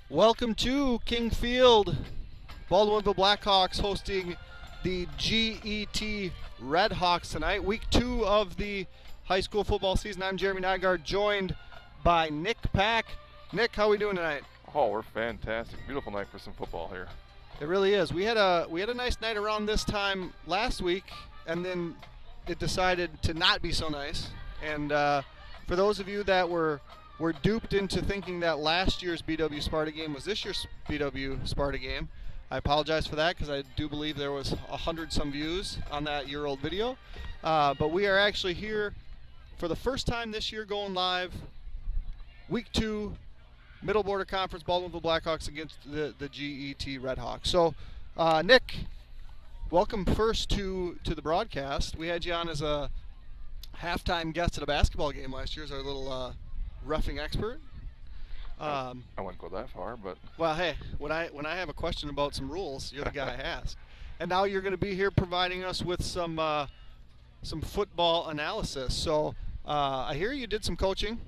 Welcome to King Field. Baldwinville Blackhawks hosting the GET Redhawks tonight. Week 2 of the high school football season. I'm Jeremy Nygaard, joined by Nick Pack. Nick, how are we doing tonight? Oh, we're fantastic. Beautiful night for some football here. It really is. We had a nice night around this time last week, and then it decided to not be so nice. And for those of you that were duped into thinking that last year's BW Sparta game was this year's BW Sparta game, I apologize for that because I do believe there was 100-some views on that year-old video. But we are actually here for the first time this year going live. Week 2, Middle Border Conference, Baldwinville Blackhawks against the GET Redhawks. So, Nick, welcome first to the broadcast. We had you on as a halftime guest at a basketball game last year as our little roughing expert. I wouldn't go that far, but Well, hey, when I have a question about some rules, you're the guy I ask. And now you're going to be here providing us with some football analysis. So I hear you did some coaching.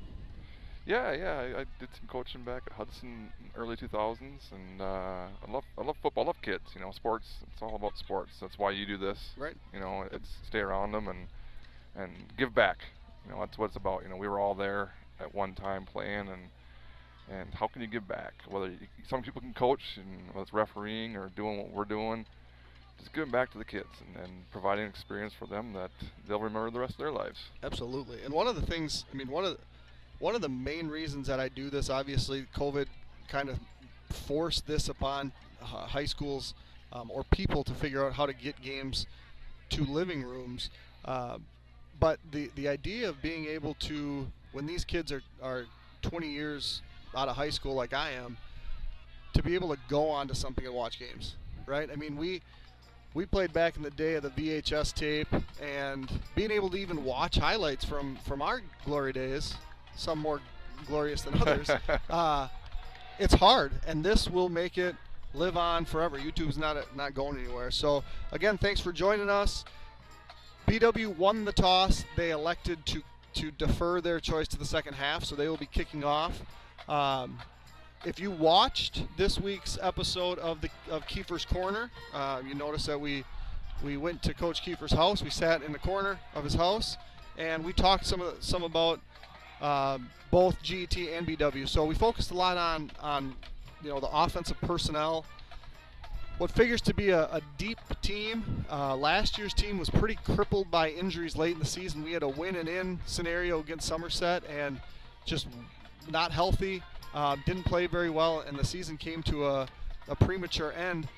yeah, I did some coaching back at Hudson in early 2000s, and I love football. I love kids. You know, sports. It's all about sports. That's why you do this. Right. You know, it's stay around them and give back. You know, that's what it's about. You know, we were all there at one time playing, and how can you give back? Some people can coach, and whether it's refereeing or doing what we're doing, just giving back to the kids and providing an experience for them that they'll remember the rest of their lives. Absolutely. And one of the things, I mean, one of the main reasons that I do this, obviously, COVID kind of forced this upon high schools or people to figure out how to get games to living rooms. But the idea of being able to, when these kids are 20 years out of high school like I am, to be able to go onto something and watch games, right? I mean, we played back in the day of the VHS tape, and being able to even watch highlights from our glory days, some more glorious than others, it's hard, and this will make it live on forever. YouTube's not going anywhere. So again, thanks for joining us. BW won the toss. They elected to defer their choice to the second half, so they will be kicking off. If you watched this week's episode of Kiefer's Corner, you notice that we went to Coach Kiefer's house. We sat in the corner of his house, and we talked some about both GET and BW. So we focused a lot on the offensive personnel. What figures to be a deep team. Last year's team was pretty crippled by injuries late in the season. We had a win and in scenario against Somerset and just not healthy. Didn't play very well, and the season came to a premature end.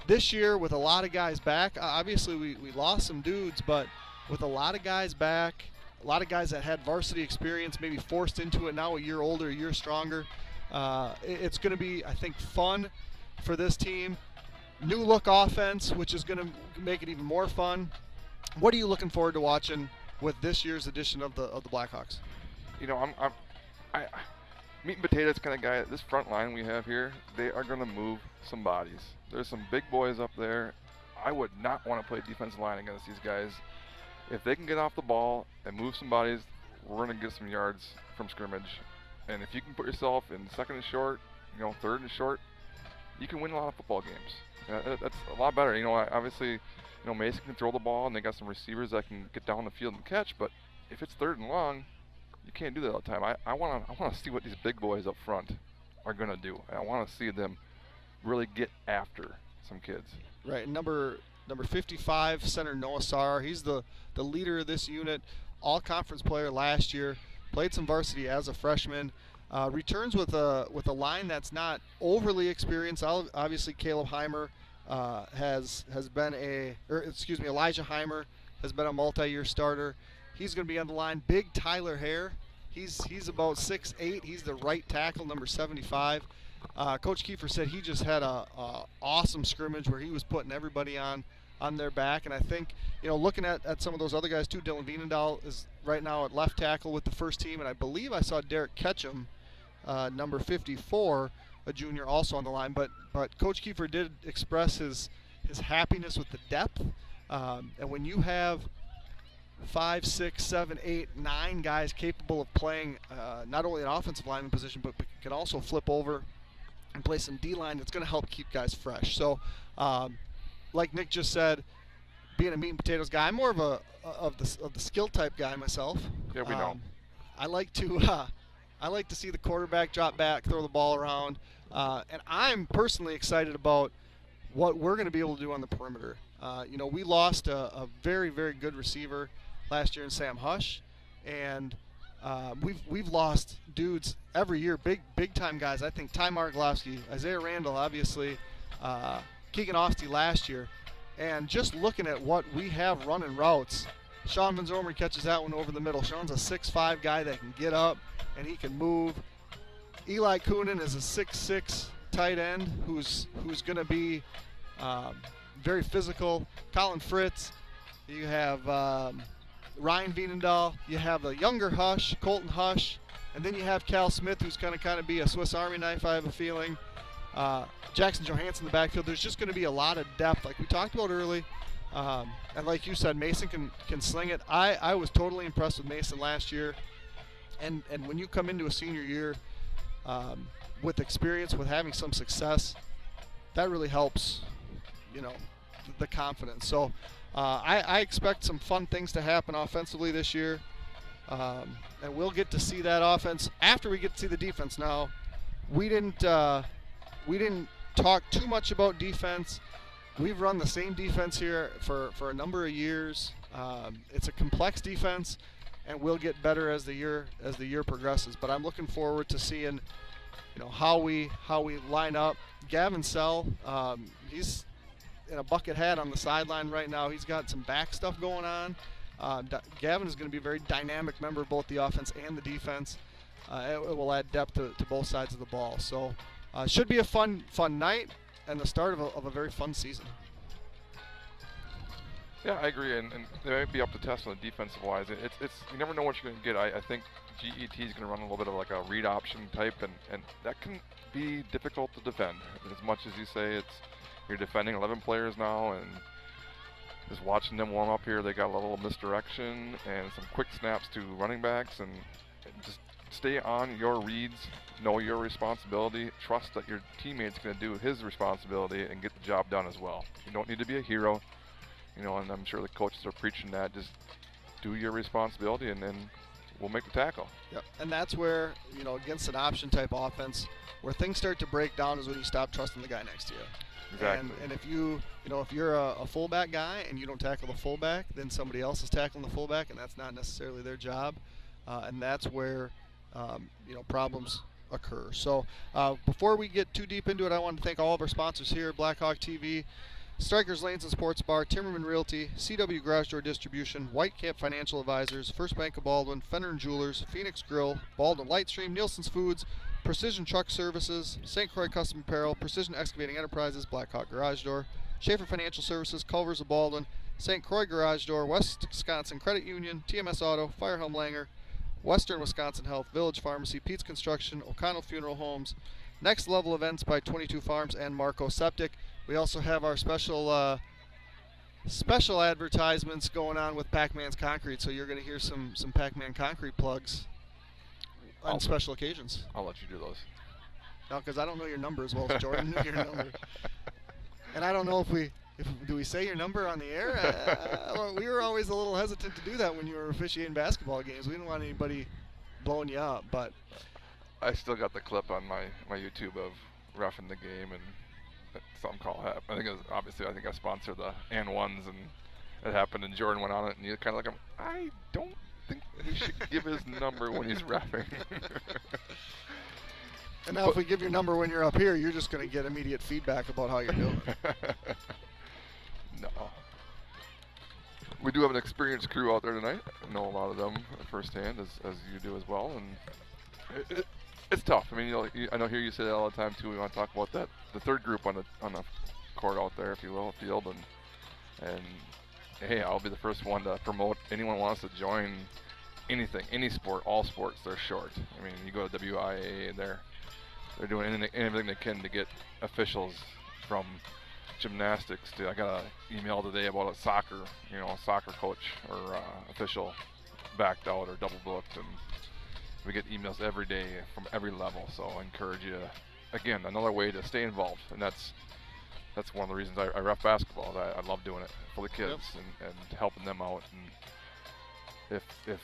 This year, with a lot of guys back, obviously we lost some dudes, but with a lot of guys back, a lot of guys that had varsity experience, maybe forced into it now, a year older, a year stronger. It's going to be, I think, fun for this team. New look offense, which is going to make it even more fun. What are you looking forward to watching with this year's edition of the Blackhawks? You know, I meat and potatoes kind of guy. This front line we have here, they are going to move some bodies. There's some big boys up there. I would not want to play defensive line against these guys. If they can get off the ball and move some bodies, we're going to get some yards from scrimmage. And if you can put yourself in second and short, third and short, you can win a lot of football games. That's a lot better. Obviously, Mason can throw the ball, and they got some receivers that can get down the field and catch. But if it's third and long, you can't do that all the time. I want to see what these big boys up front are going to do. I want to see them really get after some kids. Right. Number 55, center Noah Sarr. He's the leader of this unit. All-conference player last year. Played some varsity as a freshman. Returns with a line that's not overly experienced. Obviously, Caleb Heimer has been Elijah Heimer has been a multi-year starter. He's going to be on the line. Big Tyler Hare. He's about 6'8". He's the right tackle, number 75. Coach Kiefer said he just had a awesome scrimmage where he was putting everybody on their back. And I think, looking at some of those other guys too, Dylan Vienendahl is right now at left tackle with the first team. And I believe I saw Derek Ketchum, number 54, a junior, also on the line. But Coach Kiefer did express his happiness with the depth. And when you have 5, 6, 7, 8, 9 guys capable of playing not only an offensive lineman position, but can also flip over and play some D-line that's going to help keep guys fresh. So, like Nick just said, being a meat and potatoes guy, I'm more of the skill type guy myself. Yeah, we know. I like to I like to see the quarterback drop back, throw the ball around, and I'm personally excited about what we're going to be able to do on the perimeter. We lost a very, very good receiver last year in Sam Hush, and we've lost dudes every year, big time guys. I think Ty Margolowski, Isaiah Randall, obviously, Keegan Ofsty last year, and just looking at what we have running routes. Sean Van Zormer catches that one over the middle. Sean's a 6'5" guy that can get up and he can move. Eli Coonan is a 6'6" tight end who's going to be very physical. Colin Fritz. You have Ryan Veenendahl. You have a younger Hush, Colton Hush. And then you have Cal Smith, who's going to kind of be a Swiss Army knife, I have a feeling. Jackson Johansson in the backfield. There's just going to be a lot of depth, like we talked about early. And like you said, Mason can sling it. I was totally impressed with Mason last year. And when you come into a senior year with experience, with having some success, that really helps, the confidence. So I expect some fun things to happen offensively this year. And we'll get to see that offense after we get to see the defense. Now, we didn't talk too much about defense. We've run the same defense here for a number of years. It's a complex defense, and we'll get better as the year progresses. But I'm looking forward to seeing, how we line up. Gavin Sell, he's in a bucket hat on the sideline right now. He's got some back stuff going on. Gavin is going to be a very dynamic member of both the offense and the defense. It will add depth to both sides of the ball. So should be a fun night and the start of a very fun season. Yeah, I agree, and they might be up to test on the defensive wise. It's you never know what you're going to get. I think GET is going to run a little bit of like a read option type, and that can be difficult to defend. As much as you say you're defending 11 players now, and just watching them warm up here, they got a little misdirection and some quick snaps to running backs, and just stay on your reads, know your responsibility, trust that your teammate's going to do his responsibility and get the job done as well. You don't need to be a hero, and I'm sure the coaches are preaching that. Just do your responsibility, and then we'll make the tackle. Yep. And that's where, against an option type offense, where things start to break down is when you stop trusting the guy next to you. Exactly. And if if you're a fullback guy and you don't tackle the fullback, then somebody else is tackling the fullback, and that's not necessarily their job. And that's where problems occur. So before we get too deep into it, I want to thank all of our sponsors here: Blackhawk TV, Strikers Lanes and Sports Bar, Timmerman Realty, CW Garage Door Distribution, Whitecap Financial Advisors, First Bank of Baldwin, Fenner & Jewelers, Phoenix Grill, Baldwin Lightstream, Nielsen's Foods, Precision Truck Services, St. Croix Custom Apparel, Precision Excavating Enterprises, Blackhawk Garage Door, Schaefer Financial Services, Culvers of Baldwin, St. Croix Garage Door, West Wisconsin Credit Union, TMS Auto, Firehelm Langer, Western Wisconsin Health, Village Pharmacy, Pete's Construction, O'Connell Funeral Homes, Next Level Events by 22 Farms, and Marco Septic. We also have our special advertisements going on with Pac-Man's Concrete, so you're going to hear some Pac-Man Concrete plugs on special occasions. I'll let you do those. No, because I don't know your number as well as Jordan knew your number. And I don't know do we say your number on the air? We were always a little hesitant to do that when you were officiating basketball games. We didn't want anybody blowing you up, but I still got the clip on my YouTube of roughing the game and something called I think I sponsored the and ones, and it happened, and Jordan went on it, and you kind of like, I don't think he should give his number when he's roughing. And now if we give your number when you're up here, you're just going to get immediate feedback about how you're doing. No. We do have an experienced crew out there tonight. I know a lot of them firsthand, as you do as well, and it's tough. I mean, I know you say that all the time too. We want to talk about that, the third group on the court out there, if you will, field, and hey, I'll be the first one to promote anyone who wants to join anything, any sport, all sports. They're short. I mean, you go to WIAA, and they're doing anything they can to get officials, from gymnastics to, I got an email today about a soccer coach or official backed out or double booked, and we get emails every day from every level. So I encourage you to again, another way to stay involved, and that's one of the reasons I ref basketball. I love doing it for the kids and helping them out. And if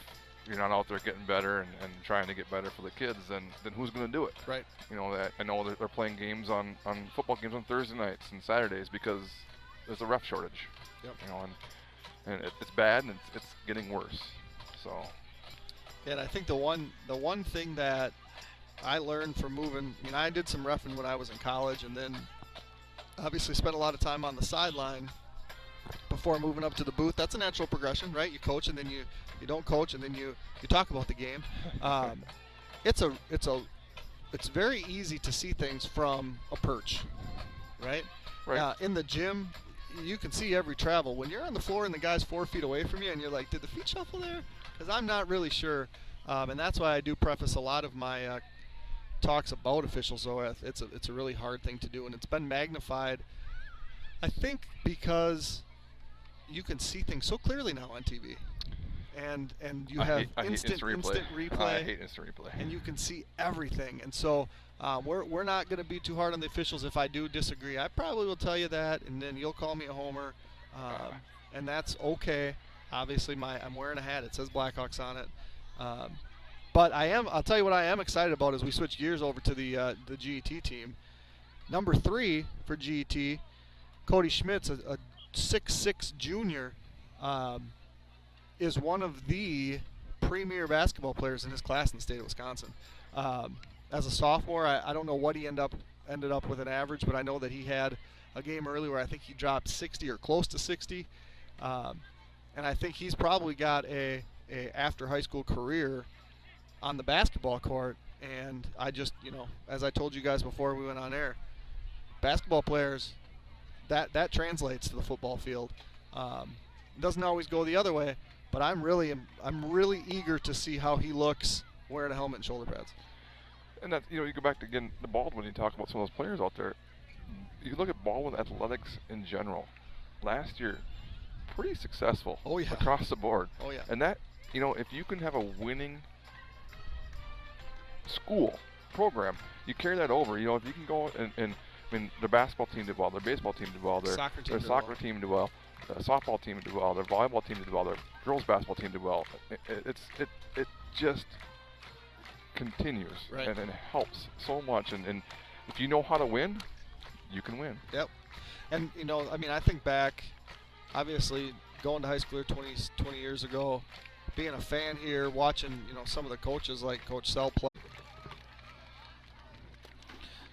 you're not out there getting better and trying to get better for the kids, then who's going to do it? Right. You know, that I know that they're playing games on football games on Thursday nights and Saturdays because there's a ref shortage. Yep. You know, and it's bad, and it's getting worse. So. And I think the one thing that I learned from moving, you know, I did some reffing when I was in college, and then obviously spent a lot of time on the sideline before moving up to the booth. That's a natural progression, right? You coach, and then you don't coach, and then you talk about the game. It's very easy to see things from a perch, right? Right. In the gym, you can see every travel. When you're on the floor and the guy's 4 feet away from you, and you're like, did the feet shuffle there? Because I'm not really sure, and that's why I do preface a lot of my talks about officials. So it's a really hard thing to do, and it's been magnified, I think, because you can see things so clearly now on TV, and you have instant replay. I hate instant replay. And you can see everything, and so we're not going to be too hard on the officials. If I do disagree, I probably will tell you that, and then you'll call me a homer, and that's okay. Obviously, I'm wearing a hat. It says Blackhawks on it. But I'll tell you what I am excited about as we switch gears over to the GET team. Number 3 for GET, Cody Schmitz, a 6'6" junior, is one of the premier basketball players in his class in the state of Wisconsin. As a sophomore, I don't know what he ended up with an average, but I know that he had a game early where I think he dropped 60 or close to 60. And I think he's probably got a after high school career on the basketball court. And I just, you know, as I told you guys before we went on air, basketball players, that translates to the football field. It doesn't always go the other way, but I'm really eager to see how he looks wearing a helmet and shoulder pads. And that, you know, you go back to again to Baldwin. You talk about some of those players out there. You look at Baldwin athletics in general. Last year, pretty successful. Oh, yeah. Across the board. Oh, yeah. And that, you know, if you can have a winning school program, you carry that over. You know, if you can go and I mean, their basketball team did well, their baseball team did well, their soccer team did well, their softball team did well, their volleyball team did well, their girls basketball team did well. It just continues, right. And it helps so much. And if you know how to win, you can win. Yep. And, you know, I mean, I think back, obviously, going to high school 20 years ago, being a fan here, watching, you know, some of the coaches like Coach Sell play.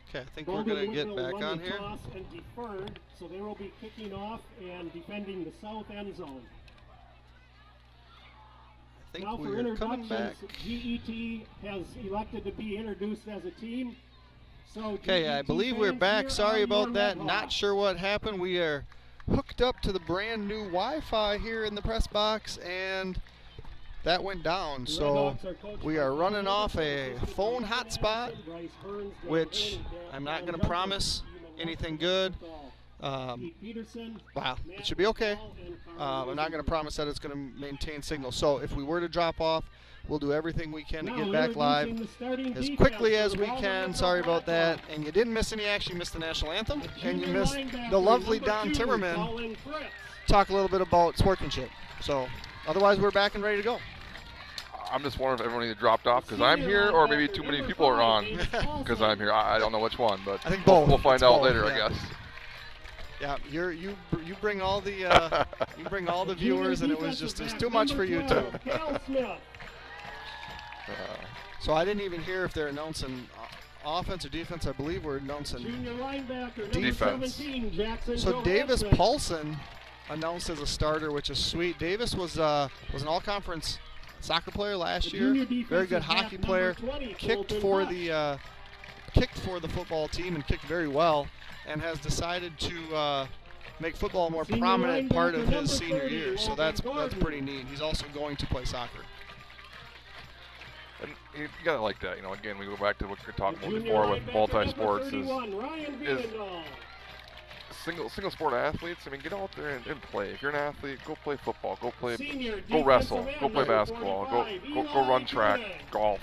Okay, I think we're going to get back on here. Toss and deferred, so they will be kicking off and defending the south end zone. I think now for we're coming back. GET has elected to be introduced as a team. So okay, I believe we're back. Sorry about that. Not sure what happened. We are hooked up to the brand new Wi-Fi here in the press box, and that went down. So we are running off a phone hotspot, which I'm not going to promise anything good. Wow, it should be okay. I'm not going to promise that it's going to maintain signal. So if we were to drop off, we'll do everything we can to get back live as quickly as we can. Sorry about that. And you didn't miss any action. You missed the national anthem, and you missed the lovely Don Timmerman talk a little bit about sportsmanship. So otherwise, we're back and ready to go. I'm just wondering if everyone either dropped off because I'm here, or maybe too many people are on because I'm here. I don't know which one, but I think both. We'll find out both, later, yeah. I guess. Yeah, you bring all the viewers, and it's too much for you too. So I didn't even hear if they're announcing offense or defense. I believe we're announcing defense. So Davis Paulson announced as a starter, which is sweet. Davis was an all-conference soccer player last year. Very good hockey player. Kicked for the football team and kicked very well, and has decided to make football a more prominent part of his senior year. So that's pretty neat. He's also going to play soccer. And you gotta like that, you know. Again, we go back to what we were talking about before with multi-sports is single sport athletes. I mean, get out there and play. If you're an athlete, go play football, go wrestle, go play basketball, go run track, golf.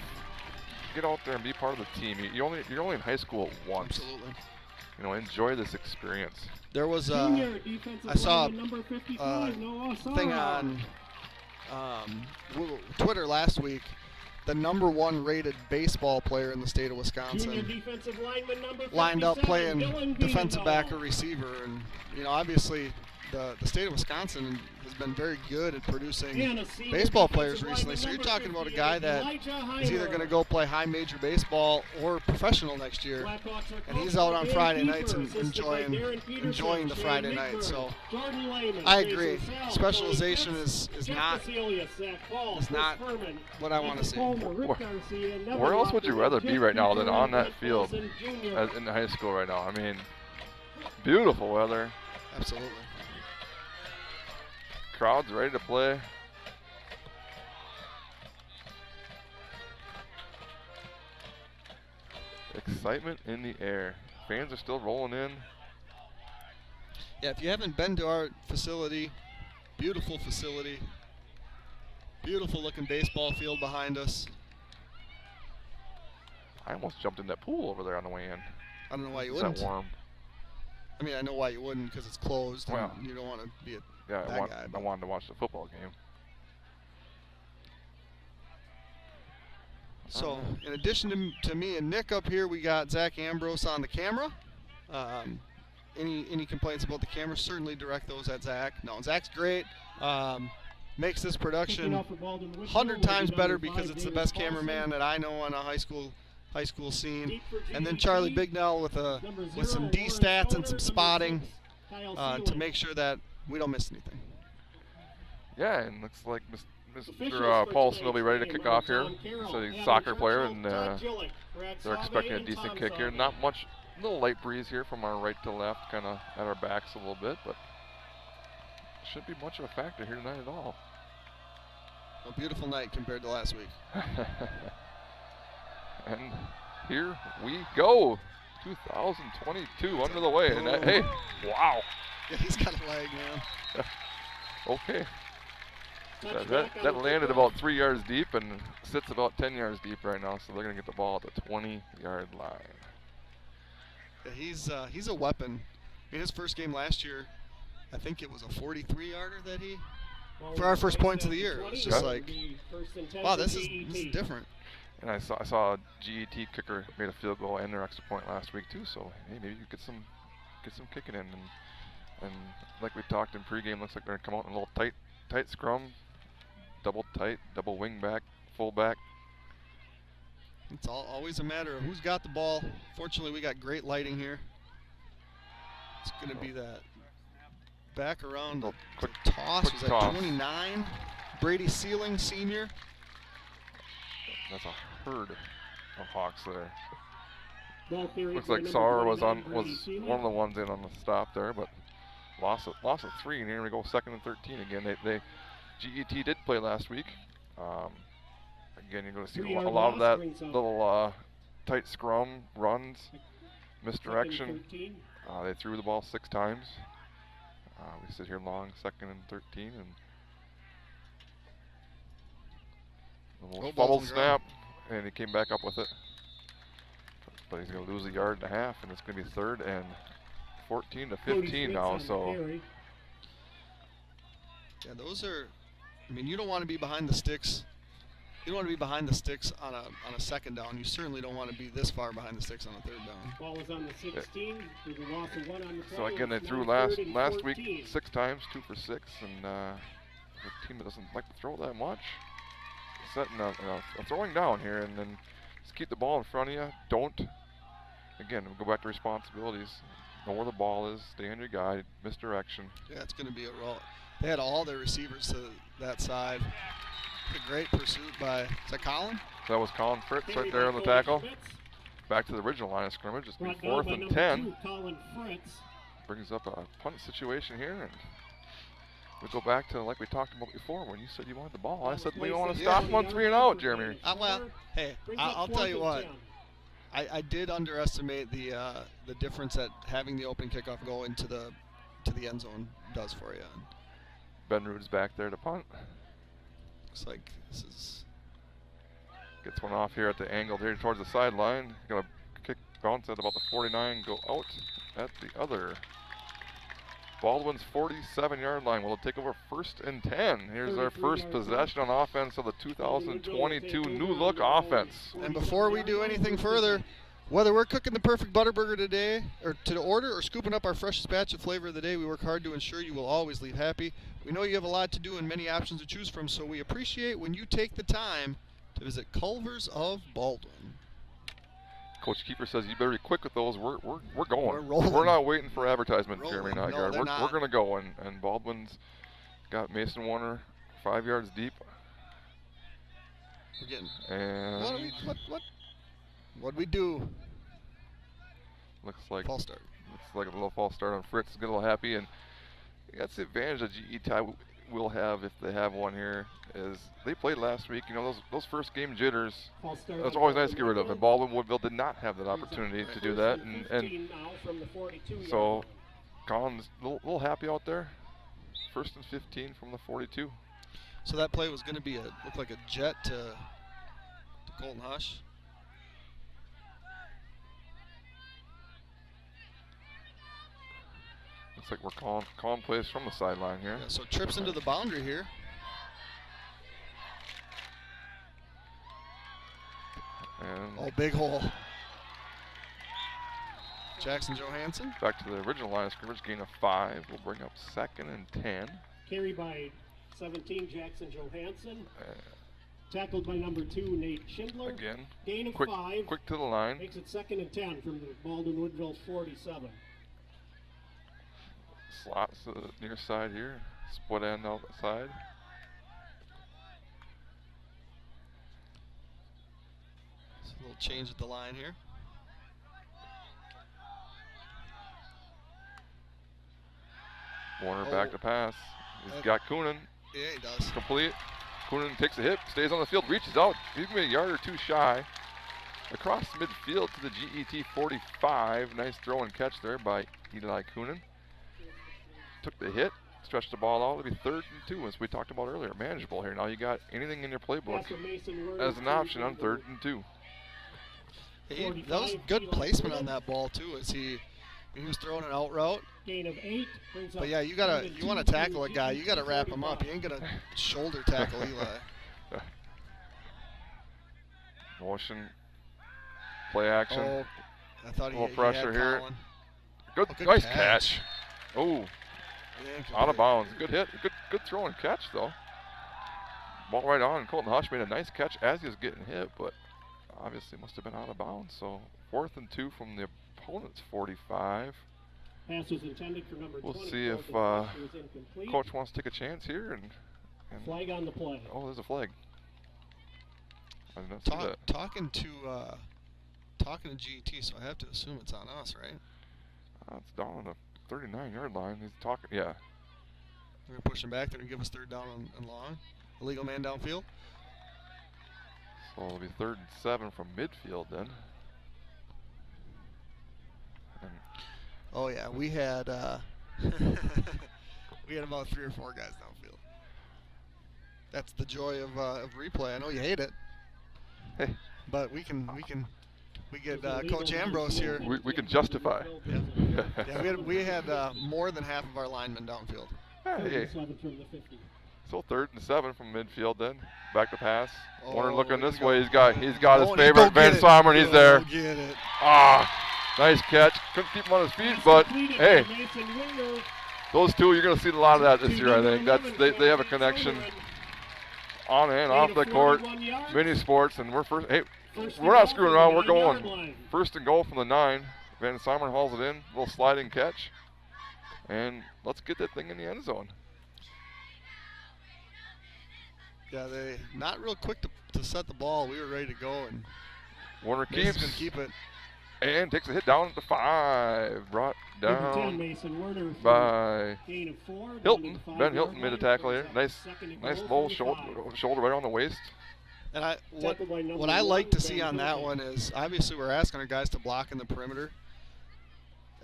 get out there and be part of the team. You're only in high school once. Absolutely. You know, enjoy this experience. There was I saw a thing on Twitter last week. The #1 rated baseball player in the state of Wisconsin lined up playing defensive back or receiver, and you know, obviously the state of Wisconsin has been very good at producing baseball players recently. So you're talking about a guy that is either going to go play high major baseball or professional next year, and he's out on Friday nights and enjoying the Friday night. So I agree. Specialization is not what I want to see. Where else would you rather be right now than on that field in high school right now? I mean, beautiful weather. Absolutely. Crowd's ready to play. Excitement in the air. Fans are still rolling in. Yeah, if you haven't been to our facility, beautiful facility, beautiful looking baseball field behind us. I almost jumped in that pool over there on the way in. I don't know why you Is wouldn't. that warm? I mean, I know why you wouldn't, because it's closed. Well, and you don't want to be a yeah, bad guy. I wanted to watch the football game. So, in addition to me and Nick up here, we got Zach Ambrose on the camera. Any complaints about the camera, certainly direct those at Zach. No, Zach's great. Makes this production 100 times better because it's the best cameraman that I know on a high school scene. And then Charlie Bignell with some D stats and some spotting to make sure that we don't miss anything. Yeah, and looks like Mr. Paulson will be ready to kick off here. So he's a soccer player, and they're expecting a decent kick here. Not much, little light breeze here from our right to left, kind of at our backs a little bit, but shouldn't be much of a factor here tonight at all. A beautiful night compared to last week. And here we go. 2022 under the way. And hey, wow. Yeah, he's got a leg, man. Okay. That landed about 3 yards deep and sits about 10 yards deep right now, so they're going to get the ball at the 20-yard line. Yeah, he's a weapon. I mean, his first game last year, I think it was a 43-yarder that he, for our first points of the year. It's just like, wow, this is different. And I saw a GET kicker made a field goal and their extra point last week too. So hey, maybe you get some kicking in, and like we talked in pregame, looks like they're gonna come out in a little tight scrum, double tight, double wing back, full back. It's always a matter of who's got the ball. Fortunately, we got great lighting here. It's gonna be that back around the toss. Was that 29? Brady Sealing, senior. That's a herd of Hawks there. Looks like Sauer was one of the ones in on the stop there, but loss of 3, and here we go 2nd and 13 again. GET did play last week. Again, you're going to see a lot of that little tight scrum runs, misdirection. They threw the ball 6 times. We sit here long, 2nd and 13, and a little fumble snap, and he came back up with it. But he's going to lose 1.5 yards, and it's going to be 3rd and 14 to 15 now. So yeah, those are. I mean, you don't want to be behind the sticks. You don't want to be behind the sticks on a 2nd down. You certainly don't want to be this far behind the sticks on a 3rd down. Ball was on the 16. The loss of 1 on the play. So again, they threw last week 6 times, 2 for 6, and a team that doesn't like to throw that much. Setting a throwing down here, and then just keep the ball in front of you. Don't, again, we'll go back to responsibilities. Know where the ball is, stay on your guide, misdirection. Yeah, it's going to be a roll. They had all their receivers to that side. A great pursuit by, is that Colin? So that was Colin Fritz right there on the tackle. Back to the original line of scrimmage. It's going to be 4th and 10. Brings up a punt situation here, and we go back to like we talked about before when you said you wanted the ball. I said we don't want to stop them on 3 and out, Jeremy. Well, hey, I'll tell you what. I did underestimate the difference that having the open kickoff go into the end zone does for you. Ben Rude's back there to punt. Looks like this is Gets one off here at the angle here towards the sideline. Gonna kick bounce at about the 49, go out at the other. Baldwin's 47-yard line will take over 1st and 10. Here's our first possession on offense of the 2022 new look offense. And before we do anything further, whether we're cooking the perfect butter burger today, or to order, or scooping up our freshest batch of flavor of the day, we work hard to ensure you will always leave happy. We know you have a lot to do and many options to choose from, so we appreciate when you take the time to visit Culver's of Baldwin. Coach Keeper says you better be quick with those. We're going. We're rolling. We're not waiting for advertisement, Rolling. Jeremy No, Nygaard. they're We're not. going to go. And Baldwin's got Mason Warner 5 yards deep. We're getting. And What'd we do? looks like False start. looks like a little false start on Fritz. Get a little happy, and that's the advantage that GE tie will have if they have one here. Is they played last week. You know those first game jitters. That's always nice to get rid of. And Baldwin Woodville did not have that opportunity to do that, and so Colin's a little happy out there. 1st and 15 from the 42. So that play was going to be look like a jet to Colton Hush. Looks like we're calling plays from the sideline here. Yeah, so trips into the boundary here. And Oh, big hole. Jackson Johansson. back to the original line of scrimmage, gain of 5. We'll bring up 2nd and 10. Carry by 17, Jackson Johansson. Uh, Tackled by number 2, Nate Schindler. again, Gain of quick 5. to the line. Makes it 2nd and 10 from the Baldwin Woodville 47. Slots to the near side here. Split end outside. Just a little change at the line here. Warner Oh. back to pass. He's got Coonan. Yeah, he does. Complete. Coonan takes a hit, stays on the field, reaches out. He's going to be a yard or two shy. Across midfield to the GET 45. Nice throw and catch there by Eli Coonan. Took the hit, stretched the ball out. It'll be 3rd and 2, as we talked about earlier. Manageable here. Now you got anything in your playbook as an option on 3rd and 2. That was good placement on that ball too. As he was throwing an out route. Gain of 8. But yeah, you want to tackle a guy, you got to wrap him up. You ain't gonna shoulder tackle Eli. Motion, play action. Oh, I thought he Little had pressure here. Colin. Good, Oh, good nice catch. catch. Oh, Yeah, out of bounds. Good hit. Good throw and catch though. Ball right on. Colton Hush made a nice catch as he was getting hit, but obviously must have been out of bounds. So 4th and 2 from the opponent's 45. Pass was intended for number We'll 20. see if It was incomplete. coach wants to take a chance here. And Flag on the play. oh, there's a flag. I did not see that. Talking to GT, so I have to assume it's on us, right? It's down on the 39-yard line. He's talking. Yeah. We're gonna push him back. They're gonna give us 3rd down and long. Illegal man downfield. So it'll be 3rd and 7 from midfield then. And Oh yeah, we had we had about 3 or 4 guys downfield. That's the joy of replay. I know you hate it, hey, but we get Coach Ambrose here. we can justify. Yeah, we had more than half of our linemen downfield. Hey. 7 from the 50. So 3rd and 7 from midfield then. Back to pass. Oh, Warner looking here we this go. way. He's got his favorite, Go Van get it. Sommer, and he's Go there. Get it. Ah, nice catch. Couldn't keep him on his feet, but hey, those two, you're going to see a lot of that this year, I think. They have a connection on and off the court. Mini sports, and we're not screwing around. We're going 1st and goal from the 9. Van Sommer hauls it in. Little sliding catch. And let's get that thing in the end zone. Yeah, they not real quick to set the ball. We were ready to go, and Warner Mason's keeps gonna keep it. and takes a hit down at the 5. Brought Number 10, down Mason Werner for by gain of 4. Hilton. Ben Hilton made a tackle here. Nice low shoulder right on the waist. And what I like to see on that one is obviously we're asking our guys to block in the perimeter.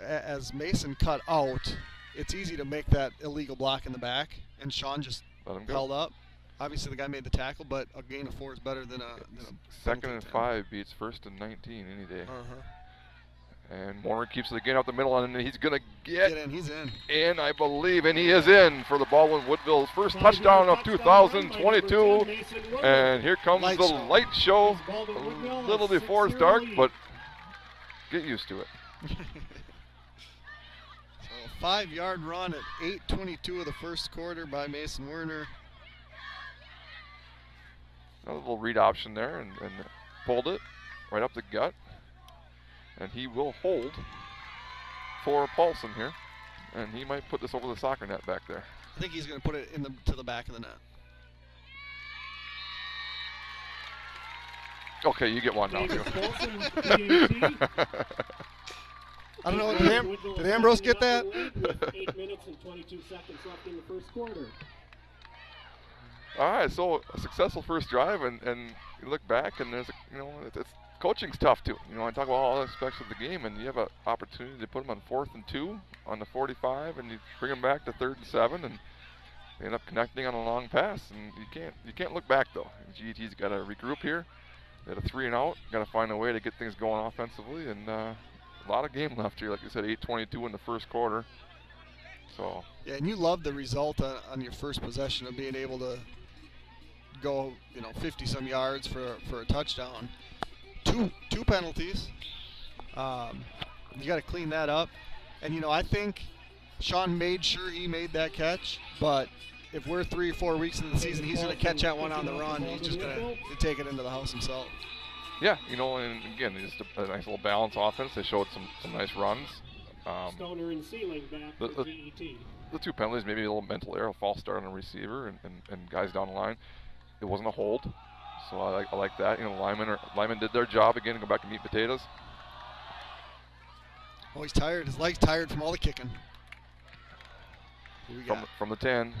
As Mason cut out, it's easy to make that illegal block in the back, and Sean just Let him go. held up. Obviously, the guy made the tackle, but a gain of 4 is better than a Second penalty and 10. 5 beats first and 19 any day. Uh-huh. And Warner keeps it again up the middle, and he's going to get in. He's in. in, I believe, and he is in for the Baldwin Woodville's first 5-yard touchdown of touchdown run by number 2022. 10, Mason Woodville. And here comes Light the show. light show Baldwin Woodville a has little 6-0 before start, lead. but get used to it. So a 5-yard run at 8:22 of the first quarter by Mason Werner. Another little read option there, and pulled it right up the gut. And he will hold for Paulson here. And he might put this over the soccer net back there. I think he's going to put it to the back of the net. Okay, you get one now, too. Davis Paulson, PAT. I don't know. Woodville Did is Ambrose knocking get that? it up the lead with 8 minutes and 22 seconds left in the first quarter. All right, so a successful first drive, and you look back, and there's it's coaching's tough too. I talk about all aspects of the game, and you have an opportunity to put them on 4th and 2 on the 45, and you bring them back to 3rd and 7, and they end up connecting on a long pass, and you can't look back though. GET's got to regroup here. They had a 3 and out. Got to find a way to get things going offensively, and a lot of game left here. Like you said, 8:22 in the first quarter. So Yeah, and you love the result on your first possession of being able to go 50-some yards for a touchdown. Two penalties. You got to clean that up. And I think Sean made sure he made that catch, but if we're 3 or 4 weeks into the season, he's going to catch that one on the run. He's just going to take it into the house himself. yeah, and again, just a nice little balanced offense. They showed some nice runs. Stoner and Sealing back for GET. The 2 penalties, maybe a little mental error, a false start on a receiver, and guys down the line. It wasn't a hold, so I like that. Linemen did their job again. Go back to meat and potatoes. Oh, he's tired. His leg's tired from all the kicking. Who we got? From the 10.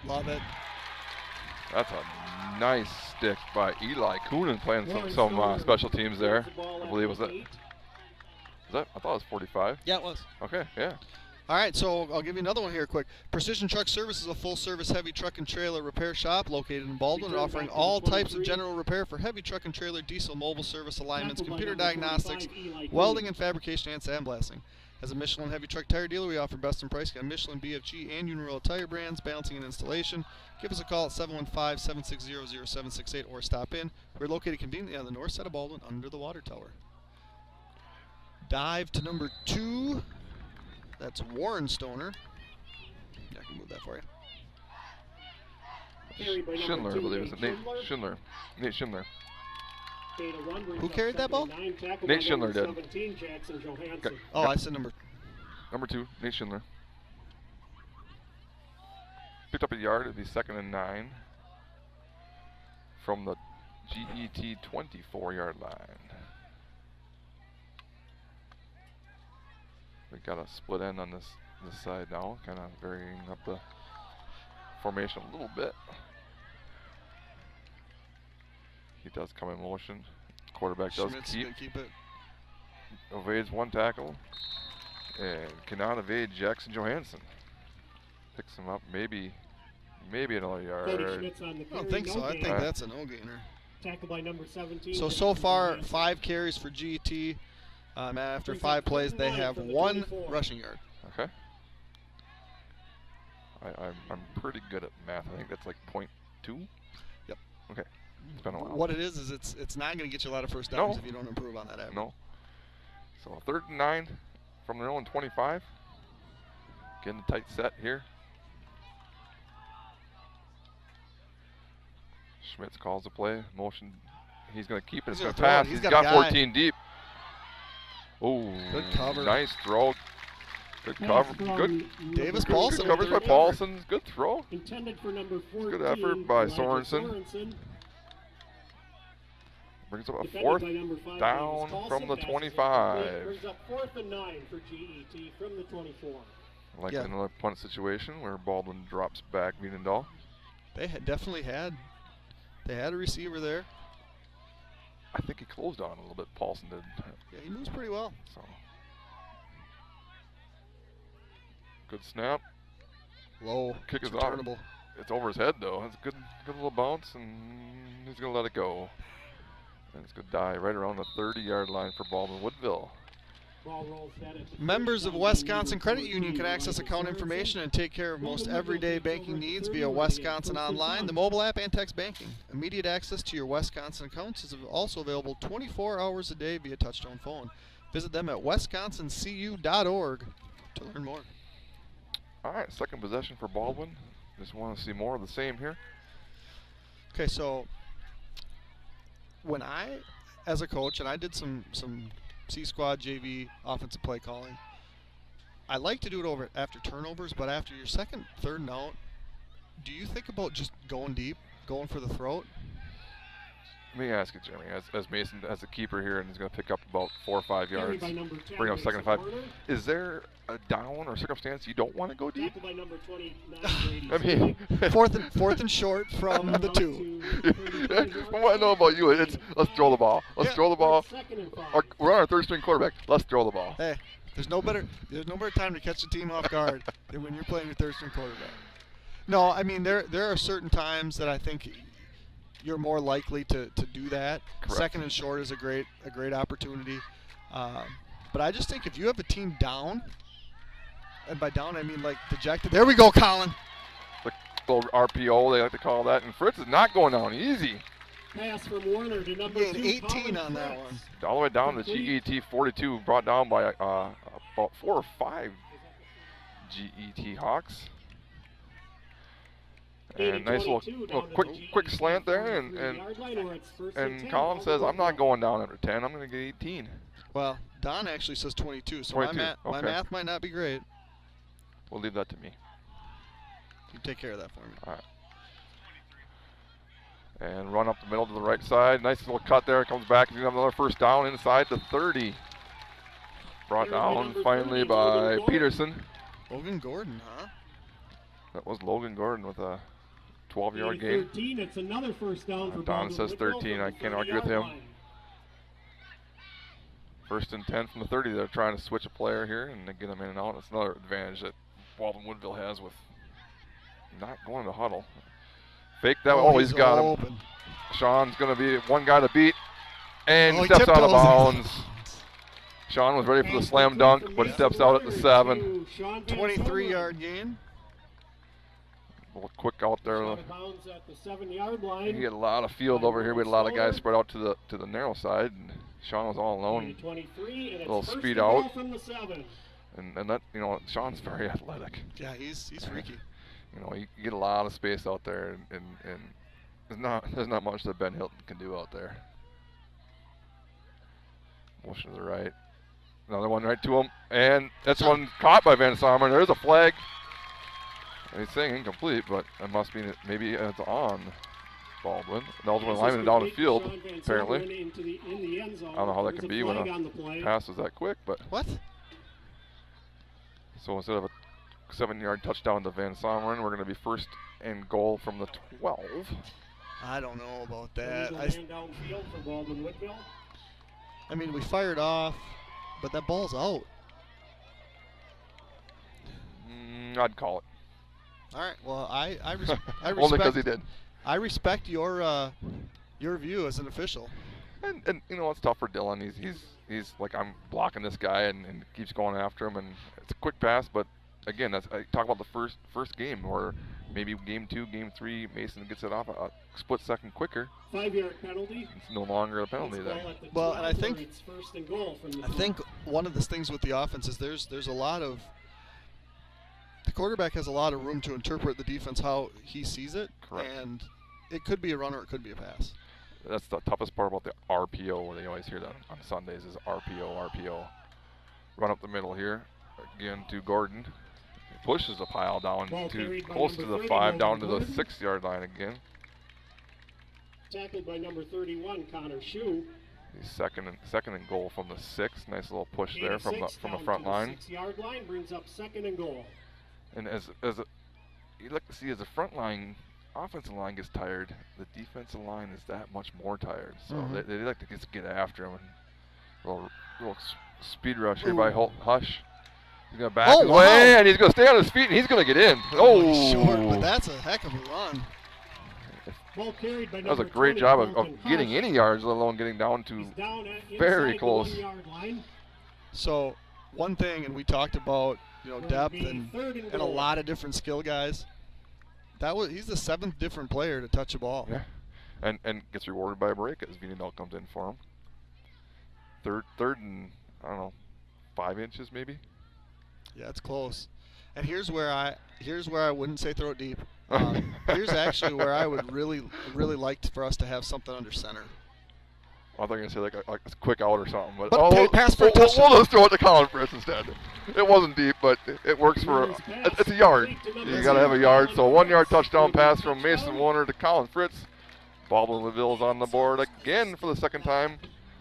Love it. That's a nice stick by Eli Coonan playing some special teams there. I believe was that. I thought it was 45. Yeah, it was. Okay, yeah. All right, so I'll give you another one here quick. Precision Truck Service is a full-service heavy truck and trailer repair shop located in Baldwin, offering all types of general repair for heavy truck and trailer, diesel, mobile service alignments, computer diagnostics, welding and fabrication, and sandblasting. As a Michelin heavy truck tire dealer, we offer best in price on Michelin, BFG, and Uniroyal tire brands, balancing and installation. Give us a call at 715-760-0768 or stop in. We're located conveniently on the north side of Baldwin under the water tower. Dive to number 2. That's Warren Stoner. Yeah, I can move that for you. Schindler, I believe. Is it Nate Schindler? Nate Schindler. Who carried that ball? Nate Schindler did. Okay. Oh, I said number 2, Nate Schindler. Picked up a yard. It'd be 2nd and 9 from the GET 24-yard line. We got a split end on this side now, kind of varying up the formation a little bit. He does come in motion. Quarterback does Schmidt's keep. gonna keep it. Evades 1 tackle and cannot evade Jackson Johansson. Picks him up, maybe another yard. I don't think so. I think that's a no-gainer. Tackled by number 17. So far, 5 carries for GT. After 5 plays, they have 1 rushing yard. Okay. I'm pretty good at math. I think that's like 0.2. Yep. Okay. It's been a while. What it is it's not going to get you a lot of first downs if you don't improve on that average. No. So 3rd and 9 from their own 25. Getting a tight set here. Schmitz calls the play. Motion. He's going to keep it. It's going to pass. He's got 14 deep. Oh, good cover. Nice throw. Good cover. Good. Davis Paulson. Good coverage by Paulson. Good throw. Intended for number 14. Good effort by Sorensen. Brings up a 4th down from the 25. Brings up 4th and 9 for GET from the 24. Like another punt situation where Baldwin drops back Wienendahl. They definitely had. They had a receiver there. I think he closed on a little bit. Paulson did. Yeah, he moves pretty well. So good snap. Low. Kick is returnable. It's over his head though. It's a good little bounce, and he's gonna let it go. And it's gonna die right around the 30-yard line for Baldwin Woodville. Ball rolls that at the Members of first down, Wisconsin number Credit 14, Union can access Ryan account Sorensen. information and take care of most Baldwin everyday takes banking over needs 30 via when they get Wisconsin first and Online, 10. the mobile app, and text banking. Immediate access to your Wisconsin accounts is also available 24 hours a day via touchtone phone. Visit them at wisconsincu.org to learn more. All right, second possession for Baldwin. Just want to see more of the same here. Okay, so when I, as a coach, and I did some C-Squad JV offensive play calling, I like to do it over after turnovers, but after your second, third and out, do you think about just going deep, going for the throat? Let me ask you, Jeremy, as Mason, as a keeper here, and he's going to pick up about 4 or 5 yards, Carried by number 10, bring up second and 5. Mason Warner. Is there a down or circumstance you don't want to go deep? Tackled by number 29, I Brady mean, fourth and short from the 2. From what I know about you, it's let's throw the ball. Let's throw the ball. Second and 5. We're on our third string quarterback. Let's throw the ball. Hey, there's no better time to catch the team off guard than when you're playing your third string quarterback. No, I mean there are certain times that I think you're more likely to do that. Correct. Second and short is a great opportunity. But I just think if you have a team down, and by down I mean like dejected. There we go, Colin. The little RPO, they like to call that. And Fritz is not going down easy. Pass from Warner to number Gained 2, 18 Colin on that Fritz. one. All the way down to GET 42, brought down by about 4 or 5 GET Hawks. And nice little quick slant there, and Colin says, I'm not going down after 10. I'm going to get 18. Well, Don actually says 22, so 22, my okay. math might not be great. We'll leave that to me. You take care of that for me. All right. And run up the middle to the right side. Nice little cut there. Comes back. He's going to have another first down inside the 30. Brought down finally by Peterson. Logan Gordon, huh? That was Logan Gordon with a 12-yard gain. 13, it's another first down for Don Baldwin says Woodville 13. from I the can't argue with him. 30-yard line. First and 10 from the 30. They're trying to switch a player here and they get them in and out. It's another advantage that Baldwin Woodville has with not going to huddle. Fake that. Oh, he's got open. him. Sean's going to be one guy to beat. And he steps out of tiptoes. bounds. Sean was ready for the slam dunk, but steps out at the 7. 23-yard gain. A little quick out there. Out of bounds at the 7-yard line. He had a lot of field over here. We had a lot of guys spread out to the narrow side, and Sean was all alone. 23, and it's Little first speed and goal out. from the 7. And that, you know, Sean's very athletic. Yeah, he's freaky. You know, you get a lot of space out there, and there's not much that Ben Hilton can do out there. Motion to the right. Another one right to him, and that's one caught by Van Sommer. There's a flag. And he's saying incomplete, but it must be maybe it's on Baldwin. The ultimate lineman down the field, apparently. In the end zone. I don't know how that There's can a be when flag on the a play. pass was that quick, but What? so instead of a 7-yard touchdown to Van Someren, we're going to be first and goal from the 12. I don't know about that. Illegal man downfield for Baldwin Woodville. I mean, we fired off, but that ball's out. I'd call it. All right. Well, I respect. Only because he did. I respect your view as an official. And you know, it's tough for Dylan. He's like, I'm blocking this guy and keeps going after him, and it's a quick pass, but again, I talk about the first game, or maybe game 2, game 3, Mason gets it off a split second quicker. 5-yard penalty. It's no longer a penalty there. Well, and I think it's first and goal from the I think one of the things with the offense is there's a lot of the quarterback has a lot of room to interpret the defense how he sees it. Correct. And it could be a run or it could be a pass. That's the toughest part about the RPO, where they always hear that on Sundays, is RPO. Run up the middle here, again to Gordon. He pushes the pile down Ball to carried by close to number the 30, 5, down to the Gordon. 6-yard line again. Tackled by number 31, Connor Shue. He's second and goal from the 6. Nice little push Gain there of from 6 the down front to line. 6-yard line brings up second and goal. And you look to see as the front line, offensive line gets tired, the defensive line is that much more tired. So they like to just get after him. And little speed rush here by Hush. He's going to back Oh, his wow. way, and he's going to stay on his feet, and he's going to get in. He's short, Oh, but that's a heck of a run. Ball carried by that was a number great 20, job of Dalton getting Koch. any yards, let alone getting down to He's down very inside the close. 1-yard line. So one thing, and we talked about depth and a goal. lot of different skill guys. He's the 7th different player to touch a ball. Yeah, and gets rewarded by a break as Venedal comes in for him. Third and, I don't know, 5 inches maybe. Yeah, it's close. And here's where I wouldn't say throw it deep. Here's actually where I would really like for us to have something under center. I thought you were going to say like a quick out or something. But pass for a we'll touchdown. just throw it to Colin Fritz instead. It wasn't deep, but it works for it's a yard. You got to have a yard. So 1-yard touchdown pass from Mason Warner to Colin Fritz. Baldwin-LaVille is on the board again for the second time.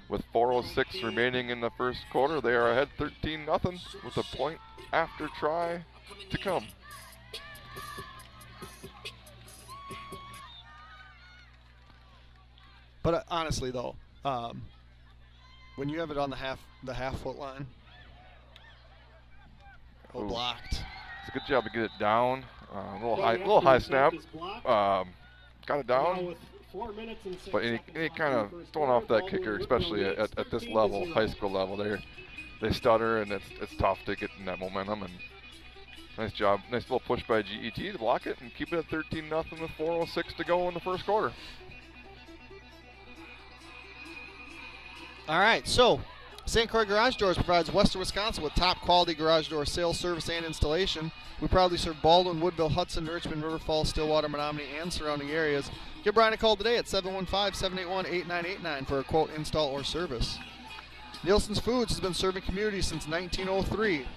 With 4:06 remaining in the first quarter, they are ahead 13-0 with a point after try to come. But honestly, though, when you have it on the half-foot line, blocked. It's a good job to get it down. A little high snap. Got it down. But any kind of throwing off that kicker, especially at this level, high school level, they stutter, and it's tough to get in that momentum. And nice job, nice little push by GET to block it and keep it at 13-0 with 4:06 to go in the first quarter. All right, so St. Croix Garage Doors provides Western Wisconsin with top quality garage door sales, service, and installation. We proudly serve Baldwin, Woodville, Hudson, Richmond, River Falls, Stillwater, Menominee, and surrounding areas. Give Brian a call today at 715-781-8989 for a quote, install, or service. Nielsen's Foods has been serving communities since 1903.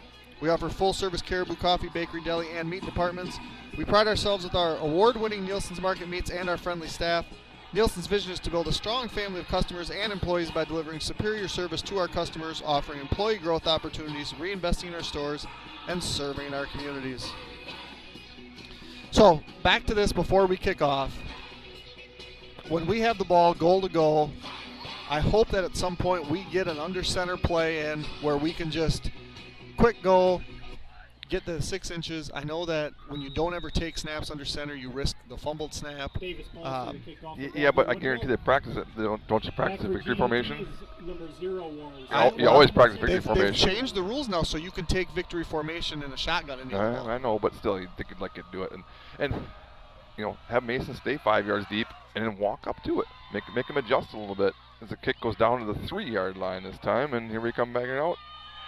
We offer full-service caribou coffee, bakery, deli, and meat departments. We pride ourselves with our award-winning Nielsen's Market Meats and our friendly staff. Nielsen's vision is to build a strong family of customers and employees by delivering superior service to our customers, offering employee growth opportunities, reinvesting in our stores, and serving our communities. So, back to this before we kick off. When we have the ball goal to goal, I hope that at some point we get an under center play in where we can just quick goal, get the 6 inches. I know that when you don't ever take snaps under center, you risk the fumbled snap. Yeah, but I guarantee they practice it. Don't you practice the victory formation? You Well, always practice victory formation. They've changed the rules now, so you can take victory formation in a shotgun. I know, but still, you'd think you'd like to do it. And have Mason stay 5 yards deep and then walk up to it. Make him adjust a little bit as the kick goes down to the 3-yard line this time. And here we come back out.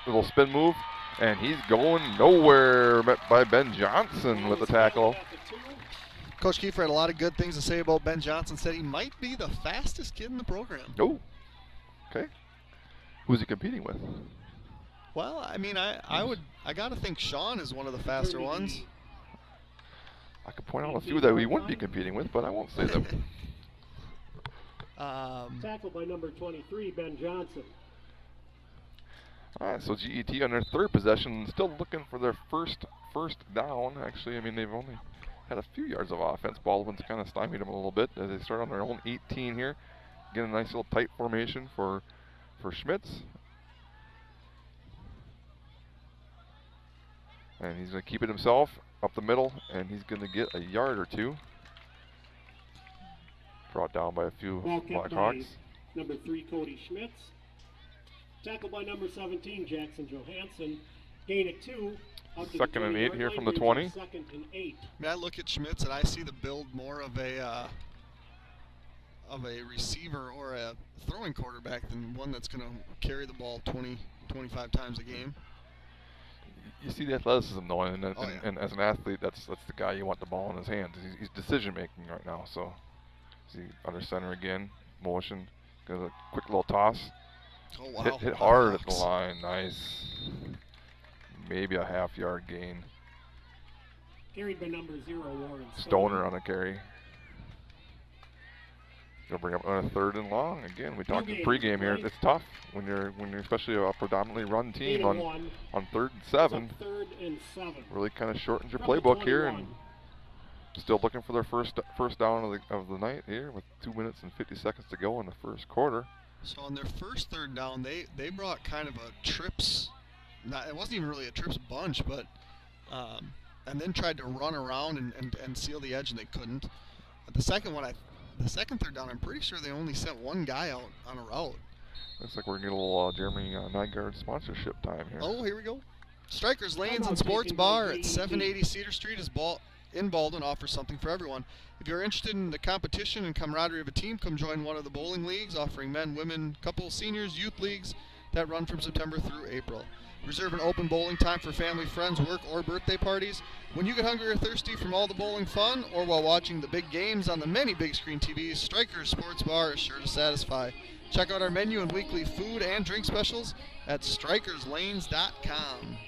Little spin move. And he's going nowhere, met by Ben Johnson with the tackle. Coach Kiefer had a lot of good things to say about Ben Johnson. Said he might be the fastest kid in the program. Oh, okay. Who's he competing with? Well, I mean, I got to think Sean is one of the faster ones. I could point out a few that we wouldn't be competing with, but I won't say them. Tackled by number 23, Ben Johnson. All right, so GET on their third possession, still looking for their first down. Actually, I mean, they've only had a few yards of offense. Baldwin's kind of stymied them a little bit as they start on their own 18 here. Get a nice little tight formation for Schmitz. And he's going to keep it himself up the middle, and he's going to get a yard or two. Brought down by a few Blackhawks. Number 3, Cody Schmitz. Tackled by number 17, Jackson Johansson. Gain at 2. Second and 8 here from the 20. Second and 8. I mean, I look at Schmitz and I see the build more of a receiver or a throwing quarterback than one that's going to carry the ball 20, 25 times a game. You see the athleticism though, and as an athlete, that's the guy you want the ball in his hands. He's decision making right now. So, see under center again, motion, got a quick little toss. Oh, wow. Hit hard at the line. Nice. Maybe a half-yard gain. Carried by number 0, Warren Stoner on the carry. Gonna bring up on a 3rd and long. Again, we talked in pregame here. It's tough when you're especially a predominantly run team on 3rd and 7. Really kind of shortens your playbook here, and still looking for their first down of the night here with 2 minutes and 50 seconds to go in the first quarter. So on their first 3rd down, they brought kind of a trips it wasn't even really a trips bunch, but and then tried to run around and seal the edge, and they couldn't. But the second third down, I'm pretty sure they only sent one guy out on a route. Looks like we're getting a little Jeremy Nygaard sponsorship time here. Oh, here we go. Strikers Lanes and Sports Bar at 780 Cedar Street in Baldwin offers something for everyone. If you're interested in the competition and camaraderie of a team, come join one of the bowling leagues offering men, women, couples, seniors, youth leagues that run from September through April. Reserve an open bowling time for family, friends, work, or birthday parties. When you get hungry or thirsty from all the bowling fun, or while watching the big games on the many big screen TVs, Strikers Sports Bar is sure to satisfy. Check out our menu and weekly food and drink specials at strikerslanes.com.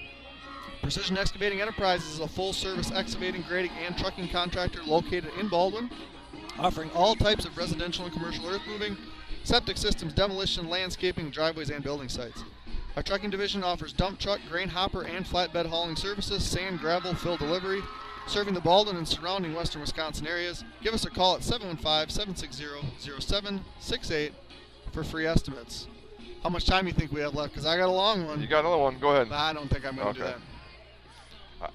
Precision Excavating Enterprises is a full-service excavating, grading, and trucking contractor located in Baldwin, offering all types of residential and commercial earth moving, septic systems, demolition, landscaping, driveways, and building sites. Our trucking division offers dump truck, grain hopper, and flatbed hauling services, sand, gravel, fill delivery, serving the Baldwin and surrounding western Wisconsin areas. Give us a call at 715-760-0768 for free estimates. How much time do you think we have left? Because I got a long one. You got another one. Go ahead. I don't think I'm going to do Okay. that.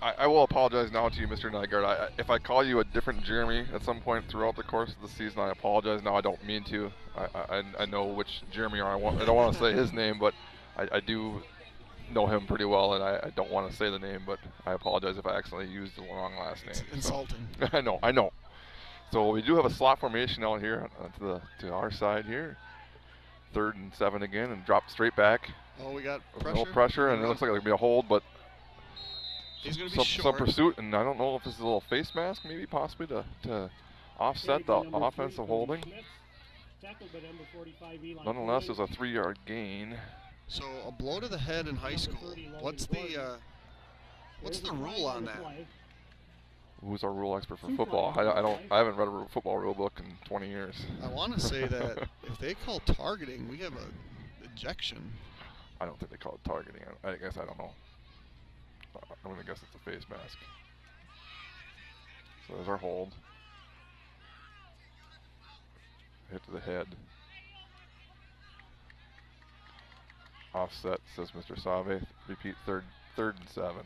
I will apologize now to you, Mr. Nygaard. If I call you a different Jeremy at some point throughout the course of the season, I apologize. Now I don't mean to. I know which Jeremy you are. I don't want to say his name, but I do know him pretty well, and I don't want to say the name, but I apologize if I accidentally used the wrong last name. It's insulting. So, I know. So we do have a slot formation out here to our side here. 3rd and 7 again, and drop straight back. Oh, we got A pressure. little pressure, and it looks like there'll be a hold, but He's going to be some short. pursuit, and I don't know if this is a little face mask, maybe possibly to offset the offensive holding. Nonetheless, there's a 3-yard gain. So a blow to the head in high school. What's the rule on that? Who's our rule expert for football? I haven't read a football rule book in 20 years. I want to say that if they call targeting, we have a ejection. I don't think they call it targeting. I guess I don't know. I'm gonna guess it's a face mask. So there's our hold. Hit to the head. Offset, says Mr. Save. Repeat 3rd and 7.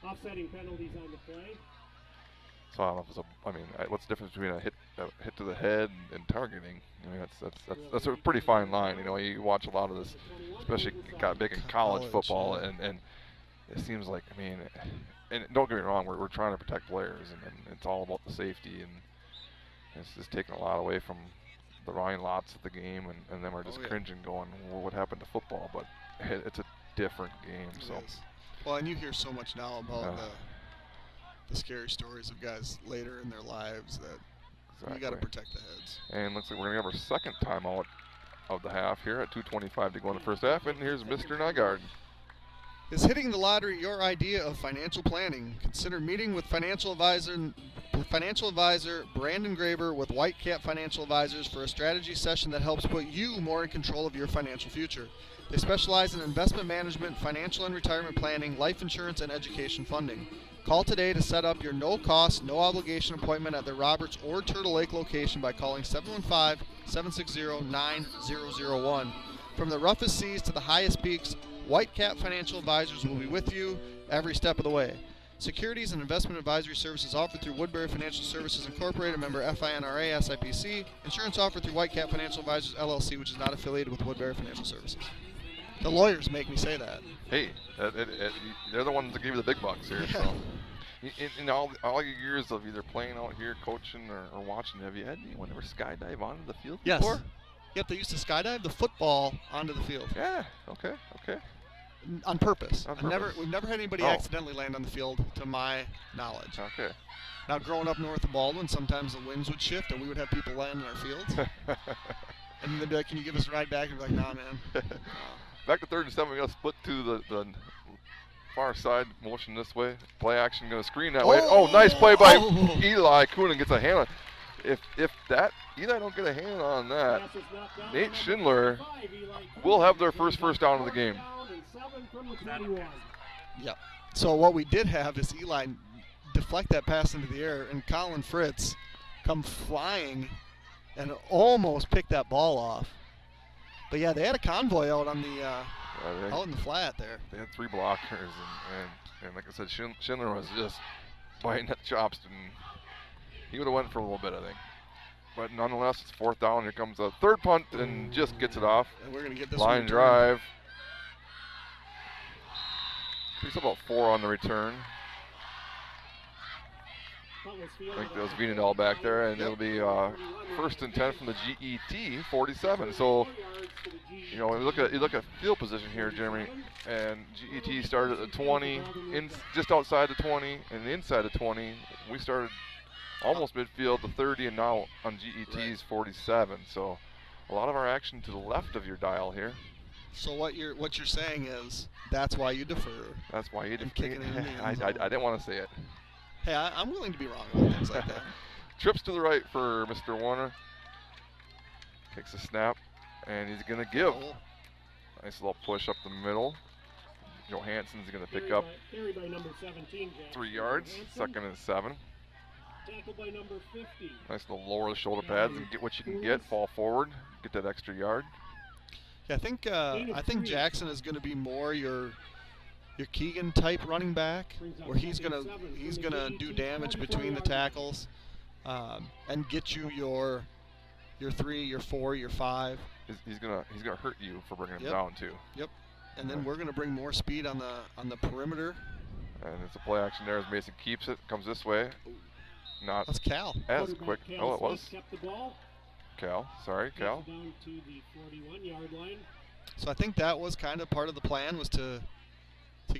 Offsetting penalties on the play. So I don't know if it's what's the difference between a hit to the head and targeting? I mean, that's a pretty fine line. You know, you watch a lot of this, especially got big in college football, and it seems like, I mean, and don't get me wrong, we're trying to protect players, and it's all about the safety, and it's just taking a lot away from the Ryan Lotts of the game, and then we're just cringing, going, well, what happened to football? But it's a different game. It So. is. Well, and you hear so much now about the scary stories of guys later in their lives that you got to protect the heads. And looks like we're going to have our second timeout of the half here at 2:25 to go in the first half. And here's Mr. Nygaard. Is hitting the lottery your idea of financial planning? Consider meeting with financial advisor Brandon Graber with Whitecap Financial Advisors for a strategy session that helps put you more in control of your financial future. They specialize in investment management, financial and retirement planning, life insurance, and education funding. Call today to set up your no-cost, no-obligation appointment at their Roberts or Turtle Lake location by calling 715-760-9001. From the roughest seas to the highest peaks, Whitecap Financial Advisors will be with you every step of the way. Securities and investment advisory services offered through Woodbury Financial Services Incorporated, member FINRA, SIPC. Insurance offered through Whitecap Financial Advisors, LLC, which is not affiliated with Woodbury Financial Services. The lawyers make me say that. Hey, they're the ones that give you the big bucks here. Yeah. So, in all your years of either playing out here, coaching, or watching, have you had anyone ever skydive onto the field Yes. before? Yep, they used to skydive the football onto the field. Yeah. Okay. On purpose. On purpose. We've never had anybody Oh. accidentally land on the field, to my knowledge. Okay. Now, growing up north of Baldwin, sometimes the winds would shift and we would have people land in our fields. And they'd be like, can you give us a ride back? And we'd be like, nah, man. Back to 3rd and 7. We got to split to the far side, motion this way. Play action, going to screen that way. Oh, nice play by Eli Coonan, gets a hand on. If that Eli don't get a hand on that, Nate Schindler will have their first down of the game. Yep. So what we did have is Eli deflect that pass into the air, and Colin Fritz come flying and almost pick that ball off. But yeah, they had a convoy out on the Yeah, out in the flat there. they had 3 blockers, and like I said, Schindler was just biting at chops, and he would have went for a little bit, I think. But nonetheless, it's 4th down. Here comes a 3rd punt, and just gets it off. And we're gonna get this Line one drive. Picks up about 4 on the return. I think that was Vienendahl back there, and it'll be 1st and 10 from the GET 47. So, you know, you look at field position here, Jeremy, and GET started at the 20, just outside the 20, and inside the 20. We started almost midfield to 30, and now on GET's 47. So, a lot of our action to the left of your dial here. So what you're saying is that's why you defer. That's why you defer. Kicking it in the end I zone. didn't want to say it. Hey, I'm willing to be wrong about things like that. Trips to the right for Mr. Warner. Takes a snap, and he's going to give. Oh, Nice little push up the middle. Johansson's going to pick up Carried by number 17, 3 yards, Johansson. 2nd and 7. Tackled by number 50. Nice little lower the shoulder pads and get what you can get, fall forward, get that extra yard. yeah, I think Jackson is going to be more your Keegan type running back, where he's gonna do damage between the tackles, and get you your 3, your 4, your 5. He's gonna hurt you for bringing him Yep. down too. Yep. And then we're gonna bring more speed on the perimeter. And it's a play action there as Mason keeps it, comes this way. Not That's Cal. as quick. Oh, it was Kept the ball. Cal. Sorry, Cal. Down to the 41-yard line. So I think that was kind of part of the plan, was to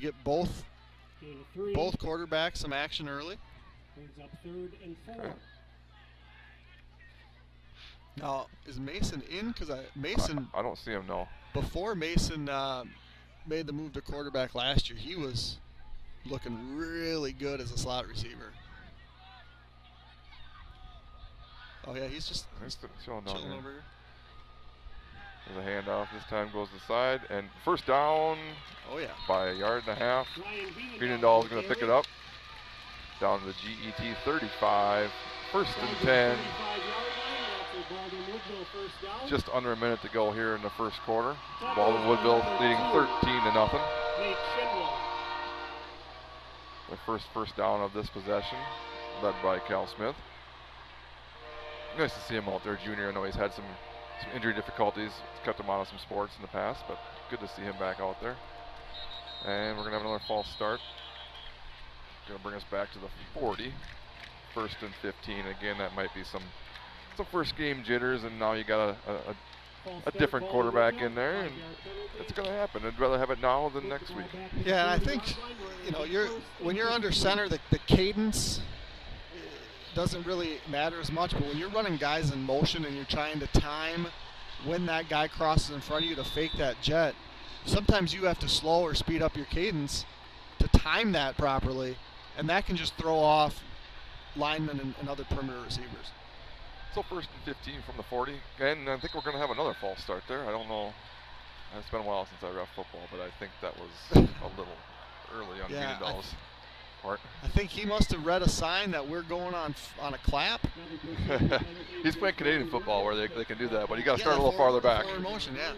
get both Gain of 3. quarterbacks some action early. Brings up 3rd and 4. Okay. Now, is Mason in? Because Mason, I don't see him, no. before Mason made the move to quarterback last year, he was looking really good as a slot receiver. Oh yeah, he's just Showing down chilling here. over here. There's a handoff. This time goes to the side. And 1st down Oh yeah. by a yard and a half. Ryan Greenendahl is going to pick it up. Down to the GET 35. 1st and 10. Just under a minute to go here in the 1st quarter. Baldwin Woodville leading 13-0. Nate Shinwell. The first down of this possession, led by Cal Smith. Nice to see him out there, junior. I know he's had some injury difficulties. He's kept him out of some sports in the past, but good to see him back out there. And we're going to have another false start. Going to bring us back to the 40. 1st and 15. Again, that might be some first game jitters, and now you got a different quarterback in there, and it's going to happen. I'd rather have it now than next week. Yeah, and I think when you're under center, the cadence doesn't really matter as much. But when you're running guys in motion and you're trying to time when that guy crosses in front of you to fake that jet, sometimes you have to slow or speed up your cadence to time that properly, and that can just throw off linemen and other perimeter receivers. So 1st and 15 from the 40, and I think we're going to have another false start there. I don't know. It's been a while since I ref football, but I think that was a little early on Vienendahl's part. I think he must have read a sign that we're going on a clap. He's playing Canadian football where they can do that, but you got to start a little farther back. Forward motion, yeah.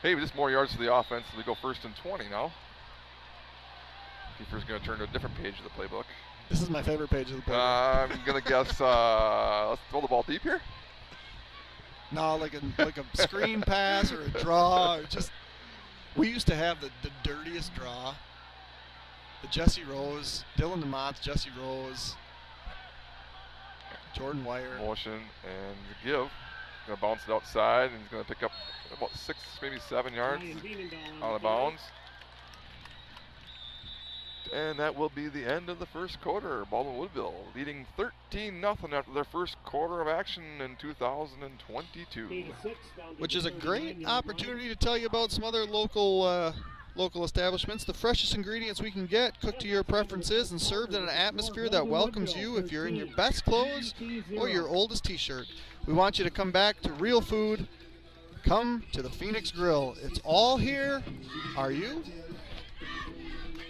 Hey, just more yards to the offense. We go 1st and 20 now. Kiefer's going to turn to a different page of the playbook. This is my favorite page of the playbook. I'm going to guess, let's throw the ball deep here. No, like a screen pass or a draw. Or just, we used to have the dirtiest draw. The Jesse Rose, Dylan DeMont's Jesse Rose, Jordan Wire. Motion and the give. Going to bounce it outside, and he's going to pick up about 6, maybe 7 yards out of bounds. And that will be the end of the 1st quarter. Baldwin Woodville leading 13-0 after their 1st quarter of action in 2022. Which is a great opportunity to tell you about some other local establishments. The freshest ingredients we can get, cooked to your preferences and served in an atmosphere that welcomes you if you're in your best clothes or your oldest t-shirt. We want you to come back to real food. Come to the Phoenix Grill. It's all here. Are you?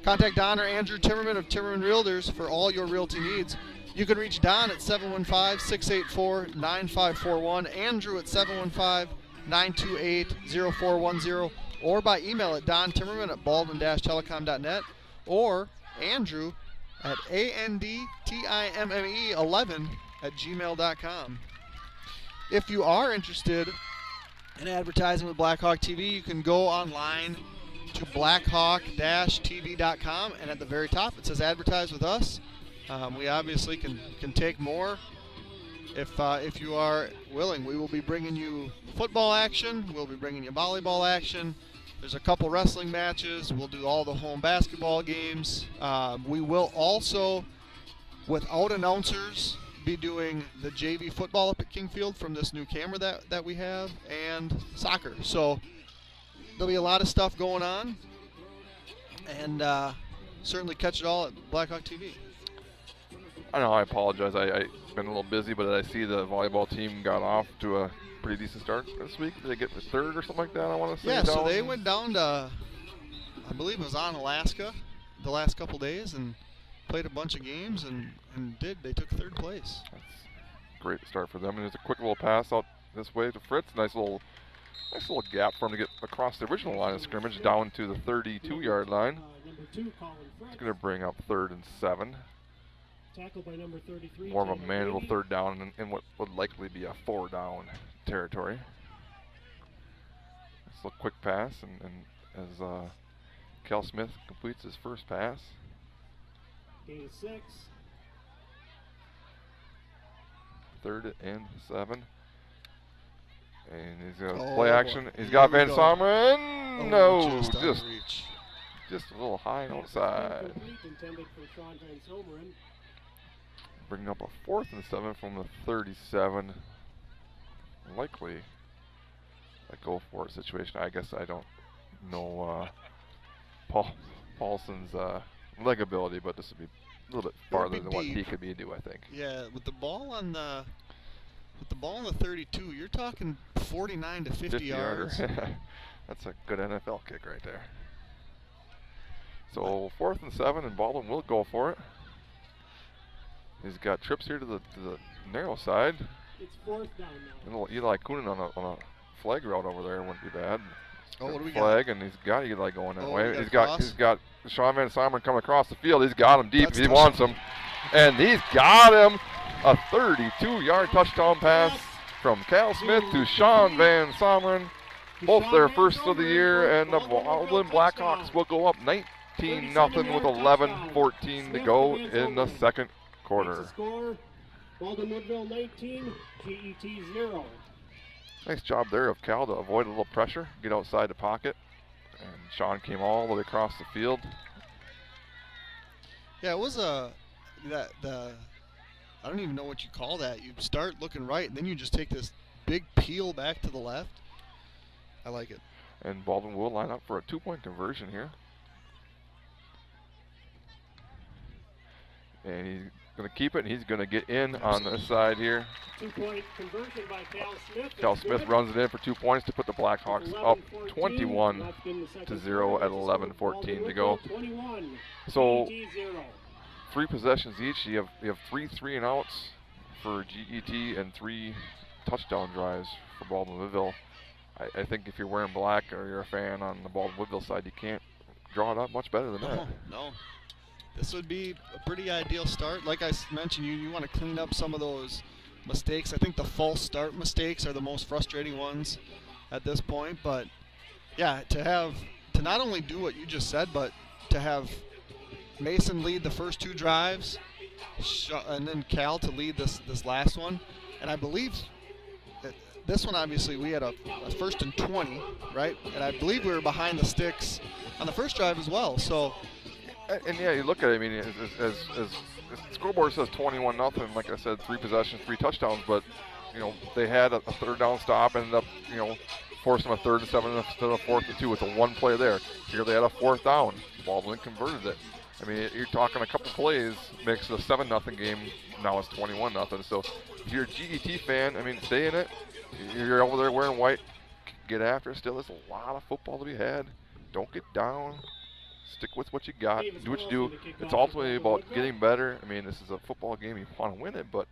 Contact Don or Andrew Timmerman of Timmerman Realtors for all your realty needs. You can reach Don at 715-684-9541, Andrew at 928-0410, or by email at dontimmerman@baldwin-telecom.net, or Andrew at andtimme11@gmail.com. If you are interested in advertising with Blackhawk TV, you can go online to blackhawk-tv.com, and at the very top it says advertise with us. We obviously can take more if you are willing. We will be bringing you football action, we'll be bringing you volleyball action. There's a couple wrestling matches. We'll do all the home basketball games. We will also, without announcers, be doing the JV football up at Kingfield from this new camera that we have, and soccer. So there'll be a lot of stuff going on, and certainly catch it all at Blackhawk TV. I know, I apologize. I've been a little busy, but I see the volleyball team got off to a pretty decent start this week. Did they get the third or something like that, I want to say? Yeah, so they went down to, I believe it was on Alaska the last couple days, and played a bunch of games, and they took third place. That's a great start for them. And there's a quick little pass out this way to Fritz. Nice little gap for him to get across the original line of scrimmage down to the 32-yard line. It's going to bring up 3rd and 7. Tackled by number 33. More of a manual third down in what would likely be a 4-down territory. Nice little quick pass, and as Cal Smith completes his first pass. Gain of 6. 3rd and 7. And he's going to play action. Boy. He's got Van Someren. No, just out of just reach. a little high outside. Intended for Sean Van Someren. Bringing up a 4th and 7 from the 37. Likely a go for it situation. I guess I don't know Paulson's leg ability, but this would be a little bit farther than what he could be do, I think. Yeah, with the ball on the 32, you're talking 49 to 50 yards. That's a good NFL kick right there. So 4th and 7, and Baldwin will go for it. He's got trips here to the narrow side. It's 4th down now. A little Eli Coonan on a flag route over there wouldn't be bad. Oh, what do we flag, got? and he's got Eli going that Oh, way. we He's got got Sean Van Someren coming across the field. He's got him deep. That's He wants him, and he's got him. A 32-yard touchdown pass from Cal Smith to Sean Van Someren. Both their first of the year, and the Baldwin Blackhawks will go up 19-0 with 11:14 to go in the second quarter. Score, Baldwin Woodville 19, GET 0. Nice job there of Cal to avoid a little pressure, get outside the pocket, and Sean came all the way across the field. Yeah, it was I don't even know what you call that. You start looking right, and then you just take this big peel back to the left. I like it. And Baldwin will line up for a 2-point conversion here. And he's going to keep it, and he's going to get in on the side here. 2-point conversion by Cal Smith. Cal Smith runs it in for 2 points to put the Blackhawks up 21-0 at 11:14 to go. So 3 possessions each. You have 3 3-and-outs for GET and 3 touchdown drives for Baldwin Woodville. I think if you're wearing black or you're a fan on the Baldwin Woodville side, you can't draw it up much better than that. No. This would be a pretty ideal start. Like I mentioned, you want to clean up some of those mistakes. I think the false start mistakes are the most frustrating ones at this point. But yeah, to not only do what you just said, but to have Mason lead the first 2 drives, and then Cal to lead this last one. And I believe that this one, obviously, we had a 1st and 20, right? And I believe we were behind the sticks on the first drive as well. So. And yeah, you look at it, I mean, as the scoreboard says 21-0, like I said, 3 possessions, 3 touchdowns, but, they had a 3rd down stop, ended up, forcing a 3rd and 7 instead of 4th and 2 with a 1 play there. Here they had a 4th down. Baldwin converted it. I mean, you're talking a couple plays makes it a 7-0 game. Now it's 21-0. So if you're a GET fan, I mean, stay in it. You're over there wearing white. Get after it still. There's a lot of football to be had. Don't get down. Stick with what you got. Do what you do. It's ultimately about getting better. I mean, this is a football game. You want to win it, but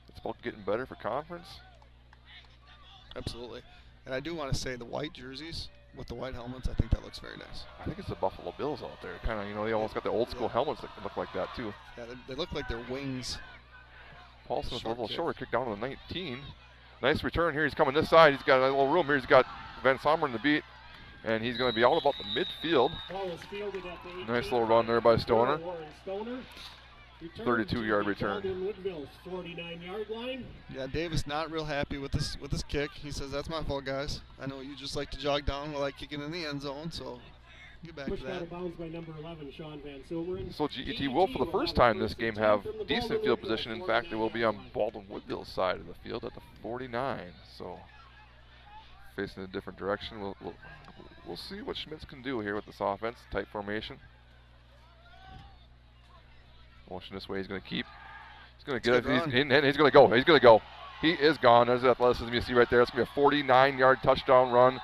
it's about getting better for conference. Absolutely. And I do want to say the white jerseys with the white helmets, I think that looks very nice. I think it's the Buffalo Bills out there. Kind of, you know, they almost got the old school helmets that look like that too. Yeah, they look like they're wings. Paulson with a little kick. short kick down to the 19. Nice return here. He's coming this side. He's got a little room here. He's got Van Someren to beat, and he's going to be out about the midfield. Nice little run there by Stoner. 32-yard return. 49-yard line. Yeah, Davis not real happy with this kick. He says, "That's my fault, guys. I know you just like to jog down while I kick it in the end zone, so get back Pushed to that." out of bounds by number 11, Sean Van Silveren. So GET will, for the first time this game, have decent field position. In fact, they will be on Baldwin Woodville's side of the field at the 49. So facing a different direction. We'll see what Schmitz can do here with this offense. Tight formation. Motion this way. He's going to keep. He's going to get it. And he's going to go. He's going to go. He is gone. There's the athleticism you see right there. It's going to be a 49-yard touchdown run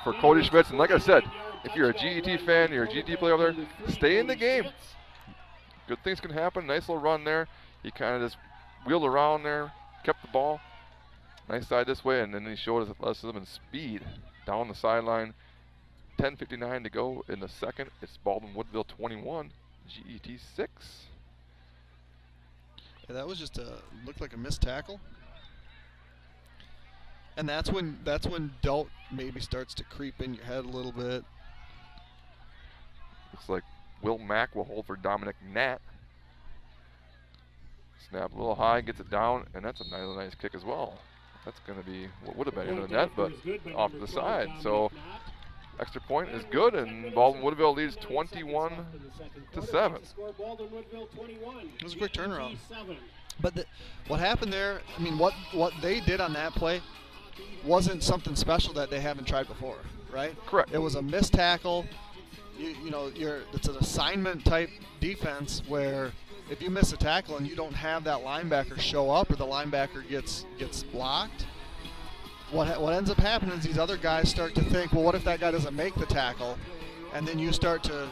for Cody Schmitz. And like I said, if you're a GET fan, you're a GET player over there, stay in the game. Good things can happen. Nice little run there. He kind of just wheeled around there, kept the ball. Nice side this way, and then he showed his athleticism and speed down the sideline. 10:59 to go in the second. It's Baldwin Woodville 21, GET 6. Yeah, that was just looked like a missed tackle. And that's when doubt maybe starts to creep in your head a little bit. Looks like Will Mack will hold for Dominic Nat. Snap a little high, gets it down, and that's a nice kick as well. That's going to be what would have been into the net, but off to the side. So extra point is good, and Baldwin Woodville leads 21-7. It was a quick turnaround. But what happened there, I mean, what they did on that play wasn't something special that they haven't tried before, right? Correct. It was a missed tackle. It's an assignment type defense where if you miss a tackle and you don't have that linebacker show up or the linebacker gets blocked, what ends up happening is these other guys start to think, well, what if that guy doesn't make the tackle? And then you start to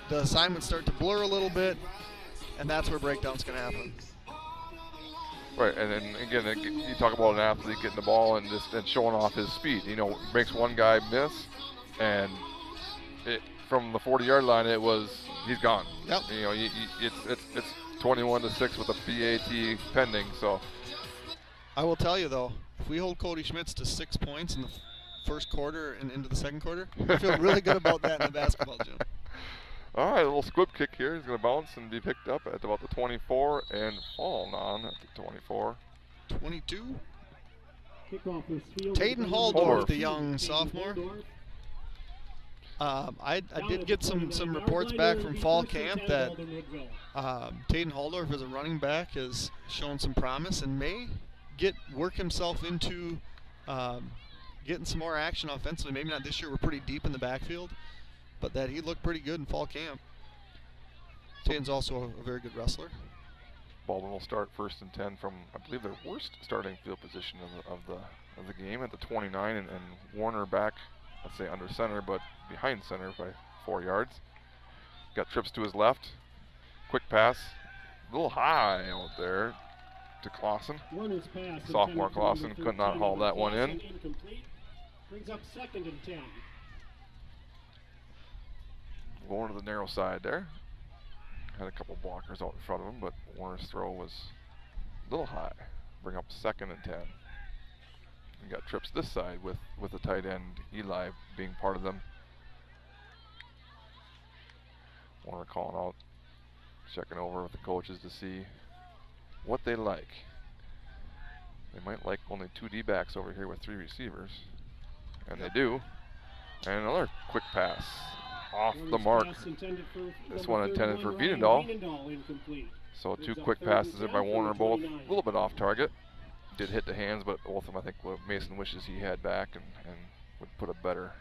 the assignments start to blur a little bit, and that's where breakdown's going to happen. Right, and then again, you talk about an athlete getting the ball and showing off his speed. You know, makes one guy miss, and from the 40-yard line, he's gone. Yep. You know, it's 21-6 with a PAT pending. So I will tell you though, if we hold Cody Schmitz to 6 points in the first quarter and into the second quarter, I feel really good about that in the basketball gym. All right, a little squib kick here. He's going to bounce and be picked up at about the 24 and fall on at the 24. 22. Taden Haldorf, the young sophomore. I did get some reports back from fall camp that Taden Haldorf as a running back has shown some promise and may work himself into getting some more action offensively. Maybe not this year. We're pretty deep in the backfield, but that he looked pretty good in fall camp. Taden's also a very good wrestler. Baldwin will start 1st and 10 from, I believe, their worst starting field position of the game at the 29, and Warner back, let's say under center, but behind center by 4 yards. Got trips to his left. Quick pass, a little high out there to Clausen. Sophomore Clausen could not haul that one in. Brings up 2nd and 10. Going to the narrow side there. Had a couple blockers out in front of him, but Warner's throw was a little high. Bring up 2nd and 10. We got trips this side with the tight end Eli being part of them. Warner calling out, checking over with the coaches to see what they like. They might like only 2 D-backs over here with 3 receivers, and they do. And another quick pass off the mark. This one intended for Wiedendahl. So 2 quick passes there by Warner, both a little bit off target. Did hit the hands, but both of them I think Mason wishes he had back and would put a better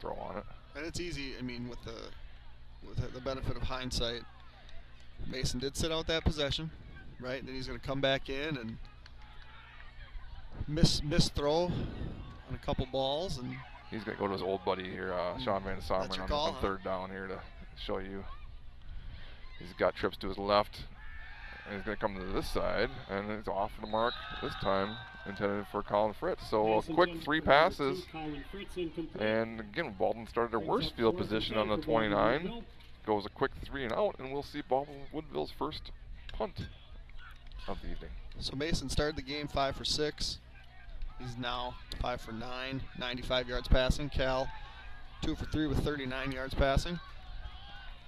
throw on it. And it's easy, I mean, with the benefit of hindsight, Mason did sit out that possession, right? And then he's going to come back in and miss throw on a couple balls, and he's going to go to his old buddy here, Sean Van Someren, on 3rd down here to show you. He's got trips to his left, and he's going to come to this side, and he's off the mark this time intended for Colin Fritz. So a Mason quick Jones 3 for number passes. 2, Colin Fritz incomplete. And again, Baldwin started their Brings worst up field 4th and position 10 on the for Baldwin 29. Woodville. Goes a quick 3 and out, and we'll see Baldwin Woodville's first punt of the evening. So Mason started the game 5 for 6. He's now 5 for 9, 95 yards passing. Cal 2 for 3 with 39 yards passing.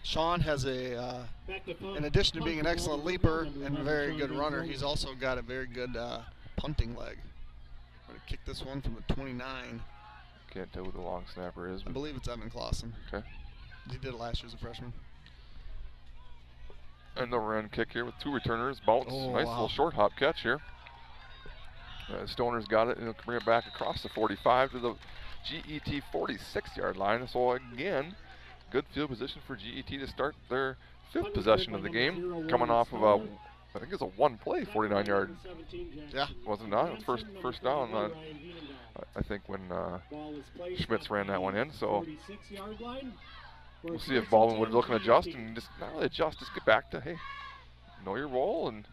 Sean has a, in addition to being an excellent leaper and a very good runner, he's also got a very good punting leg. I'm going to kick this one from the 29. Can't tell who the long snapper is. I believe it's Evan Clausen. Okay. He did it last year as a freshman. And the run kick here with 2 returners. Bounce. Oh, nice wow. little short hop catch here. Stoner's got it, and he'll bring it back across the 45 to the GET 46-yard line. So again, good field position for GET to start their 5th possession of the game, coming off of a, I think it's a 1-play 49-yard. Yeah. Wasn't it? It was first down. I think when Schmitz ran that one in. So we'll see if Baldwin would look and adjust, and just not really adjust, just get back to, hey, know your role and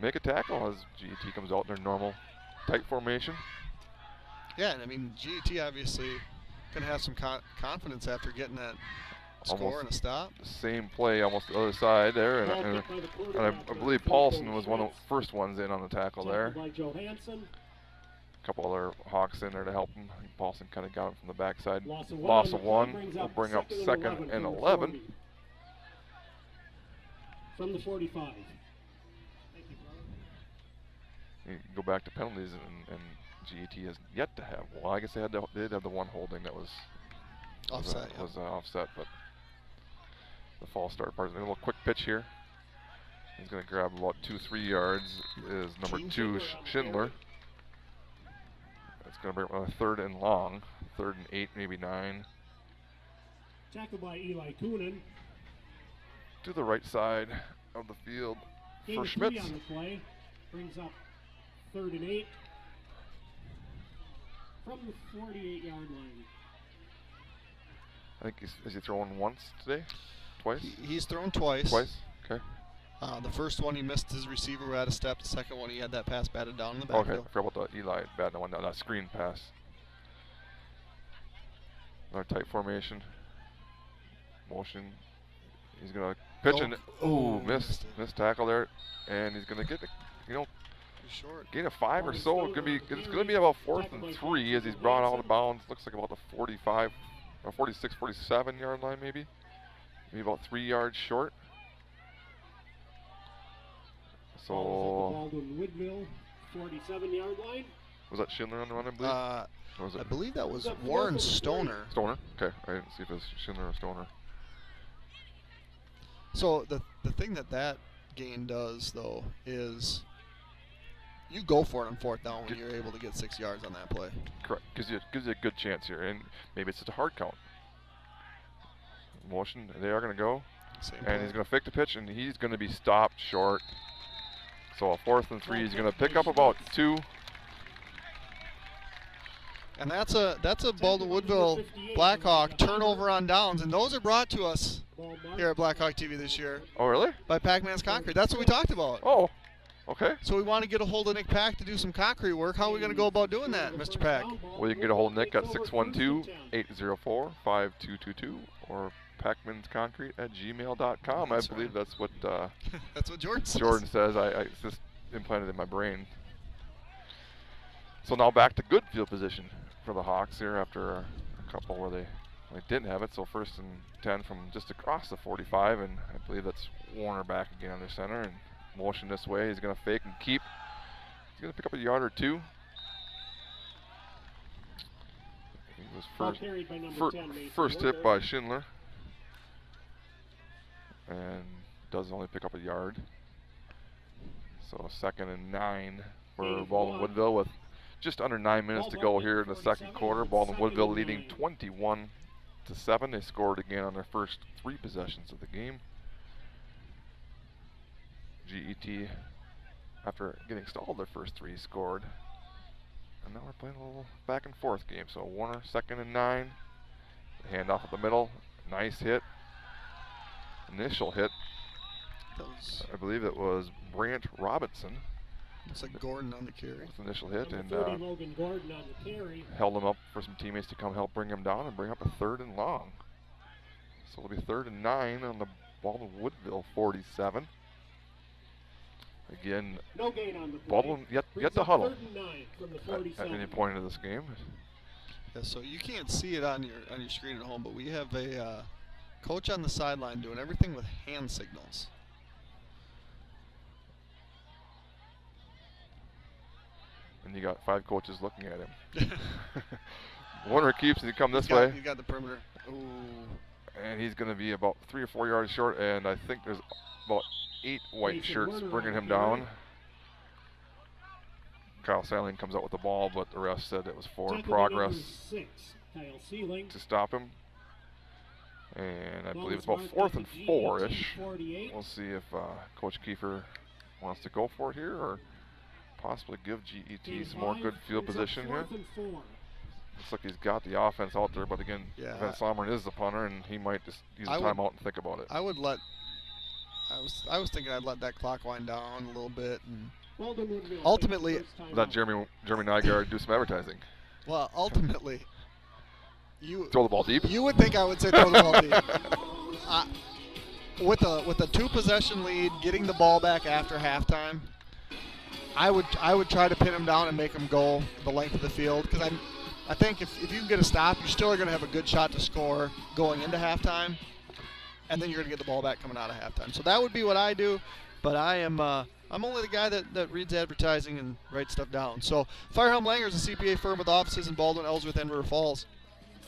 make a tackle as GET comes out in their normal tight formation. Yeah, and I mean, GET obviously going to have some confidence after getting that score and a stop. The same play, almost the other side there, and I believe Paulson was one of the first ones in on the tackle there. A couple other Hawks in there to help him. Paulson kind of got him from the backside. Loss of 1 will bring up 2nd and 11. From the 45. You go back to penalties, and GET has yet to have one. I guess they did have the one holding that was offset. Offset, but the false start part. A little quick pitch here. He's going to grab about 2-3 yards. Is number 2 Schindler. It's going to bring up a 3rd and long, 3rd and 8, maybe 9. Tackled by Eli Kunin. To the right side of the field for Gain Schmitz. 3 on the play. Brings up 3rd and 8 from the 48-yard line. I think is he throwing once today? Twice? He's thrown twice. Twice? Okay. The first one he missed his receiver out of step. The second one he had that pass batted down in the Okay, backfield. I forgot about the Eli batting one down, that screen pass. Another tight formation. Motion. He's going to pitch and missed tackle there, and he's going to get Short. gain of 5 or so. It's going to be about 4th and 3 as he's brought out of bounds. Looks like about the 45 or 46, 47 yard line maybe. Maybe about 3 yards short. So Baldwin Woodville, 47-yard line. was that Schindler on the run, I believe? Or was it I believe that was Warren Stoner. Stoner? Okay, I didn't see if it was Schindler or Stoner. So the thing that gain does though is you go for it on 4th down when you're able to get 6 yards on that play. Correct. Gives you a good chance here, and maybe it's just a hard count. Motion. They are going to go, and he's going to fake the pitch, and he's going to be stopped short. So a 4th and 3. He's going to pick up about 2. And that's a Baldwin Woodville Blackhawk turnover on downs, and those are brought to us here at Blackhawk TV this year. Oh, really? By Pac-Man's Concrete. That's what we talked about. Oh, okay. So we want to get a hold of Nick Pack to do some concrete work. How are we going to go about doing that, Mr. Pack? Well, you can get a hold of Nick at 612-804-5222 or pacmansconcrete@gmail.com. I believe that's what that's what Jordan says. Jordan says. It's just implanted in my brain. So now back to good field position for the Hawks here after a couple where they didn't have it. So 1st and 10 from just across the 45, and I believe that's Warner back again on their center and motion this way. He's going to fake and keep. He's going to pick up a yard or 2. He was first hit by Schindler, and does only pick up a yard. So 2nd and 9 for Baldwin Woodville with just under 9 minutes to go here in the 2nd quarter. Baldwin Woodville leading 21-7. They scored again on their first 3 possessions of the game. GET, after getting stalled their first 3, scored. And now we're playing a little back and forth game. So Warner, 2nd and 9. Handoff up the middle. Nice hit. Initial hit. I believe it was Brant Robinson. Looks like Gordon on the carry. With the initial hit, and Number 30, Logan Gordon on the carry. held him up for some teammates to come help bring him down and bring up a 3rd and long. So it'll be 3rd and 9 on the Baldwin Woodville 47. Again, no gain on the play. Baldwin yet to huddle 3rd and 9 from the 47. at any point in this game. Yeah, so you can't see it on your screen at home, but we have a coach on the sideline doing everything with hand signals. And you got 5 coaches looking at him. Warner keeps and he come this You way. got the perimeter. Ooh. And he's going to be about 3 or 4 yards short, and I think there's about 8 white Jason shirts Werner bringing on him the carry. down. Kyle Seiling comes out with the ball, but the ref said it was forward Tackle by progress number 6, Kyle Sealing. to stop him. And I Ball believe it's was about marked 4th at and the 4-ish. GET 48. We'll see if Coach Kiefer wants to go for it here or possibly give GET Gain some more 5, good field brings up position here. 4th and 4. Looks like he's got the offense out there, but again, Yeah, Vince Sommer is the punter, and he might just use a I would- timeout and think about it. I was thinking I'd let that clock wind down a little bit, and Baldwin Woodville Ultimately- takes the first Let timeout. Jeremy Nygaard do some advertising. well, ultimately, Throw the ball deep. you would think I would say throw the ball deep. With a 2-possession lead, getting the ball back after halftime, I would try to pin him down and make him go the length of the field, because I think if you can get a stop, you still are going to have a good shot to score going into halftime, and then you're going to get the ball back coming out of halftime. So that would be what I do, but I'm only the guy that reads advertising and writes stuff down. So Firehelm Langer is a CPA firm with offices in Baldwin, Ellsworth, and River Falls.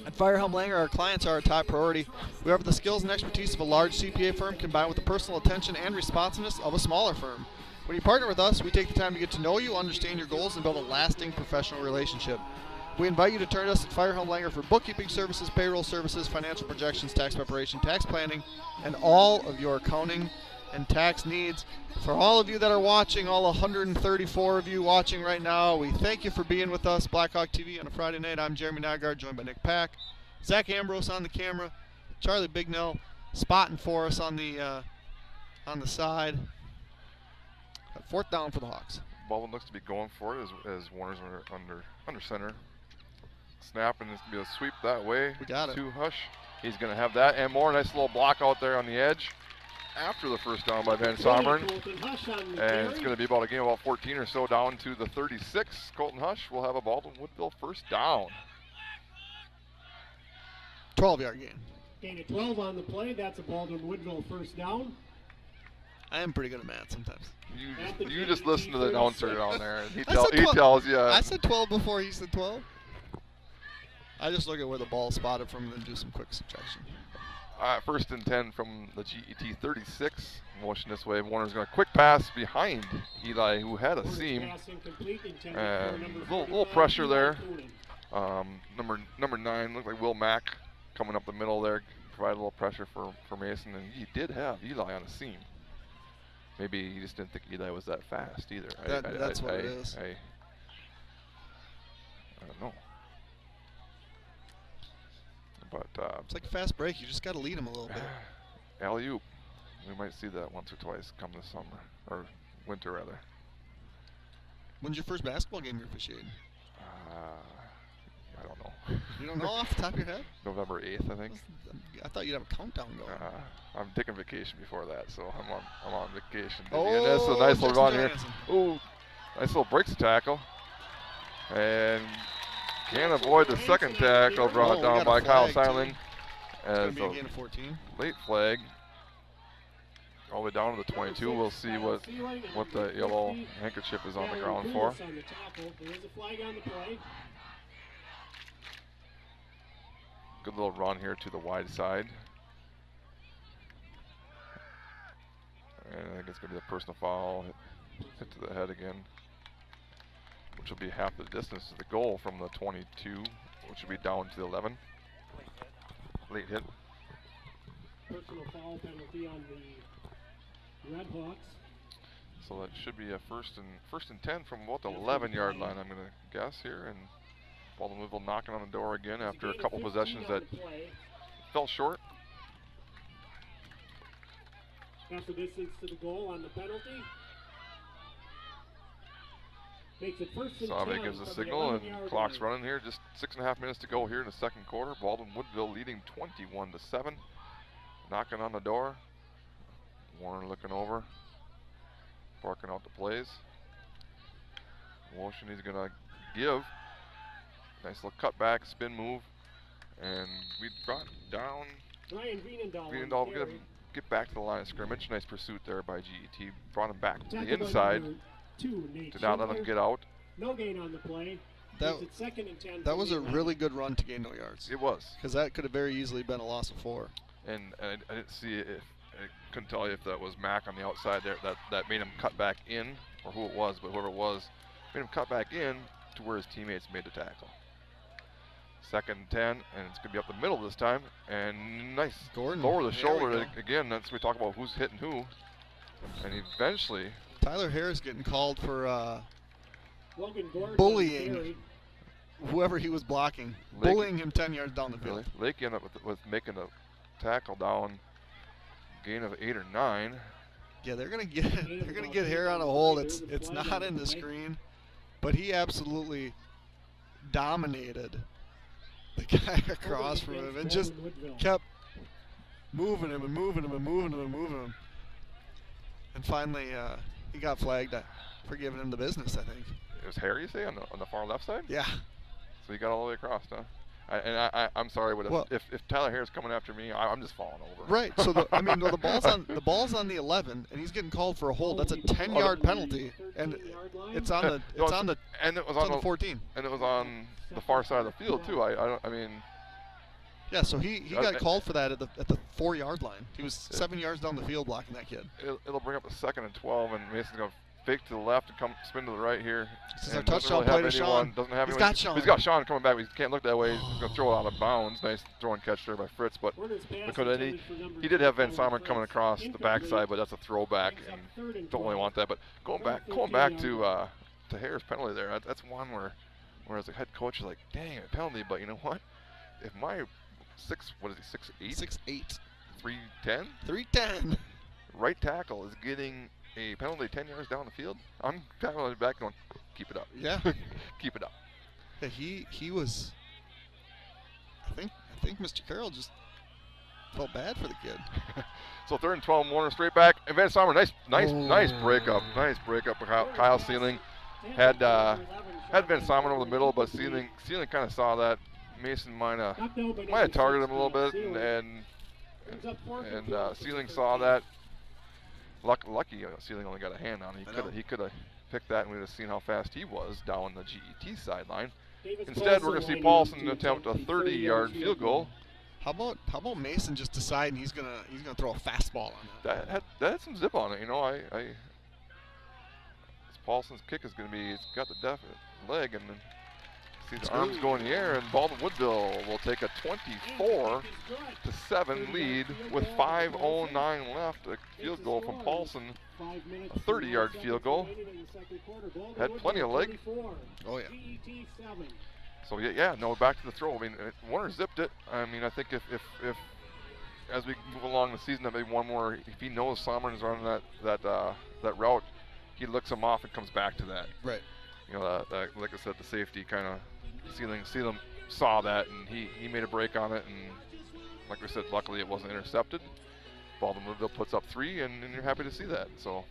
At Firehelm Langer, our clients are our top priority. We offer the skills and expertise of a large CPA firm combined with the personal attention and responsiveness of a smaller firm. When you partner with us, we take the time to get to know you, understand your goals, and build a lasting professional relationship. We invite you to turn to us at Firehelm Langer for bookkeeping services, payroll services, financial projections, tax preparation, tax planning, and all of your accounting and tax needs. For all of you that are watching, all 134 of you watching right now, we thank you for being with us. Blackhawk TV on a Friday night. I'm Jeremy Nygaard, joined by Nick Pack, Zach Ambrose on the camera, Charlie Bignell spotting for us on the side. 4th down for the Hawks. Baldwin looks to be going for it as Warner's under center. Snap, and it's going to be a sweep that way. We got it. To Hush. He's going to have that and more. Nice little block out there on the edge after the first down by Van Someren. Colton Hush on the And carry. it's going to be about a game about 14 or so down to the 36. Colton Hush will have a Baldwin Woodville first down. 12-yard gain. Gain of 12 on the play. That's a Baldwin Woodville first down. I am pretty good at math sometimes. You just listen to the announcer down there, and he I said 12. tells you. I said 12 before he said 12. I just look at where the ball spotted from and then do some quick subtraction. 1st and 10 from the GET 36. Motion this way. Warner's going to quick pass behind Eli, who had a Warner's seam. pass incomplete, intended And for number a little 35, pressure Eli there. Coonan. Number 9 looked like Will Mack coming up the middle there, provided a little pressure for Mason, and he did have Eli on a seam. Maybe he just didn't think Eli was that fast either. That's what it is. I don't know. But It's like a fast break. You just got to lead him a little bit. alley-oop. We might see that once or twice come this summer, or winter rather. When's your first basketball game you're officiating? I don't know. You don't know off the top of your head? November 8th, I think. I thought you'd have a countdown going. I'm taking vacation before that, so I'm on vacation. Oh, And that's a nice little Jackson run here. Johansson. Ooh, nice little breaks tackle. And can't avoid the second tackle brought we down got by a Kyle flag, too. Seiling. It's going As to be a a gain of 14. late flag. All the way down to the 22. We'll see what the yellow handkerchief is on the ground for. On the tackle. There is a flag on the play. Good little run here to the wide side. And I think it's going to be a personal foul. Hit to the head again. Which will be half the distance to the goal from the 22, which will be down to the 11. Late hit. Personal foul penalty on the Red Hawks. So that should be a first and 10 from about the 11-yard line, I'm going to guess here. And Baldwin Woodville knocking on the door again after a couple possessions that fell short. Half the distance to the goal on the penalty. Makes it first and Sabe 10 gives a from the signal, and 11-yard clock's line. running here. Just 6.5 minutes to go here in the second quarter. Baldwin Woodville leading 21-7. Knocking on the door. Warren looking over, barking out the plays. Motion he's gonna give. Nice little cutback, spin move, and we brought down. Ryan Wienendahl. Wienendahl get back to the line of scrimmage. Nice pursuit there by GET. Brought him back to Tackled the by inside. number 2, Nate Did not let him Schindler. get out. No gain on the play. That, Makes it second and 10 that from was the a 11. really good run to gain no yards. It was. Because that could have very easily been a loss of 4. And I didn't see it. I couldn't tell you if that was Mack on the outside there that made him cut back in, or who it was, but whoever it was made him cut back in to where his teammates made the tackle. Second and 10, and it's going to be up the middle this time. And nice. Gordon. Lower the There shoulder. we go. Again, that's we talk about who's hitting who. And eventually, Tyler Harris getting called for Logan Gordon bullying carry. whoever he was blocking. Lake- Bullying him 10 yards down the field. really, Lake ended up with making a tackle down, gain of 8 or 9. Yeah, they're gonna get hair on a hold. It's not in the screen, but he absolutely dominated the guy across from him and just kept moving him and moving him and moving him and moving him. And finally, he got flagged for giving him the business, I think. It was Harry, you say, on the far left side? Yeah. So he got all the way across, huh? I'm sorry, but Well- if Tyler Harris coming after me, I'm just falling over. Right. So the ball's on the 11, and he's getting called for a hold. That's a 10-yard penalty, and it's on the and it was it's on on the the 14. and it was on the far side of the field too. I mean, Yeah. So he got Uh, called for that at the 4-yard line. He was 7 yards down the field blocking that kid. it'll bring up a second and 12, and Mason's gonna fake to the left and spin to the right here. This is our And doesn't touchdown really play have to anyone- Sean. Doesn't have He's anyone. got Sean. He's got Sean coming back. But he can't look that way. He's gonna throw it out of bounds. Nice throw and catch there by Fritz, but because he did have Van Sommer coming across the backside, but that's a throwback, and don't really want that. But going back to Harris' penalty there, that's one where as a head coach you're like, dang, a penalty, but you know what? If my 6'8", 6'8", 310 310. right tackle is getting a penalty 10 yards down the field, I'm tackling back going, keep it up. Yeah. Keep it up. Yeah, he was. I think Mr. Carroll just felt bad for the kid. So 3rd and 12, Warner straight back, and Van Sommer, nice Oh. breakup, Kyle Sealing had Van Sommer over the middle, but Sealing kind of saw that. Mason might have targeted him a little bit, and Sealing saw that. Lucky Sealing only got a hand on it. He could have picked that, and we would have seen how fast he was down the GET sideline. Instead, we're going to see Paulson attempt a 30-yard field goal. How about Mason just deciding he's gonna throw a fastball on it? That had some zip on it, you know. Paulson's kick is going to be, it's got the definite leg, and then see the arms go in the air, and Baldwin Woodville will take a 24-7 lead with 5:09 left. A field goal from Paulson, a 30-yard field goal. Had plenty of leg. Oh yeah. So no, back to the throw. I mean, Warner zipped it. I mean, I think if as we move along the season, that maybe one more, if he knows Sommer is running that route, he looks him off and comes back to that. Right. You know, like I said, the safety kind of Sealing saw that, and he made a break on it, and like we said, luckily it wasn't intercepted. Baldwin Woodville puts up 3, and you're happy to see that. So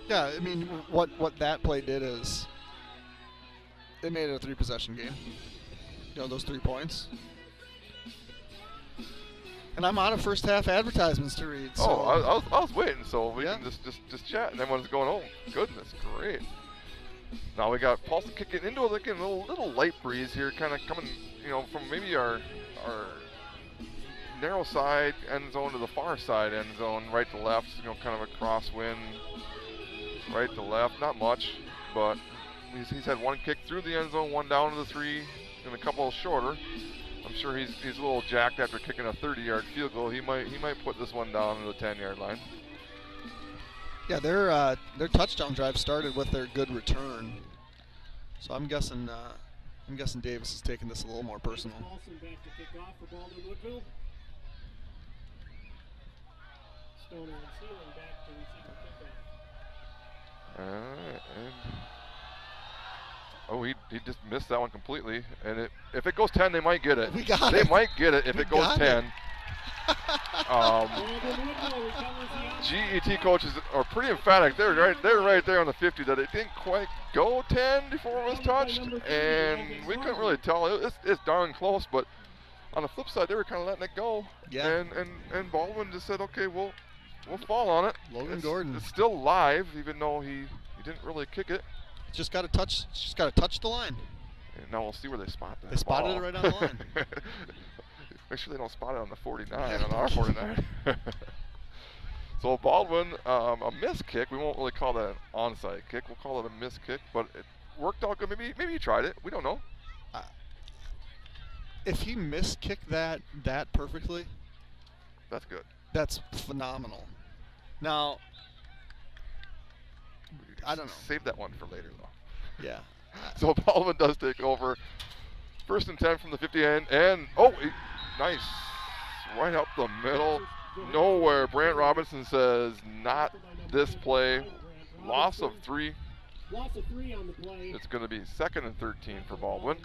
Yeah, I mean, what that play did is it made it a 3-possession game. You know, those 3 points. And I'm out of first half advertisements to read. So. I was waiting, so we Yeah. can just chat, and everyone's going, oh goodness, great. Now we got Paulson kicking into a little light breeze here, kind of coming, you know, from maybe our narrow side end zone to the far side end zone, right to left, you know, kind of a crosswind, right to left, not much, but he's had one kick through the end zone, one down to the 3, and a couple shorter. I'm sure he's a little jacked after kicking a 30-yard field goal. He might put this one down to the 10-yard line. Yeah, their touchdown drive started with their good return. So I'm guessing Davis is taking this a little more personal. Paulson back to kick off for Baldwin Woodville. Stoner and Sealing back to receive the And oh, he just missed that one completely. And if it goes 10, they might get it. We got they it. might get it if We it goes got 10. it. GET coaches are pretty emphatic. They're right there on the 50 that it didn't quite go 10 before it was touched, and we couldn't really tell. It's darn close, but on the flip side, they were kind of letting it go. Yeah. And Baldwin just said, okay, we'll fall on it. Logan Gordon. It's still live, even though he didn't really kick it. Just got to touch the line. And now we'll see where they spot that. They spotted it right on the line. Make sure they don't spot it on the 49, on our 49. So Baldwin, a missed kick. We won't really call that an onside kick. We'll call it a missed kick, but it worked out good. Maybe he tried it. We don't know. If he miskicked that perfectly, that's good. That's phenomenal. Now, I don't know. Save that one for later, though. Yeah. So Baldwin does take over. 1st and 10 from the 50 and nice. Right up the middle. Nowhere. Brant Robinson says, not this play. Loss of 3. Loss of 3 on the play. It's going to be 2nd and 13 for Baldwin.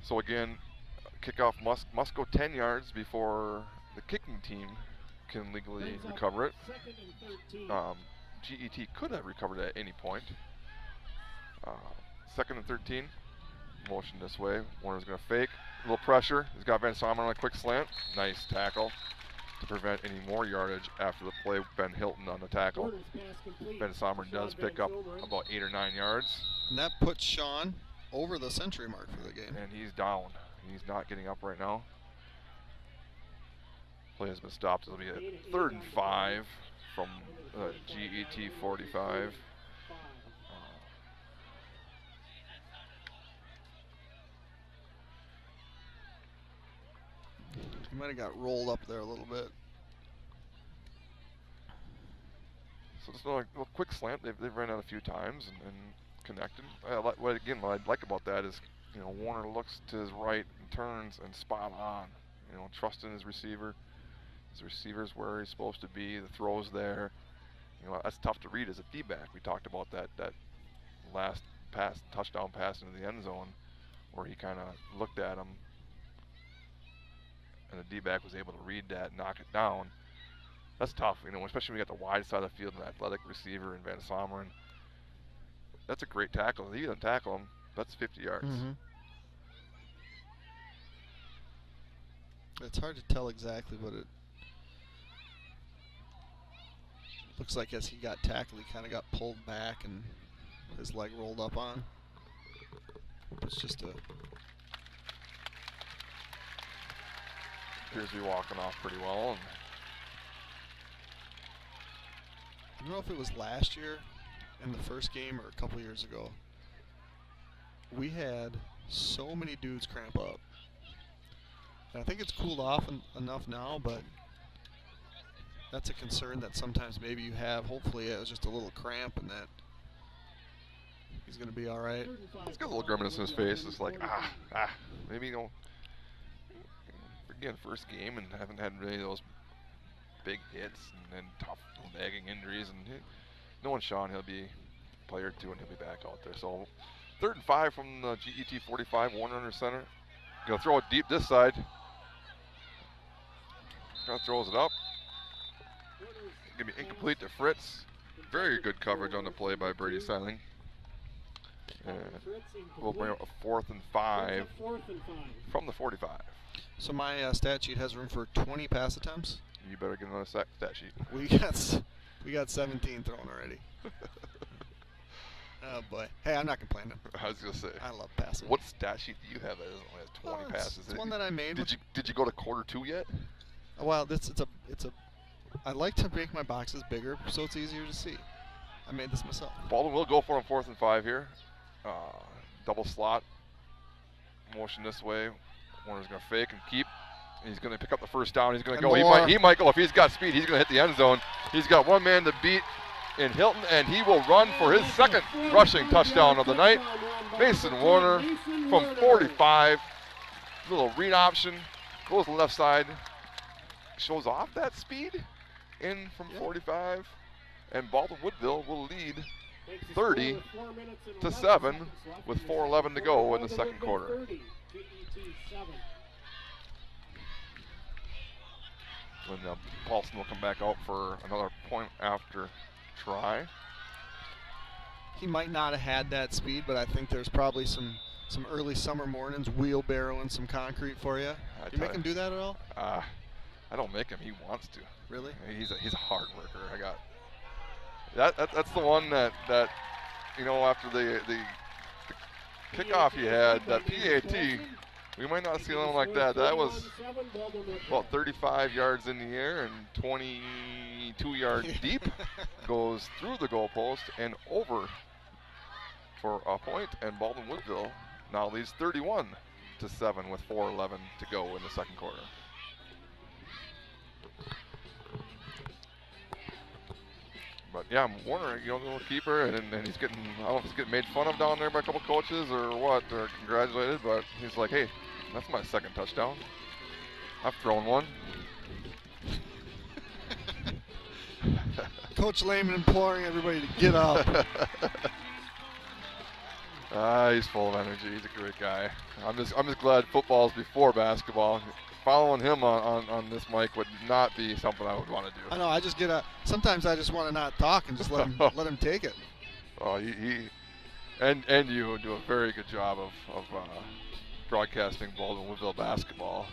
So again, kickoff must go 10 yards before the kicking team can legally recover it. GET could have recovered at any point. 2nd and 13. Motion this way. Warner's going to fake. A little pressure. He's got Van Sommer on a quick slant. Nice tackle to prevent any more yardage after the play. Ben Hilton on the tackle. Ben Sommer does pick up about 8 or 9 yards. And that puts Sean over the century mark for the game. And he's down. He's not getting up right now. Play has been stopped. It'll be a 3rd and 5 from GET 45. He might have got rolled up there a little bit. So just a little quick slant. They've ran out a few times and connected. What I like about that is, Warner looks to his right and turns and spot on. Trusting his receiver. His receiver's where he's supposed to be. The throw's there. That's tough to read as a feedback. We talked about that last touchdown pass into the end zone, where he kind of looked at him, and the D-back was able to read that, knock it down. That's tough, especially when you got the wide side of the field, an athletic receiver in Van Sommer. That's a great tackle. If you don't tackle him, that's 50 yards. Mm-hmm. It's hard to tell exactly what it looks like. As he got tackled, he kind of got pulled back and his leg rolled up on. It's just a... appears to be walking off pretty well. And I don't know if it was last year in the first game or a couple years ago. We had so many dudes cramp up. And I think it's cooled off enough now, but that's a concern that sometimes maybe you have. Hopefully it was just a little cramp and that he's going to be all right. He's got a little grimace in his face. It's like, maybe again, first game and haven't had really those big hits and tough nagging injuries. And knowing Sean, he'll be a player or two and he'll be back out there. So 3rd and 5 from the GET 45, Warner under center. Gonna throw it deep this side. Kind of throws it up. Gonna be incomplete to Fritz. Very good coverage on the play by Brady Seiling. And we'll bring up a 4th and 5 from the 45. So my stat sheet has room for 20 pass attempts. You better get another stat sheet. We got 17 thrown already. Oh boy. Hey, I'm not complaining. I was gonna say. I love passing. What stat sheet do you have that only has 20 passes? It's one that I made. Did you go to quarter 2 yet? Well, it's a. I like to make my boxes bigger so it's easier to see. I made this myself. Baldwin will go for him 4th and 5 here. Double slot. Motion this way. Warner's gonna fake and keep. He's gonna pick up the first down. He's gonna go. He might go. If he's got speed, he's gonna hit the end zone. He's got one man to beat in Hilton, and he will run for his 2nd rushing touchdown of the night. Mason Warner from 45. Little read option. Goes to the left side. Shows off that speed in from 45. and Baldwin Woodville will lead Makes the 30 score with 4 minutes and to 11 7 seconds left with in the 4:11 to go in the Baldwin second Woodville quarter. 30, GET 7. When Paulson will come back out for another point after try. He might not have had that speed, but I think there's probably some early summer mornings wheelbarrowing some concrete for you. You make him do that at all? I don't make him. He wants to. Really? He's a hard worker. I got that's the one that after the kickoff he had, that PAT, we might not see one like that. That was about 35 yards in the air and 22 yards deep. Goes through the goalpost and over for a point, and Baldwin Woodville now leads 31 to 7 with 4:11 to go in the second quarter. But yeah, Warner, the little keeper, and he's getting, I don't know if he's getting made fun of down there by a couple coaches or what, or congratulated, but he's like, hey, that's my second touchdown. I've thrown one. Coach Lehman imploring everybody to get up. He's full of energy. He's a great guy. I'm just glad football's before basketball. Following him on this mic would not be something I would want to do. I know. Sometimes I just want to not talk and just let him take it. Oh, he and you do a very good job of broadcasting Baldwin Woodville basketball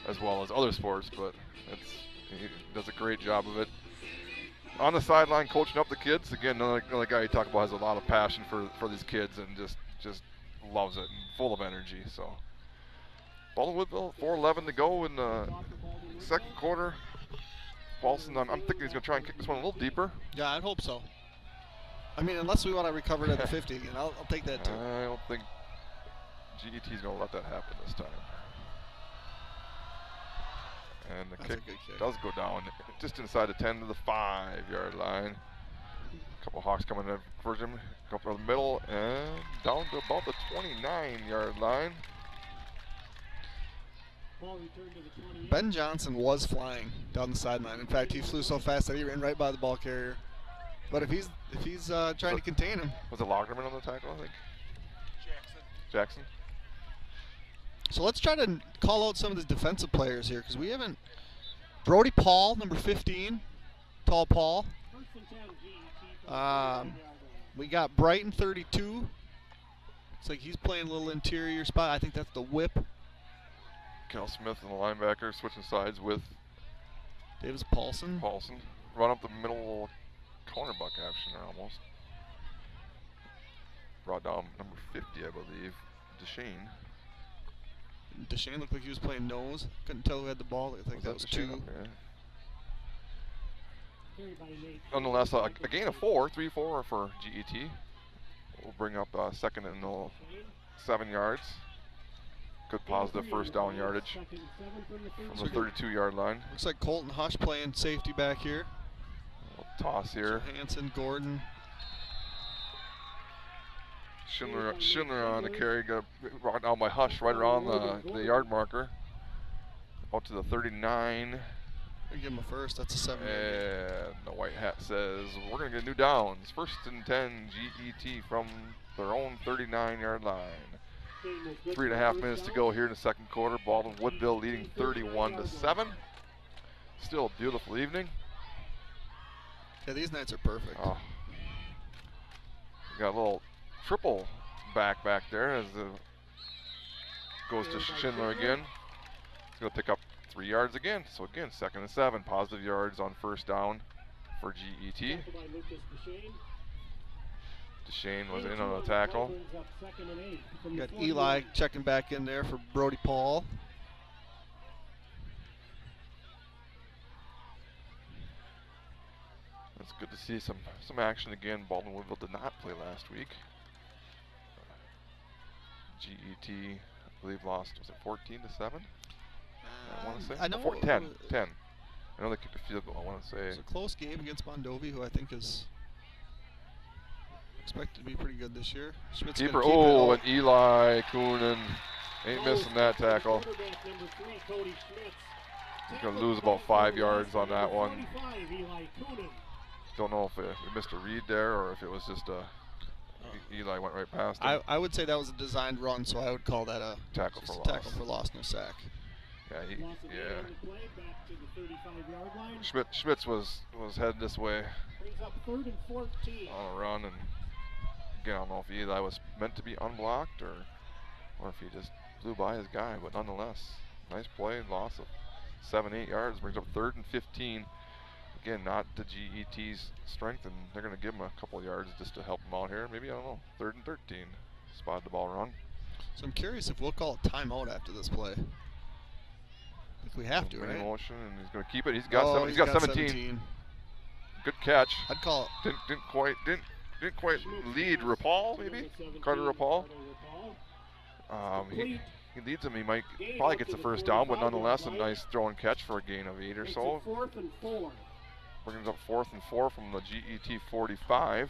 as well as other sports, but he does a great job of it. On the sideline, coaching up the kids. Again, another guy you talk about has a lot of passion for these kids and just loves it and full of energy. So, Baldwin Woodville, 4:11 to go in the second quarter. Paulson, I'm thinking he's going to try and kick this one a little deeper. Yeah, I'd hope so. I mean, unless we want to recover it at the 50 again, I'll take that too. I don't think GET's going to let that happen this time. And the kick does go down just inside the 10 to the 5-yard line. A couple Hawks coming in for him. Go for the middle and down to about the 29-yard line. Ben Johnson was flying down the sideline. In fact, he flew so fast that he ran right by the ball carrier. But if he's trying to contain him. Was it Lagerman on the tackle, I think? Jackson. So let's try to call out some of the defensive players here because we haven't. Brody Paul, number 15, tall Paul. We got Brighton, 32. Looks like he's playing a little interior spot. I think that's the whip. Cal Smith and the linebacker switching sides with Davis Paulson. Run up the middle cornerback action there almost. Brought down number 50, I believe, Deshane. Deshane looked like he was playing nose. Couldn't tell who had the ball. I think that was two. Okay. Nonetheless, a gain of 3-4 for GET. We'll bring up second and 7 yards. Good positive first down yardage from the 32-yard line. Looks like Colton Hush playing safety back here. A little toss here. Hanson, Gordon. Schindler on the carry, got brought down by Hush right around the yard marker. Out to the 39. We give him a first, that's a 7. And the white hat says, we're going to get new downs. 1st and 10, GET from their own 39-yard line. 3.5 minutes to go here in the second quarter. Baldwin Woodville leading 31-7. Still a beautiful evening. Yeah, these nights are perfect. Oh. We got a little triple back there as goes to Schindler again. He's going to pick up 3 yards again. So again, 2nd and 7. Positive yards on first down for GET. Deshane was in on the tackle. Got Eli checking back in there for Brody Paul. It's good to see some action again. Baldwin Woodville did not play last week. GET, I believe, lost, was it 14-7? I want to say. I know. 10. I know they kicked a field goal, I want to say. It's a close game against Mondovi, who I think is expected to be pretty good this year. Schmidt's Keeper, and Eli Coonan ain't missing that tackle. He's going to lose about 5 yards on that one. Don't know if we missed a read there or if it was just Eli went right past him. I would say that was a designed run, so I would call that a Tackle for loss. Tackle for loss, no sack. Schmitz was headed this way Brings up 3rd and 14. on a run, and again, I don't know if Eli was meant to be unblocked or if he just flew by his guy, but nonetheless, nice play, loss of 7-8 yards, brings up 3rd and 15. Again, not the GET's strength, and they're going to give him a couple of yards just to help him out here. Maybe, I don't know, 3rd and 13. Spotted the ball wrong. So I'm curious if we'll call a timeout after this play. I think we have to, Winning right? motion, and he's going to keep it. He's got, he's got 17. Good catch. I'd call it. Didn't quite lead Rapal, maybe? Carter Rapal. He leads him. He might probably gets the first down, but nonetheless, a nice throw and catch for a gain of 8 or so. 4th and 4. Brings up 4th and 4 from the GET 45.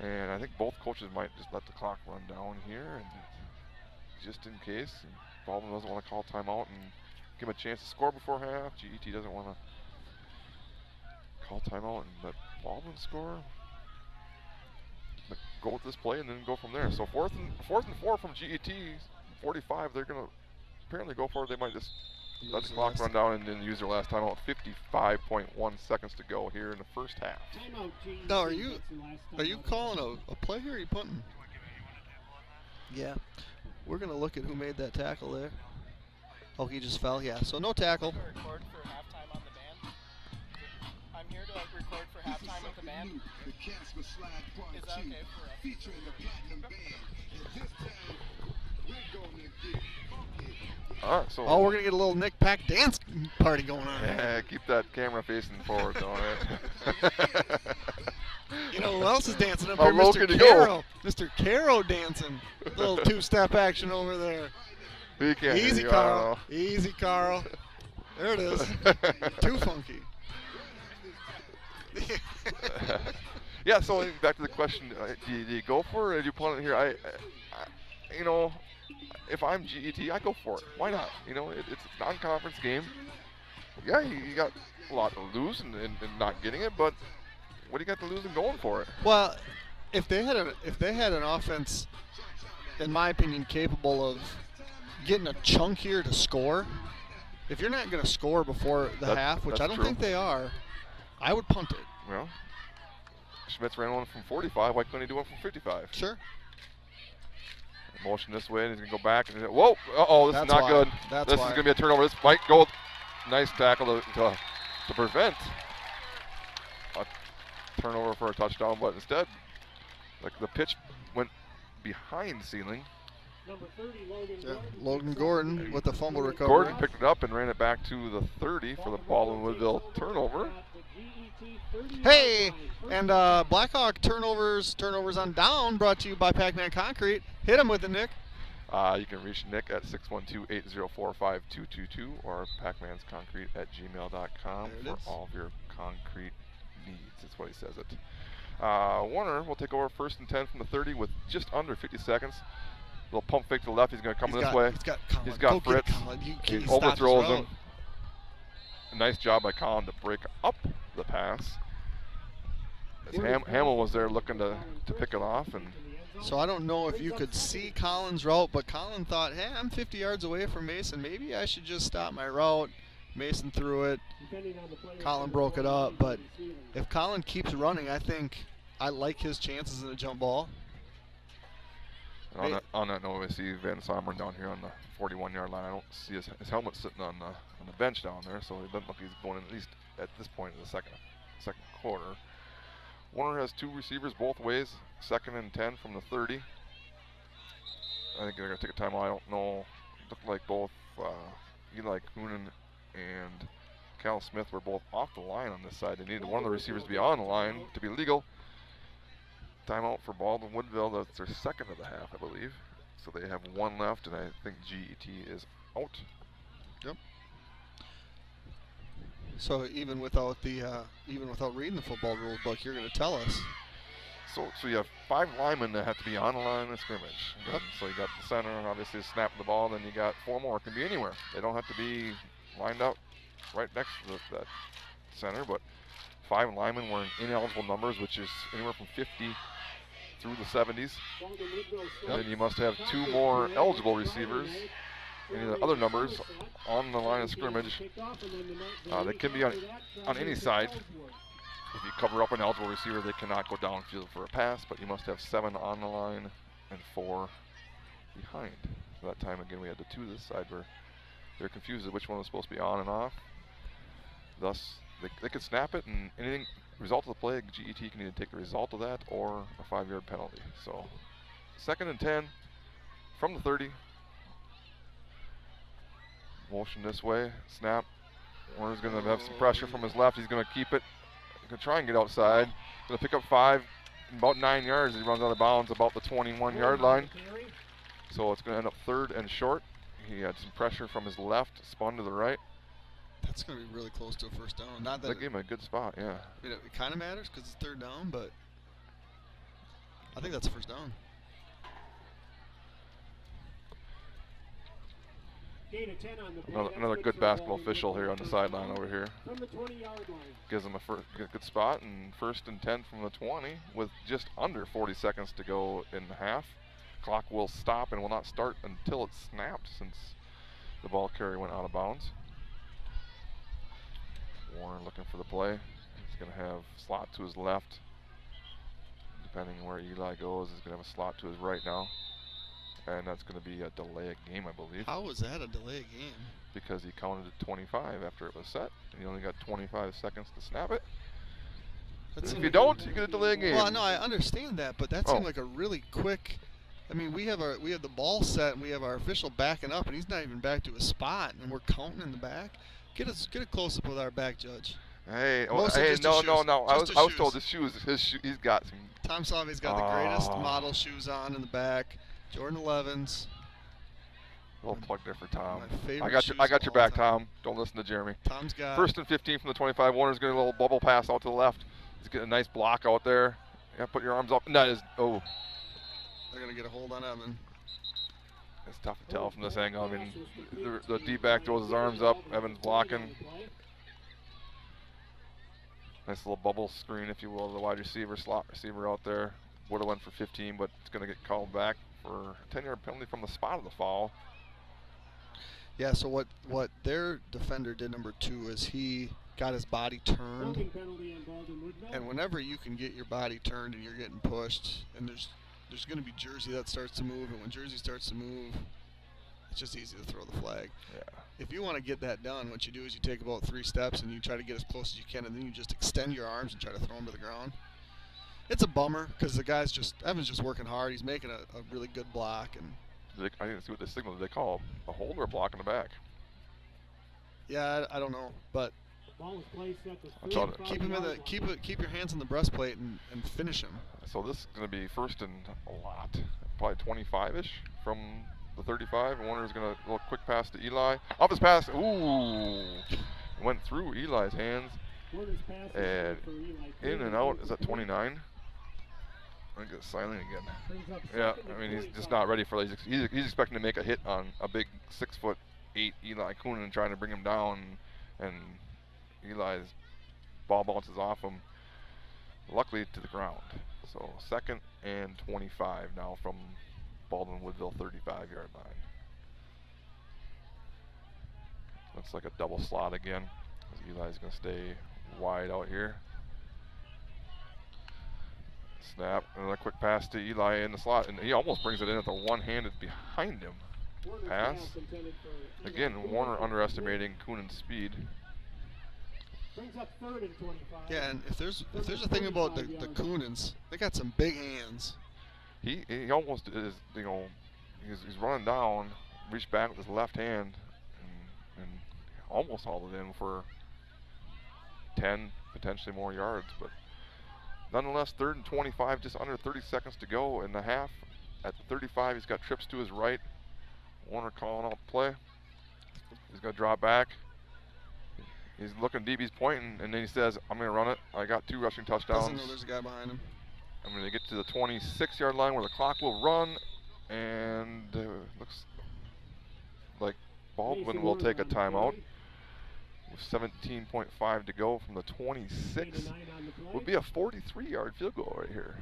And I think both coaches might just let the clock run down here, and just in case. Baldwin doesn't want to call timeout and give him a chance to score before half. GET doesn't want to call timeout and let Baldwin score. But go with this play and then go from there. So 4th and 4 from GET 45. They're going to apparently go for it. They might just let the clock run down and then use their last timeout. 55.1 seconds to go here in the first half. No, are you calling a play here? Or are you punting? Yeah. We're going to look at who made that tackle there. Oh, he just fell? Yeah. So no tackle. Record for halftime on the band. I'm here to record for halftime with the band. Is that okay for us? Featuring the platinum band. And this time, we're gonna get funky. All right, so Oh, we're going to get a little Nick Pack dance party going on. yeah, keep that camera facing forward, don't it? You know who else is dancing up How here? low Mr. can you go? Caro. Mr. Caro dancing. Little two-step action over there. He can't hear Easy, you, I Carl. don't Easy, Carl. There it is. Too funky. Yeah, so back to the question, do you go for it or do you punt it here? I you know, if I'm GET, I go for it. Why not? You know, it's a non-conference game. Yeah, you got a lot to lose and not getting it, but what do you got to lose in going for it? Well, if they had an offense, in my opinion, capable of getting a chunk here to score, if you're not going to score before the half, which I don't think they are, I would punt it. Well, Schmitz ran one from 45. Why couldn't he do one from 55? Sure. Motion this way, and he's going to go back. And whoa! Uh-oh, this is not good. This is going to be a turnover. This might go. Nice tackle to prevent a turnover for a touchdown, but instead, like the pitch went behind ceiling. Number 30, Logan Yeah. Gordon. Logan Gordon with the fumble recovery. Gordon picked it up and ran it back to the 30 for the Baldwin-Woodville turnover. Hey, and Blackhawk turnovers on down brought to you by Pac-Man Concrete. Hit him with it, Nick. You can reach Nick at 612-804-5222 or pacmansconcrete@gmail.com for all of your concrete needs. That's what he says it. Warner will take over 1st and 10 from the 30 with just under 50 seconds. Little pump fake to the left. He's going to come this way. He's got Fritz. He overthrows him. A nice job by Colin to break up the pass. As Hamill was there looking to pick it off. And so I don't know if you could see Colin's route, but Colin thought, hey, I'm 50 yards away from Mason. Maybe I should just stop my route. Mason threw it. Colin broke it up. But if Colin keeps running, I think I like his chances in a jump ball. And on that note, we see Van Someren down here on the 41-yard line. I don't see his helmet sitting on the bench down there, so it doesn't look like he's going in, at least at this point in the second quarter. Warner has 2 receivers both ways, 2nd and 10 from the 30. I think they're going to take a timeout. I don't know. It looked like both Eli Coonan and Cal Smith were both off the line on this side. They needed one of the receivers to be on the line to be legal. Timeout for Baldwin-Woodville. That's their 2nd of the half, I believe. So they have 1 left, and I think GET is out. Yep. So even without reading the football rule book, you're going to tell us. So you have 5 linemen that have to be on the line of scrimmage. Yep. So you got the center, obviously snap the ball, then you got 4 more. It can be anywhere. They don't have to be lined up right next to that center, but 5 linemen wearing ineligible numbers, which is anywhere from 50 through the 70s. And then you must have 2 more eligible receivers, any of the other numbers, on the line of scrimmage. They can be on any side. If you cover up an eligible receiver, they cannot go downfield for a pass, but you must have 7 on the line and 4 behind. So that time, again, we had the 2 this side where they're confused as which one was supposed to be on and off. Thus, they could snap it, and anything result of the play, GET can either take the result of that or a 5-yard penalty. So, 2nd and 10 from the 30. Motion this way, snap. Warner's going to have some pressure from his left. He's going to keep it. He's going to try and get outside. Going to pick up 5, about 9 yards. He runs out of bounds about the 21-yard line. So it's going to end up 3rd and short. He had some pressure from his left, spun to the right. That's going to be really close to a first down. Not that That gave him a good spot, yeah. I mean, it kind of matters because it's 3rd down, but I think that's a first down. Another good basketball official here on the sideline over here. From the 20-yard line. Gives him a good spot, and 1st and 10 from the 20 with just under 40 seconds to go in the half. Clock will stop and will not start until it's snapped, since the ball carrier went out of bounds. Warner looking for the play. He's going to have slot to his left. Depending on where Eli goes, he's going to have a slot to his right now. And that's going to be a delay of game, I believe. How was that a delay of game? Because he counted at 25 after it was set, and he only got 25 seconds to snap it. If you don't, you get a delay of game. Well, no, I understand that, but that seemed like a really quick. I mean, we have the ball set, and we have our official backing up, and he's not even back to his spot, and we're counting in the back. Get a close up with our back judge. Hey, no. I was told his shoes. He's got some. Tom Salve's got the greatest model shoes on in the back. Jordan 11s. A little plug there for Tom. My favorite I got your back, time. Tom. Don't listen to Jeremy. Tom's got 1st and 15 from the 25. Warner's getting a little bubble pass out to the left. He's getting a nice block out there. Yeah, put your arms up. And that is, they're going to get a hold on Evan. It's tough to tell from this angle. I mean, the D-back throws his arms up. Evan's blocking. Nice little bubble screen, if you will. The wide receiver, slot receiver out there. Would have went for 15, but it's going to get called back for a 10-yard penalty from the spot of the foul. Yeah, so what their defender did, number 2, is he got his body turned. And whenever you can get your body turned and you're getting pushed, and there's going to be jersey that starts to move, and when jersey starts to move, it's just easy to throw the flag. Yeah. If you want to get that done, what you do is you take about 3 steps and you try to get as close as you can, and then you just extend your arms and try to throw them to the ground. It's a bummer because Evan's just working hard. He's making a really good block. And I didn't see what they signaled. Did they call a hold or a block in the back? Yeah, I don't know, but keep your hands on the breastplate and finish him. So this is going to be 1st and a lot, probably 25-ish from the 35. Warner's going to a little quick pass to Eli. Off his pass, ooh, went through Eli's hands and in and out. Is that 29? I think it's silent again. Yeah, I mean, he's just not ready for it. He's expecting to make a hit on a big 6'8" Eli Coonan and trying to bring him down, and Eli's ball bounces off him, luckily to the ground. So 2nd and 25 now from Baldwin Woodville 35-yard line. Looks like a double slot again. Eli's going to stay wide out here. Snap, another quick pass to Eli in the slot, and he almost brings it in at the one-handed behind him. Pass. Again, Warner underestimating Coonan's speed. Brings up 3rd and 25. Yeah, and if there's a thing about the Coonans, they got some big hands. He almost is, he's running down, reached back with his left hand, and almost hauled it in for 10, potentially more yards, but nonetheless, 3rd and 25, just under 30 seconds to go in the half. At the 35, he's got trips to his right. Warner calling out the play. He's going to drop back. He's looking deep, he's pointing, and then he says, I'm going to run it. I got 2 rushing touchdowns. Doesn't know there's a guy behind him. I'm going to get to the 26-yard line where the clock will run, and looks like Baldwin will take a timeout. with 17.5 to go from the 26. Gain of 9 on the play. Would be a 43-yard field goal right here,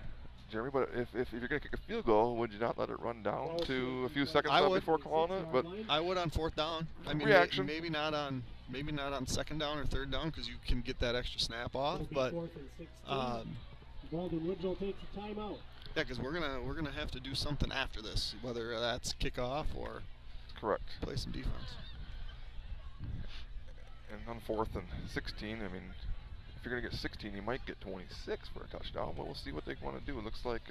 Jeremy. But if you're going to kick a field goal, would you not let it run down to a few seconds I left would. before calling it? But I would on 4th down. I mean, reaction. maybe not on 2nd down or 3rd down because you can get that extra snap off. It'll be But 4th and 16. um, Baldwin Woodville takes a timeout. yeah, because we're gonna have to do something after this, whether that's kickoff or correct. play some defense. And on 4th and 16, I mean, if you're going to get 16, you might get 26 for a touchdown. But we'll see what they want to do. It looks like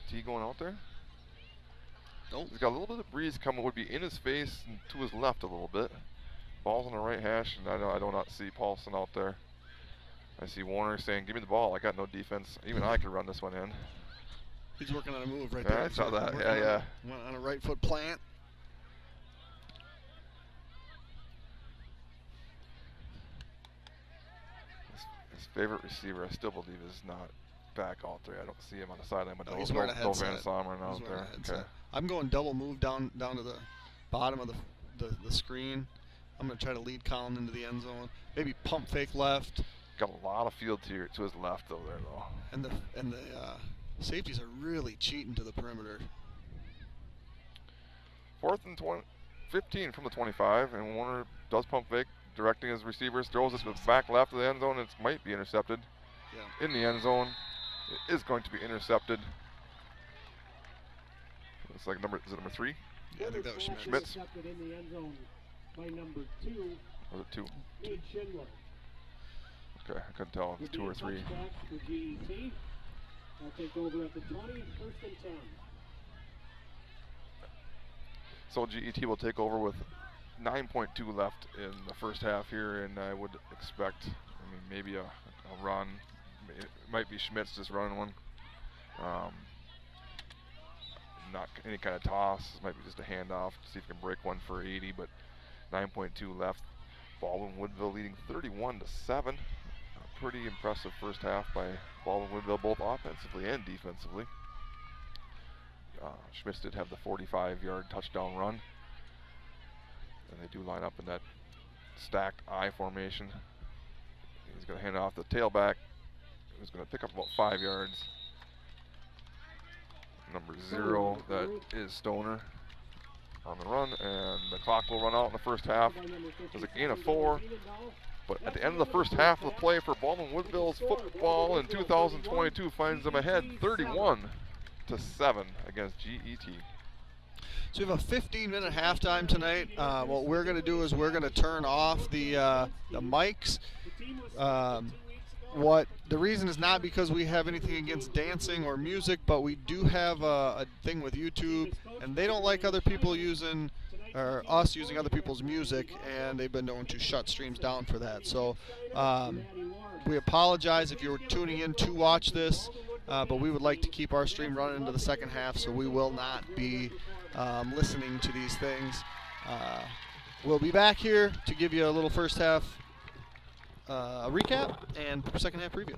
T going out there. Nope. He's got a little bit of breeze coming. Would be in his face and to his left a little bit. Ball's on the right hash, and I do not see Paulson out there. I see Warner saying, "Give me the ball. I got no defense. Even I could run this one in." He's working on a move right Yeah, there. I saw that. Working Yeah. Went on a right foot plant. His favorite receiver, I still believe, is not back out there. I don't see him on the sideline, but No, he's wearing a no Van headset. Sommer out He's wearing there. a headset. Okay. I'm going double move down to the bottom of the screen. I'm going to try to lead Colin into the end zone. Maybe pump fake left. Got a lot of field to his left over there, though. And the safeties are really cheating to the perimeter. 4th and 15 from the 25, and Warner does pump fake, directing his receivers, throws this back left of the end zone. It might be intercepted. Yeah. In the end zone, it is going to be intercepted. It's like is it number 3? Yeah, I think that was Schmitz. Schmitz. Intercepted in the end zone by number 2, Or was it 2? Nate Schindler. Okay, I couldn't tell if it was 2 or 3. Touchback for GET. I'll take over at the 20, 1st and 10. So GET will take over with 9.2 left in the first half here, and I would expect, maybe a run. It might be Schmitz just running one. Not any kind of toss. It might be just a handoff to see if he can break one for 80, but 9.2 left. Baldwin Woodville leading 31-7. A pretty impressive first half by Baldwin Woodville, both offensively and defensively. Schmitz did have the 45-yard touchdown run. And they do line up in that stacked I formation. He's going to hand off the tailback, who's going to pick up about 5 yards. Number 0, that is Stoner on the run, and the clock will run out in the first half. There's a gain of 4, but at the end of the first half of the play for Baldwin Woodville's football in 2022 finds them ahead 31-7 against GET. So we have a 15-minute halftime tonight. What we're going to do is we're going to turn off the mics. The reason is not because we have anything against dancing or music, but we do have a thing with YouTube, and they don't like other people using, or us using other people's music, and they've been known to shut streams down for that. So we apologize if you're tuning in to watch this, but we would like to keep our stream running into the second half, so we will not be listening to these things. We'll be back here to give you a little first half recap and second half preview.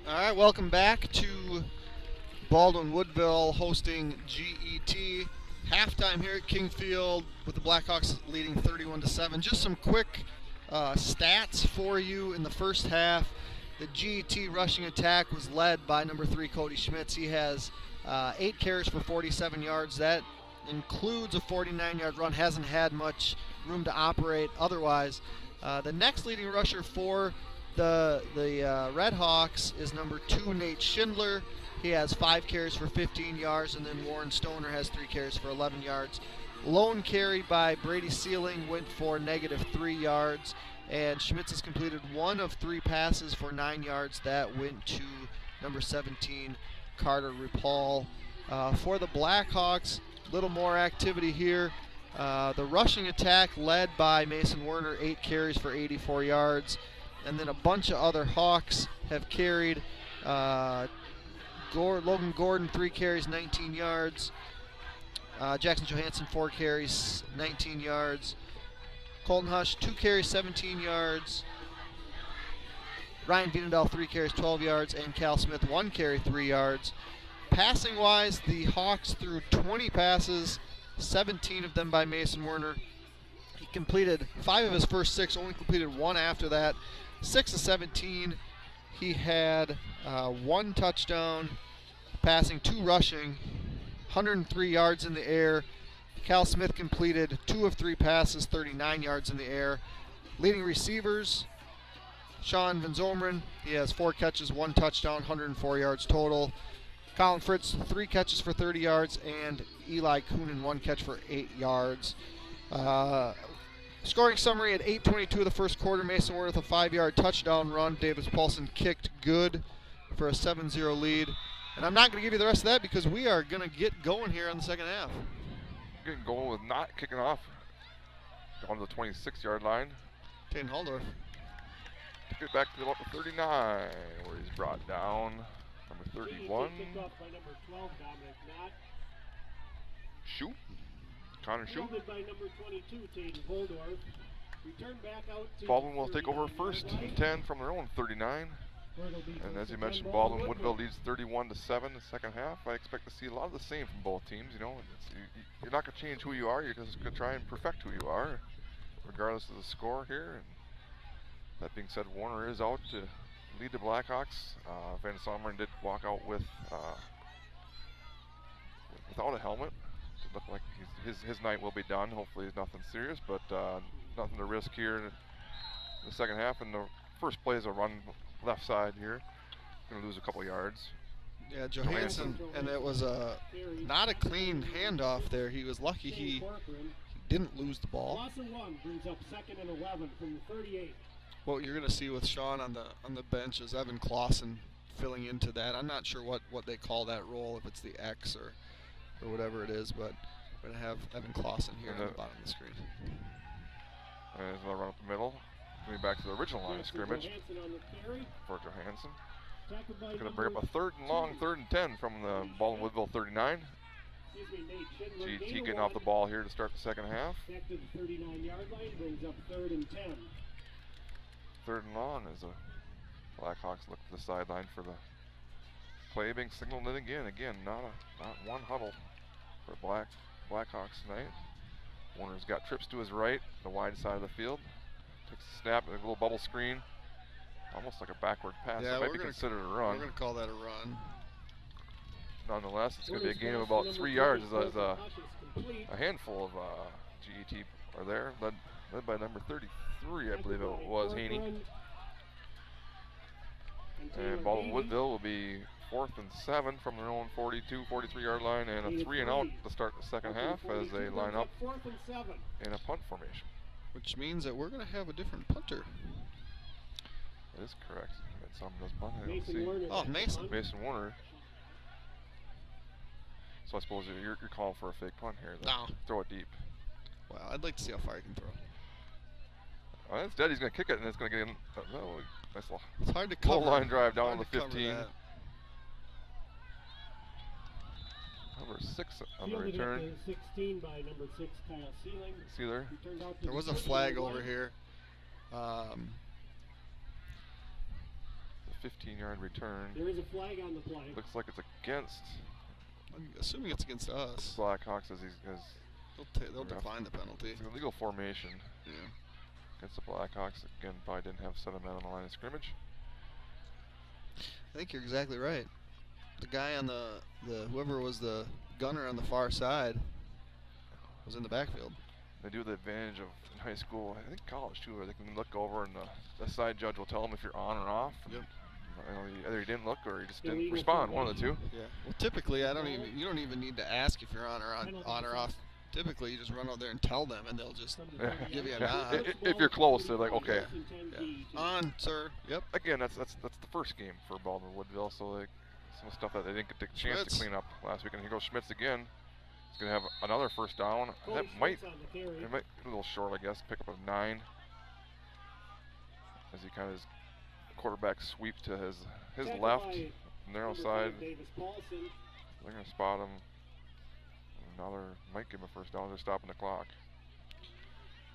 All right, welcome back to Baldwin Woodville hosting GET. Halftime here at King Field with the Blackhawks leading 31-7. Just some quick stats for you in the first half. The GET rushing attack was led by number 3 Cody Schmitz. He has 8 carries for 47 yards. That includes a 49-yard run. Hasn't had much room to operate otherwise. The next leading rusher for the Red Hawks is number 2 Nate Schindler. He has 5 carries for 15 yards, and then Warren Stoner has 3 carries for 11 yards. Lone carry by Brady Sealing went for -3 yards, and Schmitz has completed 1 of 3 passes for 9 yards. That went to number 17 Carter Ripaul. For the Blackhawks, a little more activity here. The rushing attack led by Mason Werner, 8 carries for 84 yards. And then a bunch of other Hawks have carried. Logan Gordon, 3 carries, 19 yards. Jackson Johansson, 4 carries, 19 yards. Colton Hush, 2 carries, 17 yards. Ryan Vienendal, 3 carries, 12 yards. And Cal Smith, 1 carry, 3 yards. Passing-wise, the Hawks threw 20 passes, 17 of them by Mason Werner. He completed 5 of his first 6, only completed 1 after that. 6 of 17. He had 1 touchdown, passing, 2 rushing, 103 yards in the air. Cal Smith completed 2 of 3 passes, 39 yards in the air. Leading receivers, Sean Van Zomeren, he has 4 catches, 1 touchdown, 104 yards total. Colin Fritz, 3 catches for 30 yards, and Eli Coonan, 1 catch for 8 yards. Scoring summary at 8:22 of the first quarter, Mason Werner with a 5-yard touchdown run. Davis Paulson kicked good for a 7-0 lead. And I'm not going to give you the rest of that because we are going to get going here in the second half. Getting going with not kicking off. Going to the 26-yard line. Tane Haldorf. Took it back to about the 39, where he's brought down. Number 31. Shoot. Connor Shoot. Baldwin will take over first and 10 from their own 39. And as you mentioned, Baldwin Woodville leads 31-7 the second half. I expect to see a lot of the same from both teams. You know, you're not going to change who you are. You're just going to try and perfect who you are, regardless of the score here. And that being said, Warner is out to lead the Blackhawks. Van Someren did walk out with without a helmet. It looked like his night will be done. Hopefully, it's nothing serious, but nothing to risk here in the second half. And the first play is a run left side here. Going to lose a couple yards. Yeah, Johansson, and it was not a clean handoff there. He was lucky he didn't lose the ball. Brings up 2nd and 11 from the 38. What you're going to see with Sean on the bench is Evan Clausen filling into that. I'm not sure what they call that role, if it's the X or whatever it is, but we're going to have Evan Clausen here on the bottom of the screen. There's another run up the middle. Going back to the original line of scrimmage for Johansson. Going to bring up a 3rd and long, 3rd and 10 from the Baldwin Woodville 39. GT getting off the ball here to start the second half. 39-yard line brings up 3rd and 10. 3rd and long as the Blackhawks look to the sideline for the play being signaled in again. Again, not one huddle for Blackhawks tonight. Warner's got trips to his right, the wide side of the field. Takes a snap and a little bubble screen. Almost like a backward pass. Yeah, it might be considered a run. We're going to call that a run. Nonetheless, it's going to be a gain of about 3 yards as a handful of GET are there, led by number 33, I believe it was, Haney. And Baldwin Woodville will be 4th and 7 from their own 42, 43-yard line, and a 3 and out to start the second half as they line up in a punt formation. Which means that we're going to have a different punter. That is correct. Some does punt. I don't see. Oh, Mason. Mason Warner. So I suppose you're calling for a fake punt here. No. Throw it deep. Well, I'd like to see how far he can throw. Well, instead, he's going to kick it, and it's going to get in. Nice little it's hard to cover. low line drive down to the 15. Number 6 on the return. 16 by number 6 Kyle Sealing. See there? There was a flag over here. The 15-yard return. There is a flag on the play. Looks like it's against I'm assuming it's against us. Blackhawks as They'll decline the penalty. it's an illegal formation Yeah. against the Blackhawks. Again, probably didn't have 7 men on the line of scrimmage. I think you're exactly right. The guy on the whoever was the gunner on the far side was in the backfield. They do the advantage of in high school, I think college too, where they can look over and the side judge will tell them if you're on or off. Yep. You know, either you didn't look or you just didn't Illegal respond. One of the formation. two. Yeah. Well, typically you don't even need to ask if you're on or off. Typically, you just run out there and tell them, and they'll just Yeah. give you a Yeah. nod. If you're close, they're like, okay. Yeah. On, sir. Yep. Again, that's the first game for Baldwin Woodville, so like some stuff that they didn't get the chance Schmitz. to clean up last week. And here goes Schmitz again. He's gonna have another first down. That might be a little short, I guess. Pick up a 9 as he kind of his quarterback sweep to his left, narrow side. They're gonna spot him. Another might give him a first down. They're stopping the clock.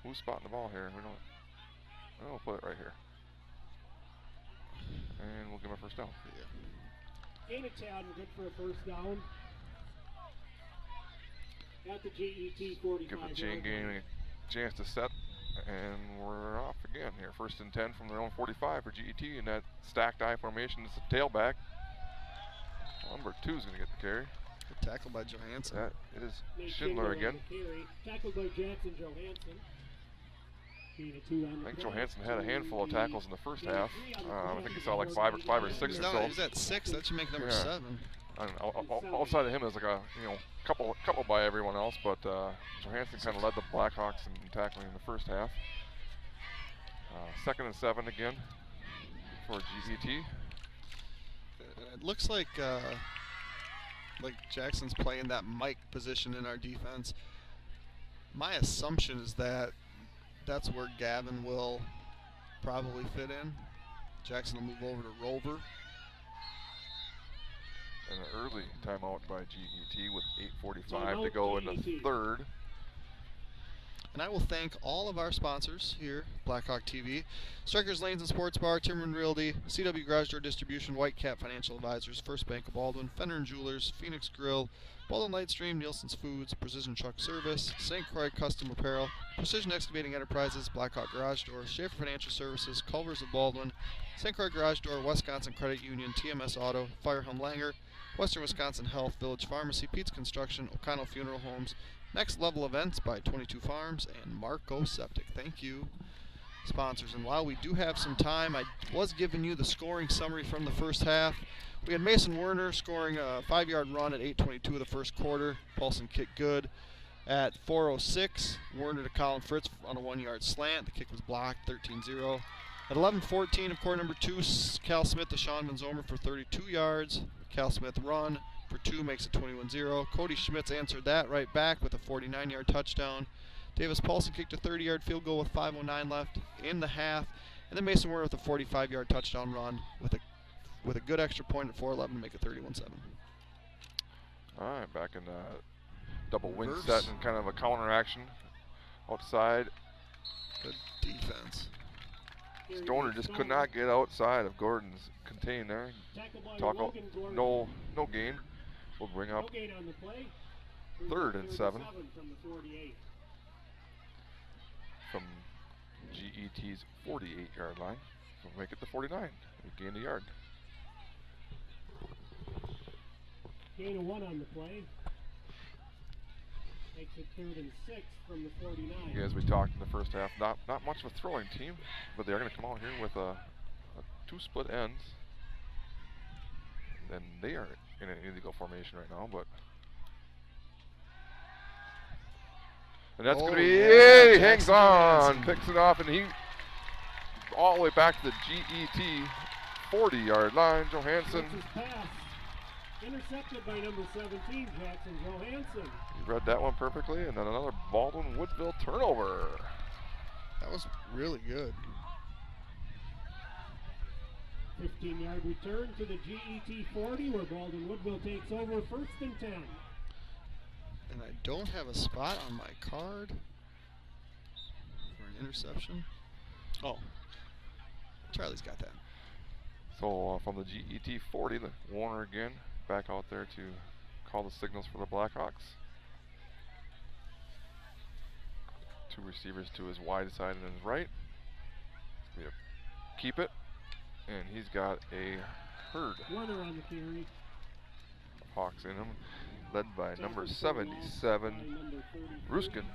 Who's spotting the ball here? We don't. We'll put it right here, and we'll give him a first down. Yeah. Gain of 10, good for a first down. At the GET 45. Give the chain gang a chance to set, and we're off again here. First and 10 from their own 45 for GET, and that stacked I formation is the tailback. Number 2 is going to get the carry. Good tackle by Johansson. That is Schindler again. Tackled by Jackson Johansson. I think Johansson had a handful of tackles in the first half. I think he saw like five or six or so. He's at 6. That should make number 7. I don't know, outside of him is like a couple by everyone else, but Johansson kind of led the Blackhawks in tackling in the first half. Second and 7 again for GET. It looks like Jackson's playing that Mike position in our defense. My assumption is that that's where Gavin will probably fit in. Jackson will move over to Rover. And an early timeout by GET with 8:45 to go in the third. And I will thank all of our sponsors here, Blackhawk TV, Strikers Lanes and Sports Bar, Timberman Realty, CW Garage Door Distribution, White Cap Financial Advisors, First Bank of Baldwin, Fenner and Jewelers, Phoenix Grill, Baldwin Lightstream, Nielsen's Foods, Precision Truck Service, St. Croix Custom Apparel, Precision Excavating Enterprises, Blackhawk Garage Door, Schaefer Financial Services, Culvers of Baldwin, St. Croix Garage Door, Wisconsin Credit Union, TMS Auto, Firehelm Langer, Western Wisconsin Health, Village Pharmacy, Pete's Construction, O'Connell Funeral Homes, Next Level Events by 22 Farms, and Marco Septic. Thank you, sponsors. And while we do have some time, I was giving you the scoring summary from the first half. We had Mason Werner scoring a 5-yard run at 8:22 of the first quarter. Paulson kicked good. At 4:06, Werner to Colin Fritz on a 1-yard slant. The kick was blocked, 13-0. At 11:14 of quarter number 2, Cal Smith to Sean Van Zomer for 32 yards. Cal Smith run for 2 makes it 21-0. Cody Schmitz answered that right back with a 49-yard touchdown. Davis Paulson kicked a 30-yard field goal with 5:09 left in the half. And then Mason Werner with a 45-yard touchdown run with a good extra point at 4:11 to make it 31-7. All right, back in double wing Reverse. set and kind of a counter action outside. Good defense. Stoner just could not get outside of Gordon's contain there. Talk about no gain. We'll bring up on the play. 3rd and 7 from the 48. from GET's 48-yard line. So we'll make it to 49. We gained a yard. Gain of 1 on the play. Makes it 3rd and 6 from the 49. As we talked in the first half, not much of a throwing team, but they're going to come out here with a 2 split ends. And they are in an illegal formation right now, but and that's going to be yeah, he hangs Jackson on, Johansson. picks it off, and he all the way back to the GET 40-yard line. Johansson. That's his pass. Intercepted by number 17, Jackson Johansson. You read that one perfectly, and then another Baldwin Woodville turnover. That was really good. 15-yard return to the GET 40 where Baldwin Woodville takes over 1st and 10. And I don't have a spot on my card for an interception. Oh, Charlie's got that. So from the GET 40, Warner again back out there to call the signals for the Blackhawks. Two receivers to his wide side and his right. Yep. Keep it, and he's got a herd Warner on the carry. of Hawks in him, led by number Tackle 77, by number 33, Ruskin.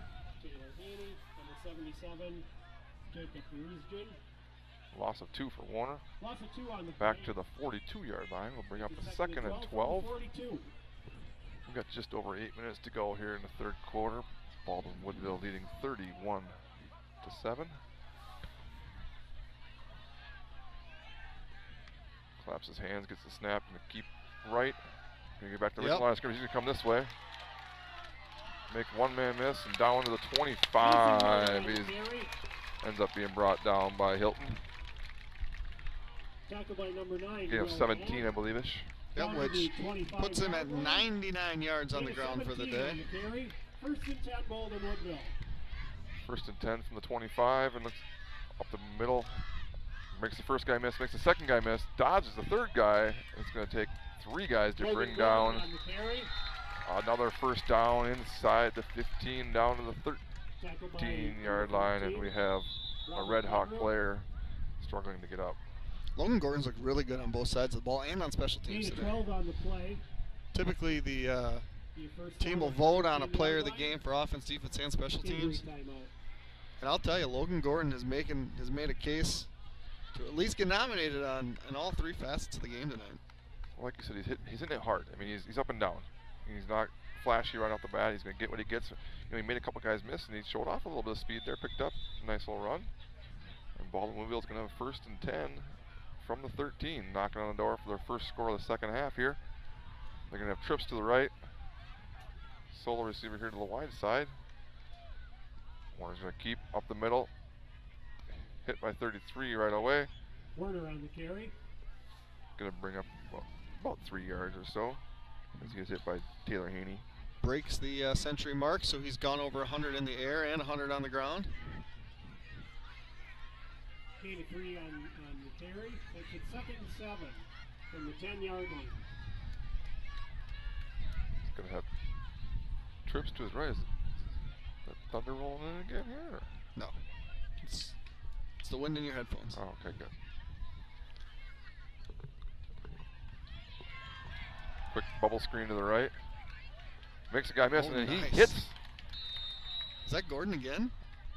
Taylor Haney. Number 77, Jacob Ruskin. Loss of 2 for Warner. Loss of 2 on the Back play. to the 42-yard line. We'll bring up It's a second and from 12. 42. We've got just over 8 minutes to go here in the third quarter. Baldwin Woodville leading 31-7. Claps his hands, gets the snap, and keep right. Gonna get back to the Yep. line of scrimmage. He's gonna come this way. Make one man miss and down to the 25. He ends up being brought down by Hilton. Tackled by number 9. Gain of 17, I believe-ish. Yep, which puts him at 99 yards on the ground for the day. First and 10, Bolden Woodville. First and 10 from the 25, and looks up the middle. Makes the first guy miss, makes the second guy miss, dodges the third guy. It's going to take 3 guys to bring down another first down inside the 15, down to the 13-yard line, and we have a Red Hawk player struggling to get up. Logan Gordon's looked really good on both sides of the ball and on special teams today. 12 on the play. Typically, the team will vote on a player of the game for offense, defense, and special teams. And I'll tell you, Logan Gordon has made a case to at least get nominated on in all 3 facets of the game tonight. Well, like you said, he's hitting it hard. I mean, he's up and down. He's not flashy right off the bat. He's going to get what he gets. He made a couple guys miss, and he showed off a little bit of speed there, picked up a nice little run. And Baldwin Woodville's going to have a first and 10 from the 13, knocking on the door for their first score of the second half here. They're going to have trips to the right. Solo receiver here to the wide side. Warner's going to keep up the middle. Hit by 33 right away. Warner on the carry. Going to bring up about 3 yards or so as he gets hit by Taylor Haney. Breaks the century mark, so he's gone over 100 in the air and 100 on the ground. Gain of 3 on the carry. It's at second and 7 from the 10-yard line. He's going to have trips to his right. Is that thunder rolling in again here? Or? No. It's the wind in your headphones. Oh, okay, good. Quick bubble screen to the right. Makes a guy miss, and then nice. he hits. Is that Gordon again?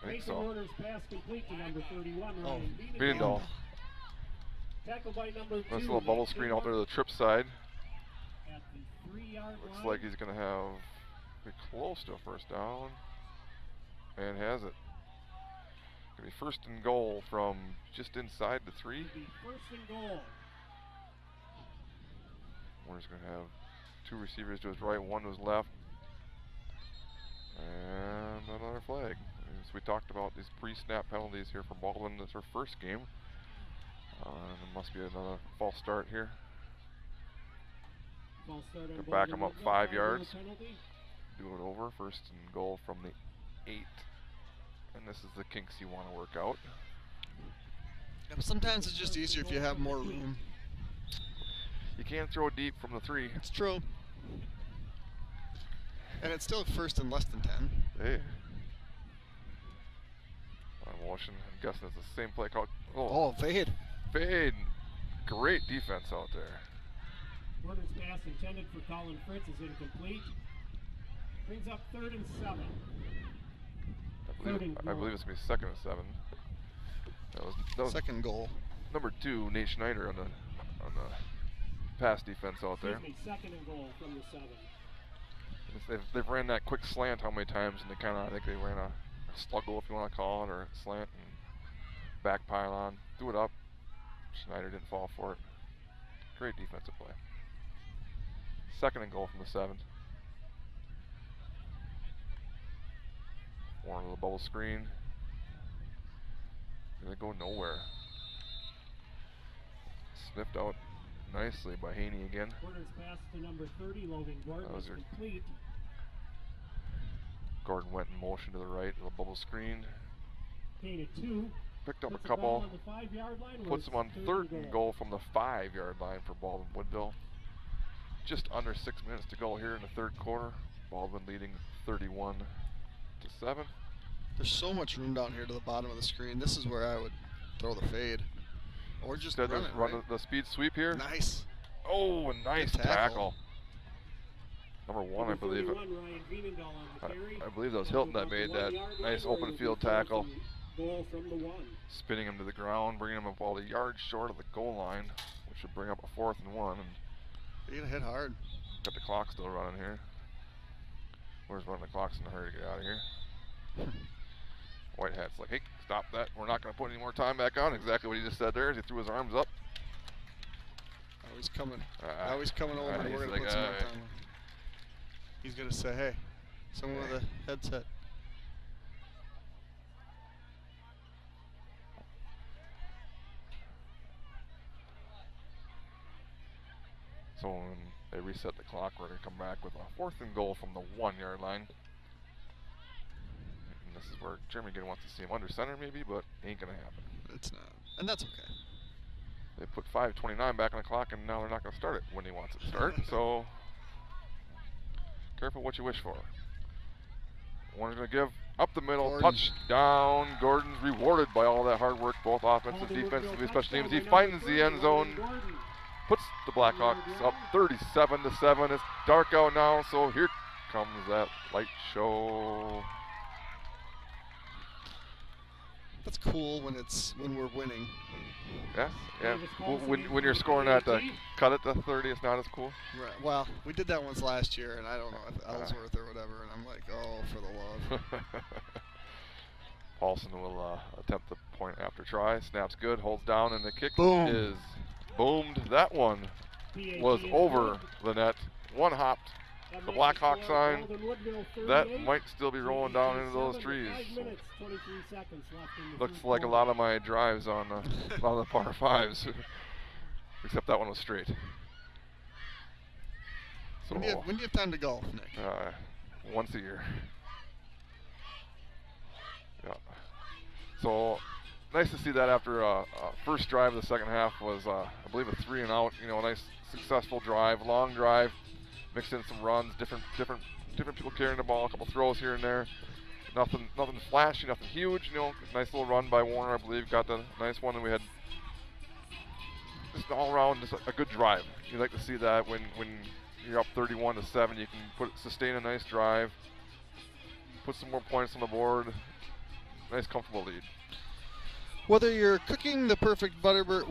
I think Mason so. Warner's pass complete to number 31, Oh, Ryan Beadendahl. Tackled by number 2. Nice little bubble screen out there to the trip side. At the 3-yard Looks line. like he's going to have be close to a first down. And has it. Going to be first and goal from just inside the 3. It'll be first and goal. Warner's going to have 2 receivers to his right, 1 to his left. And another flag. As we talked about these pre-snap penalties here for Baldwin. That's our first game. There must be another false start here. False start on To back him up Baldwin. 5 yards. Penalty. Do it over. First and goal from the 8. And this is the kinks you want to work out. Yeah, but sometimes it's just easier if you have more room. You can throw deep from the 3. It's true. And it's still first and less than 10. Hey. I'm watching. I'm guessing it's the same play called. Oh, fade. Fade. Great defense out there. Warner's pass intended for Colin Fritz is incomplete. Brings up 3rd and 7. I believe it's going to be 2nd and 7. That was Second goal. number 2, Nate Schneider on the pass defense out there. Excuse me, 2nd and goal from the 7. They've ran that quick slant how many times, and I think they ran a sluggle, if you want to call it, or a slant and back pylon. Threw it up. Schneider didn't fall for it. Great defensive play. 2nd and goal from the 7. Warner with a bubble screen. Gonna go nowhere. Sniffed out nicely by Haney again. Warner's pass to number 30, Logan Gordon, was complete. Gordon went in motion to the right with a bubble screen. Gain of 2. picked up Puts a the ball couple. on the 5-yard line. Puts them on third and goal from the 5-yard line for Baldwin Woodville. Just under 6 minutes to go here in the third quarter. Baldwin leading 31-7. There's so much room down here to the bottom of the screen. This is where I would throw the fade. Or just Instead run of it, run right? the speed sweep here. Nice. Oh, a nice Good tackle. Number 1, I believe. I believe that was Hilton that made that nice open field tackle. Spinning him to the ground, bringing him about a yard short of the goal line, which would bring up a 4th and 1. And You're going to hit hard. got the clock still running here. Where's running the clock's in a hurry to get out of here. Whitehat's like, hey, stop that. We're not going to put any more time back on. Exactly what he just said there as he threw his arms up. Now he's coming. Now he's coming over, and he's we're going to like, put some more time on. He's going to say, hey, someone with a headset. So when they reset the clock, we're going to come back with a 4th and goal from the 1-yard line. And this is where Jeremy again wants to see him under center maybe, but ain't going to happen. It's not. And that's okay. They put 5:29 back on the clock, and now they're not going to start it when he wants it to start. So careful what you wish for. One's going to give up the middle, Gordon. touchdown. Gordon's rewarded by all that hard work, both offensive, defensively, special teams. He finds the end zone, puts the Blackhawks up 37-7. It's dark out now, so here comes that light show. That's cool when we're winning. Yeah, yeah. When you're scoring at the cut at the 30, it's not as cool. Right. Well, we did that once last year, and I don't know if Ellsworth or whatever, and I'm like, oh, for the love. Paulson will attempt the point after try. Snaps good, holds down, and the kick Boom. is boomed. That one was over the net. One hopped. The Blackhawk sign, that might still be rolling down into those trees. Looks like a lot of my drives on the par 5s, except that one was straight. So When do you have time to golf, Nick? once a year. Yeah. So nice to see that after first drive of the second half was, I believe, a 3 and out. You know, a nice successful drive, long drive. Mixed in some runs, different people carrying the ball, a couple throws here and there. Nothing flashy, nothing huge. You know, nice little run by Warner, I believe, got the nice one, and we had just all around just a good drive. You like to see that when you're up 31-7, you can sustain a nice drive, put some more points on the board. Nice, comfortable lead. Whether we're cooking the perfect Butterburger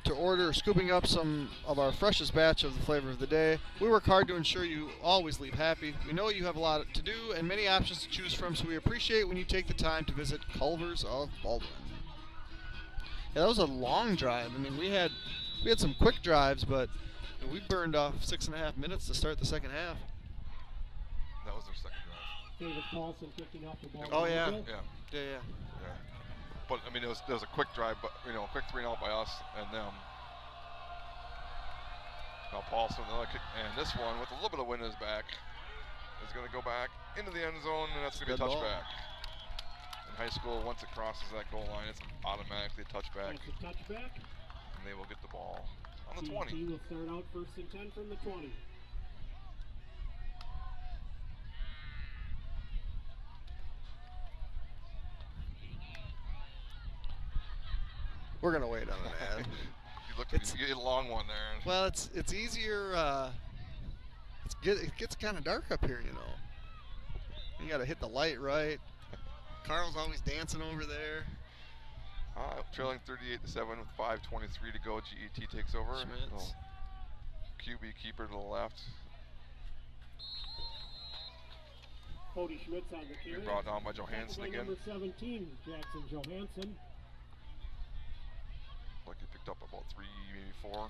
to order or scooping up some of our freshest batch of the flavor of the day, we work hard to ensure you always leave happy. We know you have a lot to do and many options to choose from, so we appreciate when you take the time to visit Culver's of Baldwin. Yeah, that was a long drive. I mean, we had some quick drives, but we burned off 6.5 minutes to start the second half. That was their second drive. David Paulson kicking off the ball. Oh yeah. Yeah. But I mean, it was a quick drive, but a quick 3 and out by us and them. Now Paulson, another kick, and this one with a little bit of wind in his back is going to go back into the end zone, and that's going to be a touchback. In high school, once it crosses that goal line, it's automatically a touchback. It's a touchback. And they will get the ball on the 20. He will start out 1st and 10 from the 20. We're going to wait on an ad. You get a long one there. Well, it's easier. It gets kind of dark up here, you know. You got to hit the light right. Carl's always dancing over there. Trailing 38-7 with 5:23 to go. GET takes over. Schmitz. QB keeper to the left. Cody Schmitz on the carry. Brought down by Johansson again. Number 17, Jackson Johansson. Like he picked up about 3, maybe 4.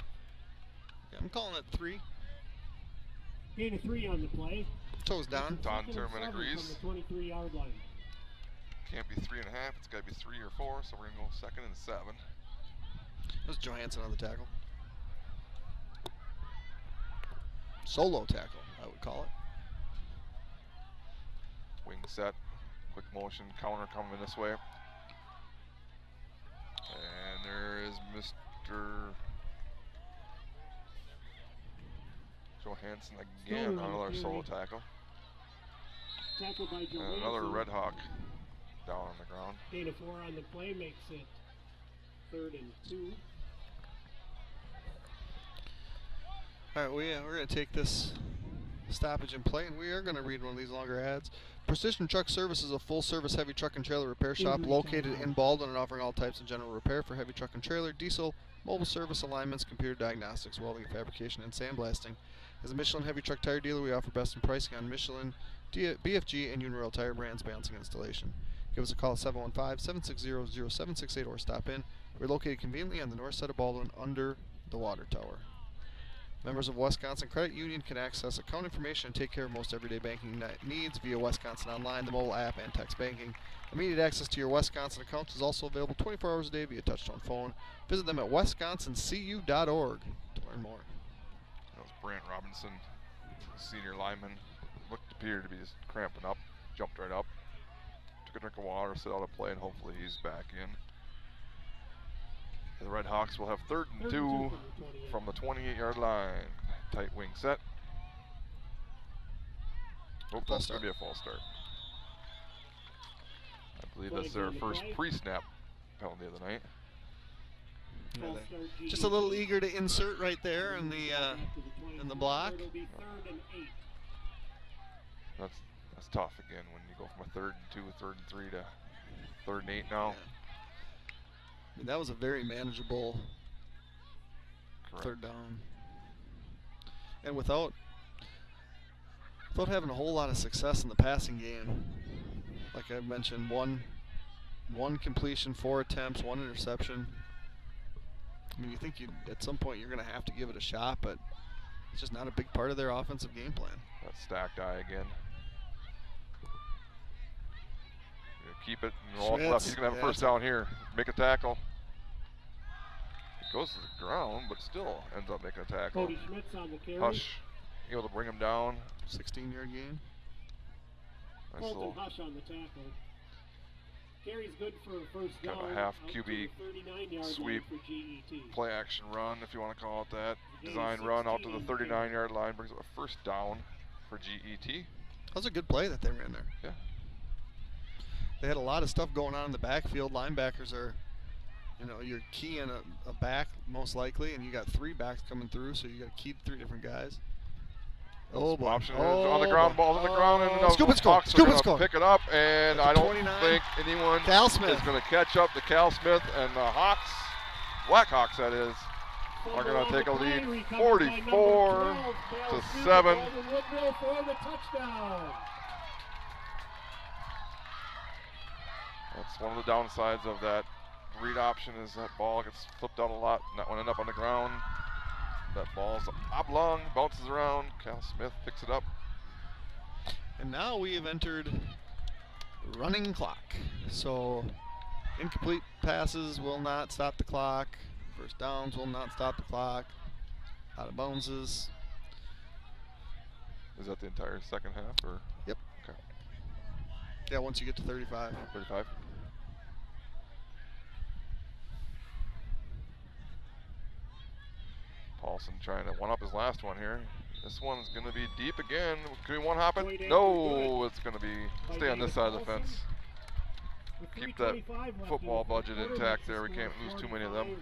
Yeah, I'm calling it 3. Gain of 3 on the play. Toes down. Don Thurman agrees. From the 23-yard line. Can't be 3.5. It's got to be 3 or 4. So we're gonna go 2nd and 7. That was Johansson on the tackle. Solo tackle, I would call it. Wing set, quick motion, counter coming this way. there is Mr. Johansson again on another solo tackle. Tackled by And Johansson. another Red Hawk down on the ground. Gain of 4 on the play makes it 3rd and 2. All right, we're going to take this stoppage in play, and we are going to read one of these longer ads. Precision Truck Service is a full-service heavy truck and trailer repair shop located in Baldwin and offering all types of general repair for heavy truck and trailer, diesel, mobile service, alignments, computer diagnostics, welding, fabrication, and sandblasting. As a Michelin heavy truck tire dealer, we offer best in pricing on Michelin, BFG, and Uniroyal tire brands, balancing installation. Give us a call at 715-760-0768 or stop in. We're located conveniently on the north side of Baldwin under the water tower. Members of Wisconsin Credit Union can access account information and take care of most everyday banking needs via Wisconsin Online, the mobile app, and text banking. Immediate access to your Wisconsin account is also available 24 hours a day via touch-tone phone. Visit them at wisconsincu.org to learn more. That was Brant Robinson, senior lineman. Appeared to be just cramping up. Jumped right up. Took a drink of water, set out a play, and hopefully he's back in. The Red Hawks will have 3rd and 2 from the 28-yard line. Tight wing set. Oh, that's going to be a false start. I believe that's their first pre-snap penalty of the night. Yeah, just a little eager to insert right there in the block. That's tough again when you go from a 3rd and 2, 3rd and 3 to 3rd and 8 now. Yeah. I mean, that was a very manageable Correct. 3rd down. And without having a whole lot of success in the passing game, like I mentioned, one completion, 4 attempts, 1 interception. I mean, you think at some point you're going to have to give it a shot, but it's just not a big part of their offensive game plan. That stacked eye again. Keep it and roll left. He's going to have a first down here. Make a tackle. It goes to the ground, but still ends up making a tackle. Cody Schmitz on the carry. Hush, able to bring him down. 16-yard gain. Nice Colton little Hush on the tackle. Carry's good for a first down. kind of a half out QB to the 39-yard sweep, line for GET. play action run, if you want to call it that. Gain Design run out to the 16. 39-yard line, brings up a first down for GET. That was a good play that they ran there. Yeah. They had a lot of stuff going on in the backfield. Linebackers are, you're keying a back most likely, and you got 3 backs coming through, so you got to key 3 different guys. Oh, boy. Option is on the ground, ball's on the ground, and Scoop and score. Hawks are Scoop and gonna score. pick it up, and At the I don't 29. think anyone Cal Smith. is going to catch up to Cal Smith, and the Hawks, Blackhawks that is, are going to take a lead 44 to 7. Woodville for the touchdown. That's one of the downsides of that read option is that ball gets flipped out a lot, not ending up on the ground. That ball's oblong, bounces around. Cal Smith picks it up. And now we have entered running clock. So incomplete passes will not stop the clock. First downs will not stop the clock. Out of bounces. Is that the entire second half, or? Yep. Okay. Yeah, once you get to 35. 35. Paulson trying to one-up his last one here. This one's going to be deep again. Can we one-hop it? No, it's going to be stay on this side of the fence. Keep that football budget intact there. We can't lose too many of them.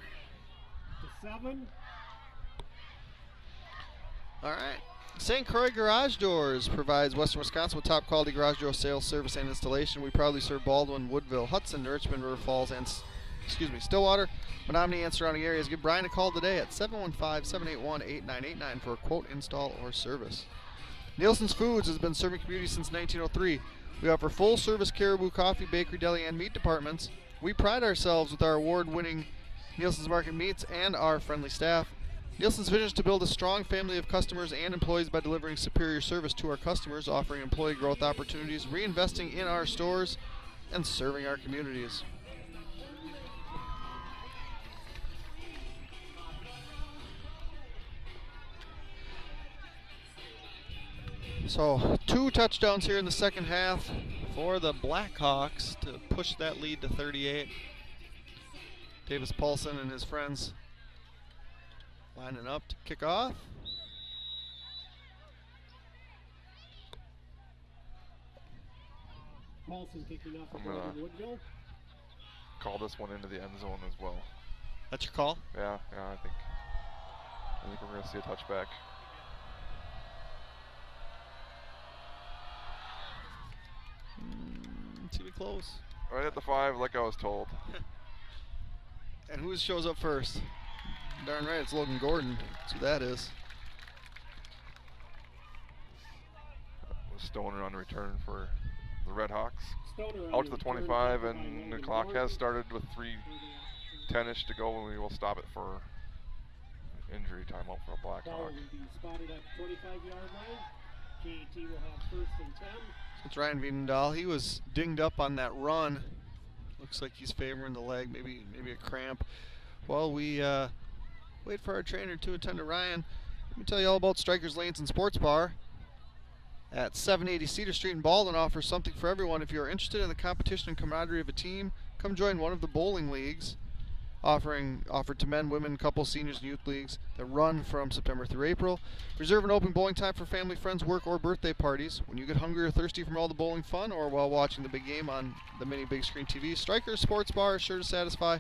All right. St. Croix Garage Doors provides Western Wisconsin with top quality garage door sales, service, and installation. We proudly serve Baldwin, Woodville, Hudson, Richmond, River Falls, and Stillwater, Menominee, and surrounding areas. Give Brian a call today at 715-781-8989 for a quote, install, or service. Nielsen's Foods has been serving community since 1903. We offer full-service caribou, coffee, bakery, deli, and meat departments. We pride ourselves with our award-winning Nielsen's Market Meats and our friendly staff. Nielsen's vision is to build a strong family of customers and employees by delivering superior service to our customers, offering employee growth opportunities, reinvesting in our stores, and serving our communities. So 2 touchdowns here in the second half for the Blackhawks to push that lead to 38. Davis Paulson and his friends lining up to kick off. Paulson kicking off I'm the gonna Woodville. call this one into the end zone as well. That's your call? Yeah, I think we're going to see a touchback. It's gonna be close. Right at the 5, like I was told. And who shows up first? Darn right, it's Logan Gordon. That's who that is. Stoner on the return for the Red Hawks. Stoner Out to the 25, and the clock has started with 3:10ish to go, and we will stop it for injury timeout for a Ball Blackhawk. will be spotted at the 25-yard line. KT will have first and 10. It's Ryan Wiedendahl. He was dinged up on that run. Looks like he's favoring the leg, maybe a cramp. While we wait for our trainer to attend to Ryan, let me tell you all about Strikers Lanes and Sports Bar at 780 Cedar Street in Baldwin. Offers something for everyone. If you're interested in the competition and camaraderie of a team, come join one of the bowling leagues offered to men, women, couples, seniors, and youth leagues that run from September through April. Reserve an open bowling time for family, friends, work, or birthday parties. When you get hungry or thirsty from all the bowling fun, or while watching the big game on the mini big screen TV, Strikers Sports Bar is sure to satisfy.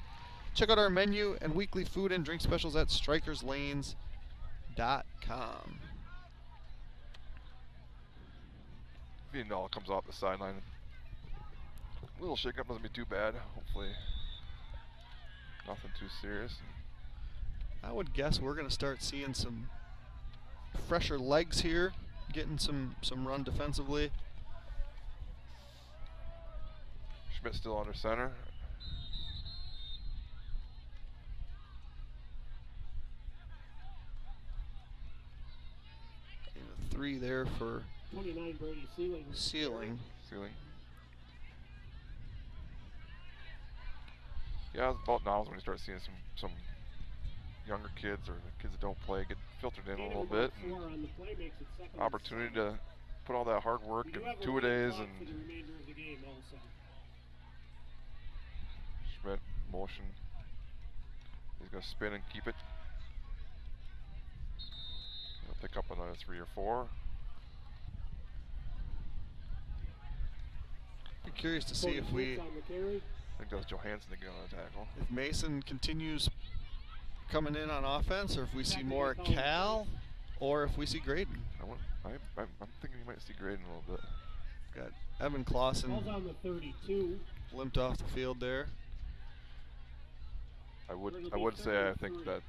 Check out our menu and weekly food and drink specials at StrikersLanes.com. Wiedendahl comes off the sideline. A little shake-up, doesn't be too bad. Hopefully nothing too serious. I would guess we're going to start seeing some fresher legs here, getting some run defensively. Schmidt still under center. And a 3 there for 29 Brady Sealing. Yeah, it's about now is when you start seeing some younger kids or the kids that don't play get filtered in a little bit. And opportunity to put all that hard work in two-a-days. And Schmidt motion. He's going to spin and keep it. He'll pick up another 3 or 4. Be curious to see if I think that was Johansson to get on the tackle. if Mason continues coming in on offense, or if we see more Cal, or if we see Graydon. I'm thinking you might see Graydon a little bit. Got Evan Clausen on the 32. limped off the field there. I would say I think that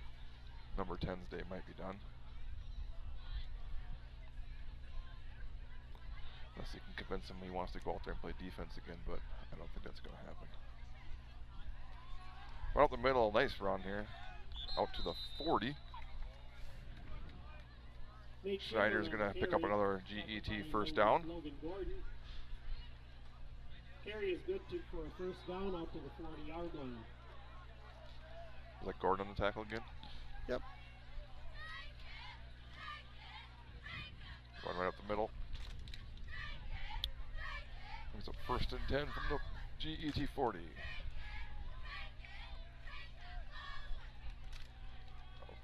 number 10's day might be done. Unless you can convince him he wants to go out there and play defense again, but I don't think that's going to happen. Right out the middle, nice run here. Out to the 40. Schneider's going to pick up another GET first down. Carry is good for a first down out to the 40-yard line. Is that Gordon on the tackle again? Yep. Run right up the middle. Brings up first and 10 from the GET 40. Out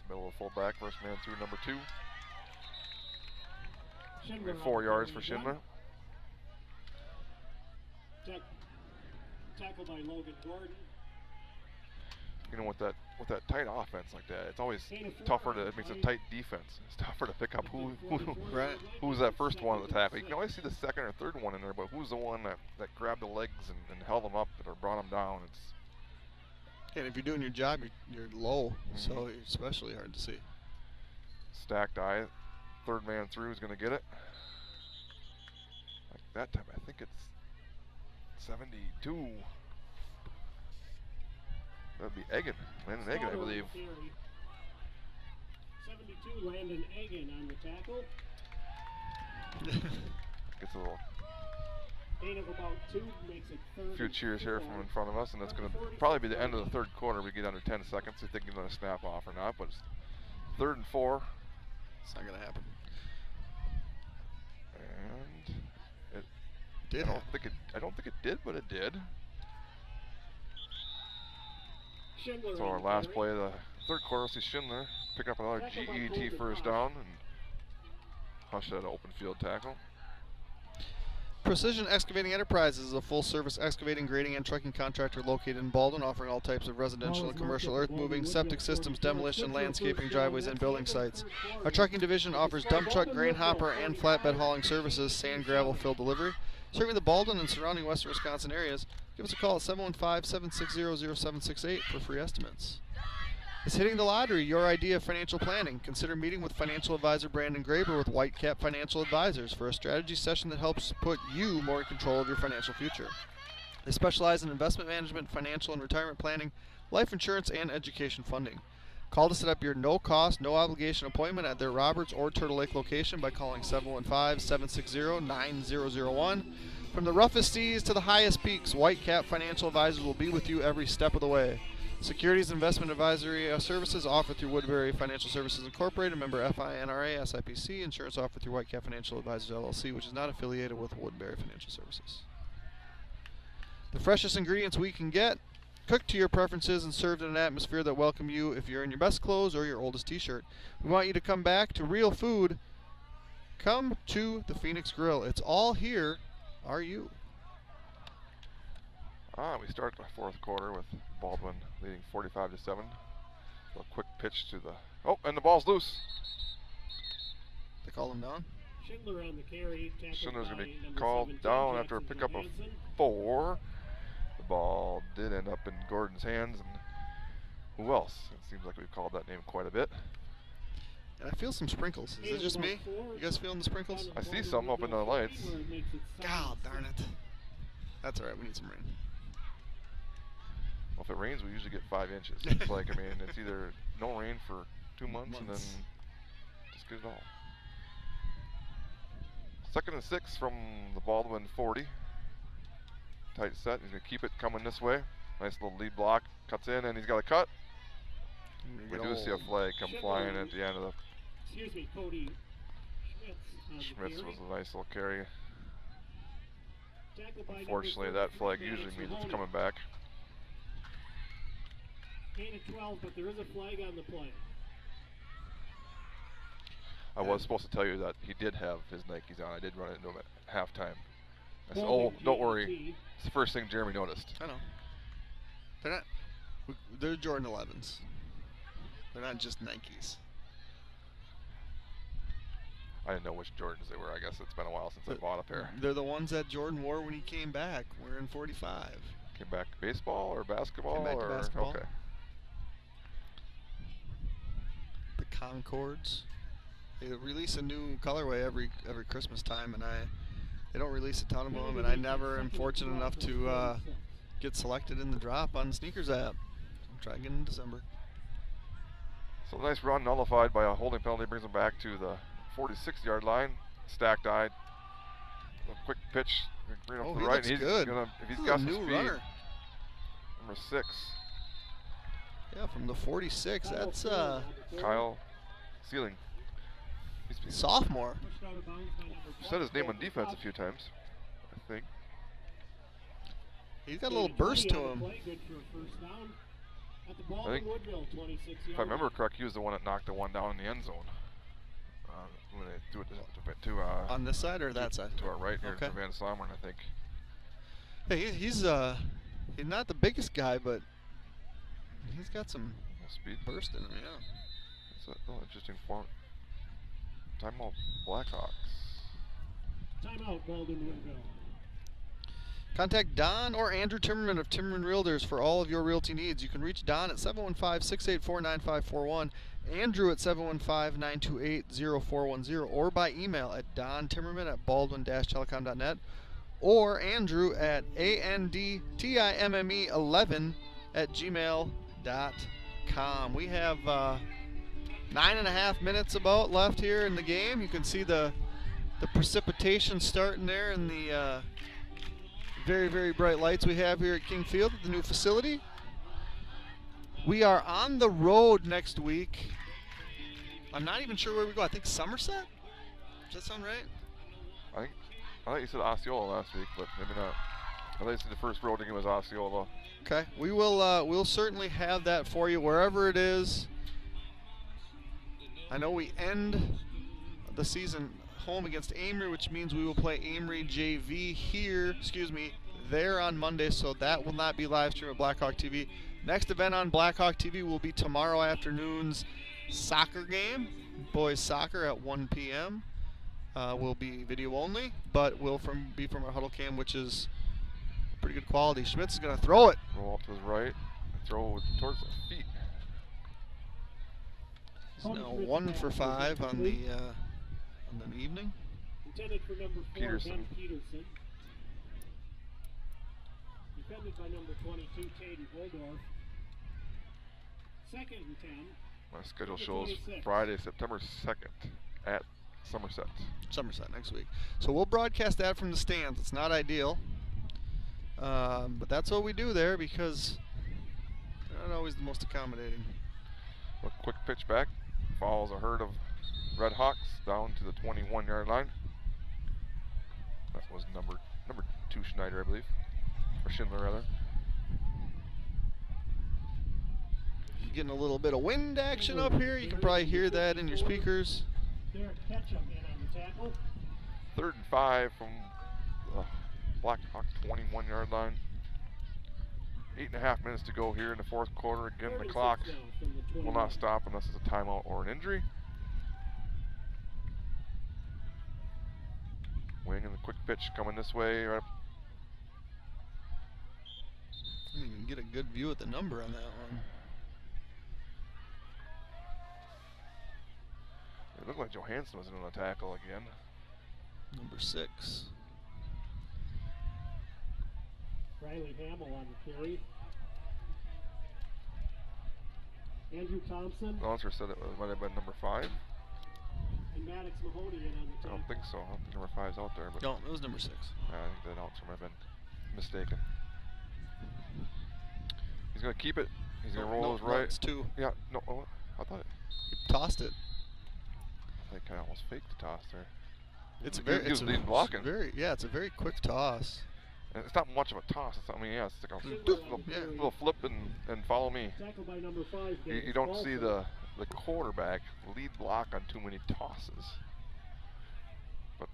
the middle of the fullback, first man through number 2. 4 yards for Schindler. Tackled by Logan Gordon. You know, with that tight offense like that, it's always tougher to. It makes a tight defense. It's tougher to pick up who's that first one at the tackle. You can always see the second or third one in there, but who's the one that grabbed the legs and held them up or brought them down? It's And if you're doing your job, you're low, so it's especially hard to see. Stacked eye. Third man through is going to get it. Like that time, I think it's 72. That'd be Egan. Landon Egan, I believe. 72, Landon Egan on the tackle. Gets a little Gain of about 2 makes it third. few cheers here from in front of us, and that's going to probably be the end of the third quarter. We get under 10 seconds if they can let a snap off or not, but it's 3rd and 4. It's not going to happen. And it Did I don't think it did, but it did. Schindler So our on the last carry. play of the third quarter, we'll see Schindler pick up another Tackle by GET Golden first Cross. down and hush that open field tackle. Precision Excavating Enterprises is a full-service excavating, grading, and trucking contractor located in Baldwin, offering all types of residential and commercial earth moving, septic systems, demolition, landscaping, driveways, and building sites. Our trucking division offers dump truck, grain hopper, and flatbed hauling services, sand, gravel, fill delivery. Serving the Baldwin and surrounding western Wisconsin areas, give us a call at 715-760-0768 for free estimates. Is hitting the lottery your idea of financial planning? Consider meeting with financial advisor Brandon Graber with Whitecap Financial Advisors for a strategy session that helps put you more in control of your financial future. They specialize in investment management, financial and retirement planning, life insurance, and education funding. Call to set up your no-cost, no-obligation appointment at their Roberts or Turtle Lake location by calling 715-760-9001. From the roughest seas to the highest peaks, Whitecap Financial Advisors will be with you every step of the way. Securities Investment Advisory Services offered through Woodbury Financial Services Incorporated, member FINRA, SIPC. Insurance offered through Whitecap Financial Advisors LLC, which is not affiliated with Woodbury Financial Services. The freshest ingredients we can get, cooked to your preferences and served in an atmosphere that welcome you if you're in your best clothes or your oldest t-shirt. We want you to come back to real food. Come to the Phoenix Grill. It's all here. Are you? We start the fourth quarter with Baldwin leading 45-7. So a quick pitch to the, oh, and the ball's loose. They call him down. Schindler on the carry. Schindler's going to be called down after a pickup of 4. The ball did end up in Gordon's hands, and who else? It seems like we've called that name quite a bit. And I feel some sprinkles. Is it just me? You guys feeling the sprinkles? I see some up in the lights. God darn it. That's all right. We need some rain. Well, if it rains, we usually get 5 inches. It's like, I mean, it's either no rain for 2 months and then just get it all. 2nd and 6 from the Baldwin 40. Tight set. He's going to keep it coming this way. Nice little lead block. Cuts in, and he's got a cut. We do see a flag come flying at the end of the. Excuse me, Cody Schmitz was a nice little carry. Tackled by Unfortunately, number that 33, flag usually means it's coming back. Gain of 12, but there is a flag on the play. I was supposed to tell you that he did have his Nikes on. I did run into him at halftime. I said, oh, don't worry. It's the first thing Jeremy noticed. I know. They're not. They're Jordan 11s. They're not just Nikes. I didn't know which Jordans they were. I guess it's been a while since I bought a pair. They're the ones that Jordan wore when he came back. We're in 45. Came back to baseball or basketball? Came back to or basketball. Okay. The Concords. They release a new colorway every Christmas time, and they don't release a ton of them, and I never am fortunate enough to get selected in the drop on the sneakers app. I'll try again in December. So nice run, nullified by a holding penalty, brings him back to the 46-yard line. Stacked eye. A quick pitch, right off Oh, the he right. looks He's good. Gonna, if he's This is got a some new speed. runner. Number 6, Yeah, from the 46. That's Kyle Sealing. He's sophomore. said his name on defense a few times, I think. He's got a little burst to him. I think, if I remember correct, he was the one that knocked the one down in the end zone. When they threw it to On this side or that side? to our right here, Okay. to Van Sommeren, I think. Hey, he's not the biggest guy, but he's got some Speed. burst in him, yeah. It's a little interesting form. Timeout, Blackhawks. Timeout, Baldwin Woodville. Contact Don or Andrew Timmerman of Timmerman Realtors for all of your realty needs. You can reach Don at 715-684-9541, Andrew at 715-928-0410, or by email at dontimmerman@baldwin-telecom.net, or Andrew at andtimme11@gmail.com. We have 9.5 minutes about left here in the game. You can see the precipitation starting there in the very, very bright lights we have here at King Field at the new facility. We are on the road next week. I'm not even sure where we go. I think Somerset? Does that sound right? I thought you said Osceola last week, but maybe not. At least the first road game was Osceola. Okay, we will. We'll certainly have that for you wherever it is. I know we end the season home against Amory, which means we will play Amory JV here. Excuse me, there on Monday. So that will not be live streamed at Blackhawk TV. Next event on Blackhawk TV will be tomorrow afternoon's soccer game, boys soccer at 1 p.m. Will be video only, but will be from our huddle cam, which is pretty good quality. Schmitz is going to throw it. Roll up to his right, throw towards the feet. He's now 1 for 5 on the evening. Intended for number 4, Peterson. Ben Peterson. Defended by number 22, Caden Holdorf. Second and 10. My schedule Number shows 26. Friday, September 2nd at Somerset. Somerset next week. So we'll broadcast that from the stands. It's not ideal, but that's what we do there because they're not always the most accommodating. A quick pitch back, follows a herd of Red Hawks down to the 21-yard line. That was number 2 Schneider, I believe, or Schindler rather. Getting a little bit of wind action up here. You can probably hear that in your speakers. Derek Ketchum in on the tackle. 3rd and 5 from the Blackhawk 21-yard line. 8.5 minutes to go here in the 4th quarter. Again, the 36 clock now from the will 21. not stop unless it's a timeout or an injury. Wing and the quick pitch coming this way. Right up. You can get a good view at the number on that one. It looked like Johansson was in on the tackle again. Number 6. Riley Hamill on the carry. Andrew Thompson The announcer said it might have been number 5. and Maddox Mahoney in on the I tackle. don't think so. I don't think number 5's out there, but No, it was number 6. I think the announcer might have been mistaken. He's going to keep it. He's going to roll his right. It's 2. Yeah, no, oh, I thought He tossed it. I kind of almost faked the toss there. It's a He very, was it's a leading blocking. it's a very quick toss. And it's not much of a toss. It's, I mean, yeah, it's like a Yeah. little flip and follow me. Tackle by number 5. You Dennis don't see Paulson. the quarterback lead block on too many tosses. But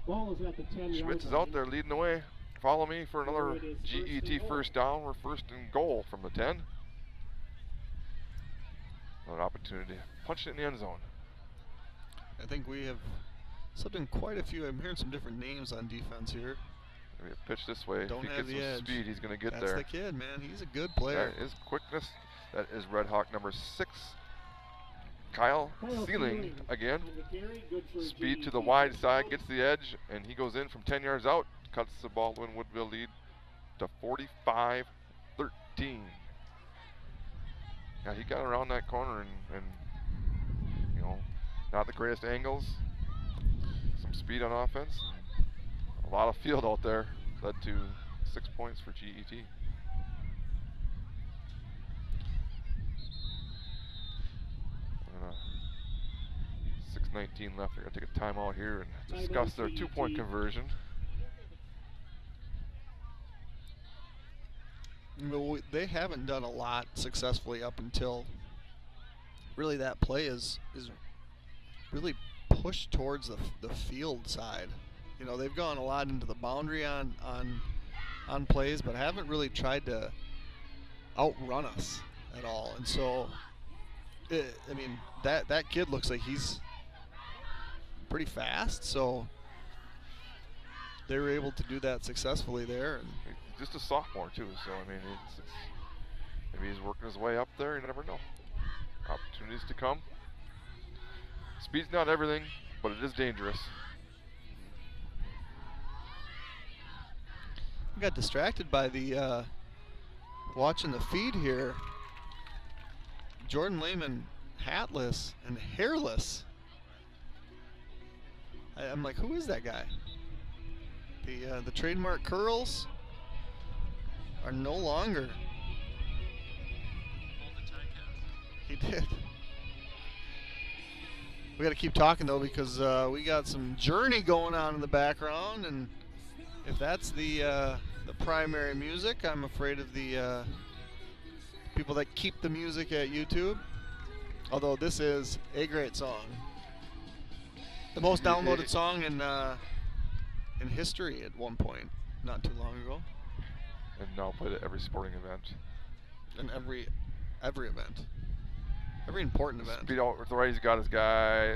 Ball is at the 10-yard Schmitz is line. out there leading the way. Follow me for another It is first and GET goal. first down. We're 1st and goal from the 10. Another opportunity. Punch it in the end zone. I think we have subbed in quite a few. I'm hearing some different names on defense here. Maybe a pitch this way. Don't if he have gets the some edge. speed, he's going to get That's there. the kid, man. He's a good player. That is quickness. That is Red Hawk number 6. Kyle Sealing again. On the carry, good for a Speed to GET the wide first side, down. gets the edge, and he goes in from 10 yards out. Cuts the Baldwin Woodville lead to 45-13. Yeah, he got around that corner and you know, not the greatest angles. Some speed on offense. A lot of field out there. Led to 6 points for GET. And, 6:19 left. They're going to take a timeout here and discuss their 2-point conversion. Well, they haven't done a lot successfully up until really that play is really pushed towards the field side. You know, they've gone a lot into the boundary on plays, but haven't really tried to outrun us at all. And so, I mean, that kid looks like he's pretty fast. So they were able to do that successfully there. And He's just a sophomore too, so I mean, it's maybe he's working his way up there. You never know. Opportunities to come. Speed's not everything, but it is dangerous. I got distracted by the watching the feed here. Jordan Lehman hatless and hairless. I'm like, who is that guy? The trademark curls are no longer. He did. We got to keep talking though because we got some Journey going on in the background, and if that's the primary music, I'm afraid of the people that keep the music at YouTube. Although this is a great song, the most downloaded song in history at one point, not too long ago, And now played at every sporting event. and every event, every important event. Speed out with the right, he's got his guy.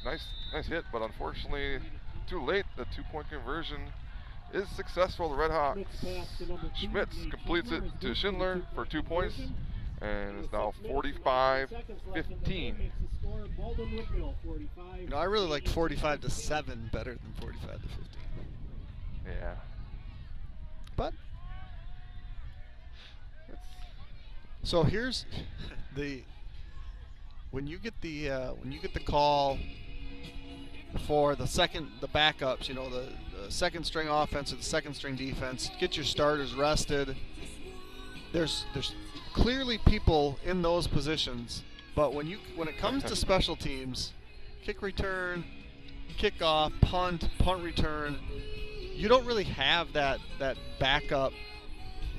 Nice hit, but unfortunately, too late. The 2-point conversion is successful. The Red Hawks. Schmitz completes it to Schindler for 2 points, and it's now 45-15. You know, I really liked 45-7 better than 45-15. Yeah. But so here's when you get the call for the backups, you know, the second string offense or the second string defense, get your starters rested. There's clearly people in those positions, but when it comes to special teams, kick return, kickoff, punt return, you don't really have that backup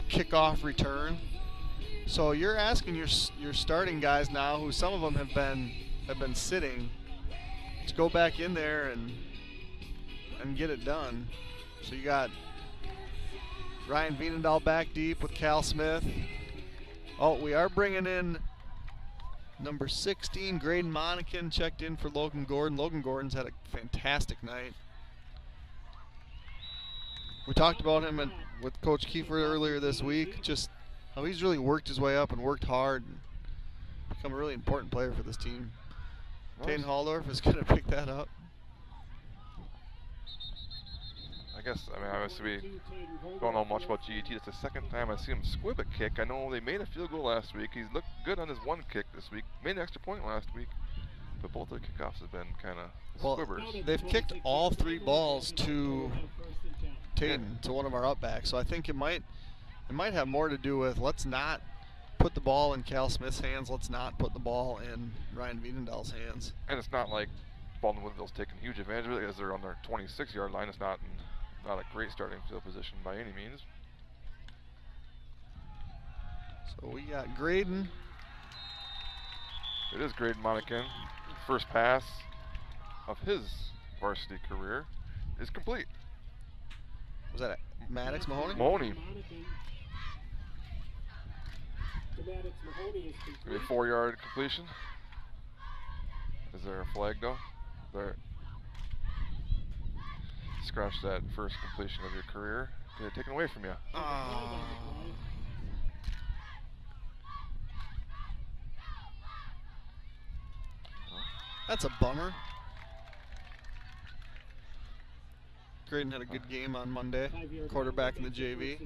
kickoff return. So you're asking your starting guys now, who some of them have been sitting, to go back in there and get it done. So you got Ryan Veenendahl back deep with Cal Smith. Oh, we are bringing in number 16, Graydon Monacan, checked in for Logan Gordon. Logan Gordon's had a fantastic night. We talked about him with Coach Kiefer earlier this week, just how he's really worked his way up and worked hard and become a really important player for this team. Payne Halldorf is going to pick that up. Obviously we don't know much about GET. It's the second time I see him squib a kick. I know they made a field goal last week. He's looked good on his one kick this week. Made an extra point last week. But both their kickoffs have been kind of squibbers. They've kicked all 3 balls to Tatum, to one of our upbacks. So I think it might have more to do with, let's not put the ball in Cal Smith's hands. Let's not put the ball in Ryan Veenendahl's hands. And it's not like Baldwin Woodville's taking huge advantage of it, as they're on their 26-yard line. It's not a great starting field position by any means. So we got Graydon. It is Graydon Monacan. First pass of his varsity career is complete. Was that Maddox Mahoney? Mahoney. Maybe 4-yard completion. Is there a flag though? There. Scratch that first completion of your career. Get it taken away from you. That's a bummer. Graydon had a good game on Monday. Quarterback in the JV.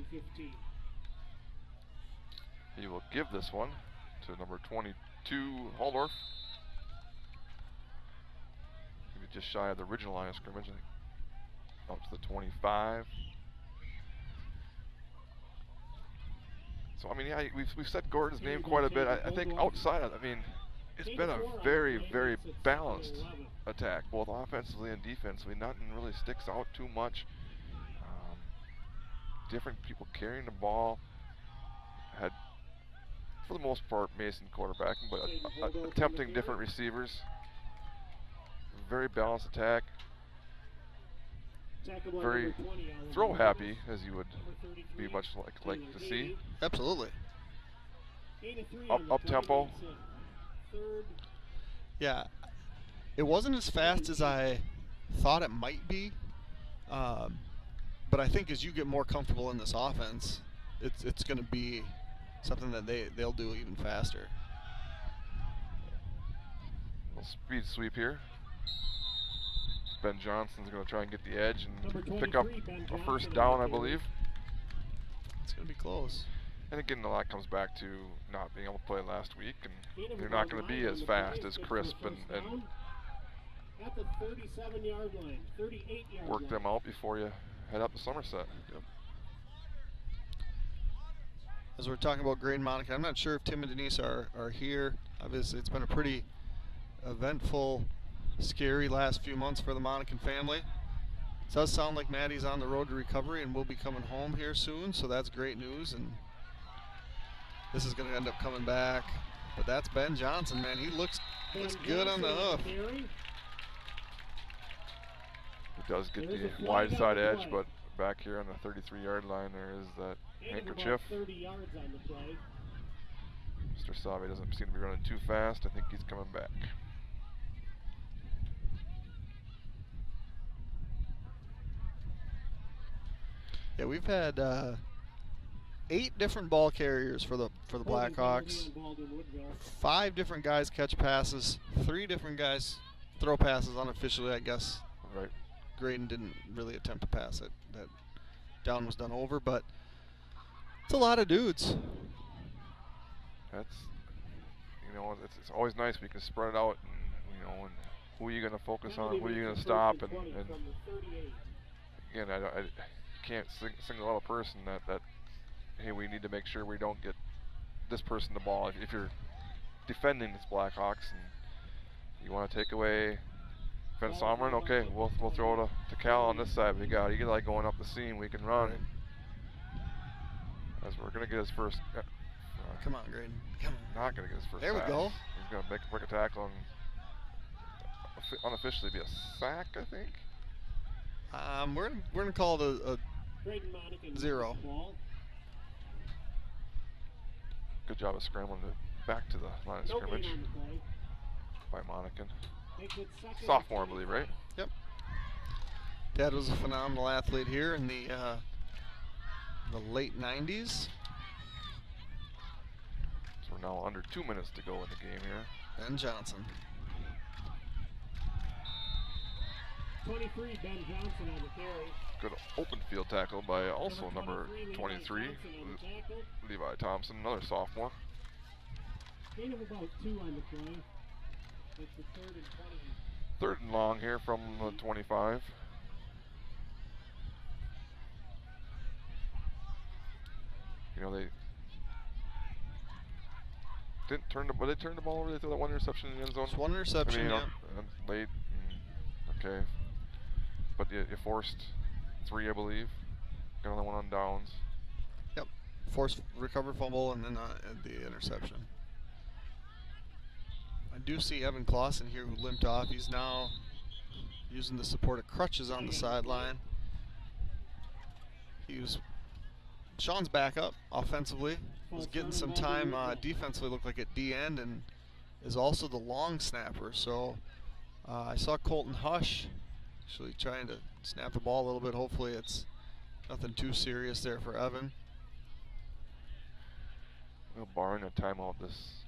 He will give this one to number 22, Halldorf. Maybe just shy of the original line of scrimmage, I think. Up to the 25. So, yeah, we've said Gordon's name quite a bit. I think outside of, it's been a very, very balanced attack, both offensively and defensively. Nothing really sticks out too much. Different people carrying the ball. Had, for the most part, Mason quarterbacking, but attempting different receivers. Very balanced attack. Very throw happy, as you would be much like to see. Absolutely. Up tempo. Yeah, it wasn't as fast as I thought it might be, but I think as you get more comfortable in this offense, it's going to be something that they'll do even faster. Little speed sweep here. Ben Johnson's going to try and get the edge and pick up a first down, I believe. It's going to be close. And again, a lot comes back to not being able to play last week, and they're not going to be as fast, as crisp, and at the 37-yard line, 38-yard work them out before you head up to Somerset. Yep. As we're talking about Graydon Monacan, I'm not sure if Tim and Denise are here. Obviously, it's been a pretty eventful, scary last few months for the Monacan family. It does sound like Maddie's on the road to recovery and will be coming home here soon, so that's great news. And this is going to end up coming back. But that's Ben Johnson, man. He looks good on the hoof. He does get the wide side edge, but back here on the 33-yard line, there is that handkerchief. 30 yards on the play. Mr. Save doesn't seem to be running too fast. I think he's coming back. Yeah, we've had 8 different ball carriers for the Blackhawks. 5 different guys catch passes. 3 different guys throw passes unofficially, I guess. Right. Graydon didn't really attempt to pass it. That down was done over, but it's a lot of dudes. That's, you know, it's always nice. We can spread it out, and you know, and who are you going to focus on, who are you going to stop, and again, I can't single out a person that hey, we need to make sure we don't get this person the ball. If you're defending this Blackhawks and you want to take away Van Someren, okay, we'll throw it to Cal on this side. We got Eli going up the seam. We can run. As we're going to get his first. Come on, Graydon. Come on. Not going to get his first. There we pass. go. He's going to break a tackle and unofficially be a sack, I think. We're gonna call it a 0. Good job of scrambling it back to the line of scrimmage by Monacan. Sophomore, I believe, right? Yep. Dad was a phenomenal athlete here in the late 90s. So we're now under 2 minutes to go in the game here. Ben Johnson. 23, Ben Johnson on the carry. Good open field tackle by also number 23, Levi Thompson, another sophomore. Gain of about 2 on the play. It's the 3rd and 20. 3rd and long here from the 25. You know, they didn't turn but they turned the ball over. They threw that 1 interception in the end zone. Just 1 interception, I mean, yeah. Late. Okay. But you forced 3, I believe. Got another 1 on downs. Yep. Forced recovered fumble and then the interception. I do see Evan Clausen here who limped off. He's now using the support of crutches on the sideline. Sean's back up offensively. Was getting some time defensively, looked like at D end, and is also the long snapper. So I saw Colton Hush actually trying to snap the ball a little bit. Hopefully it's nothing too serious there for Evan. Well, barring a timeout, this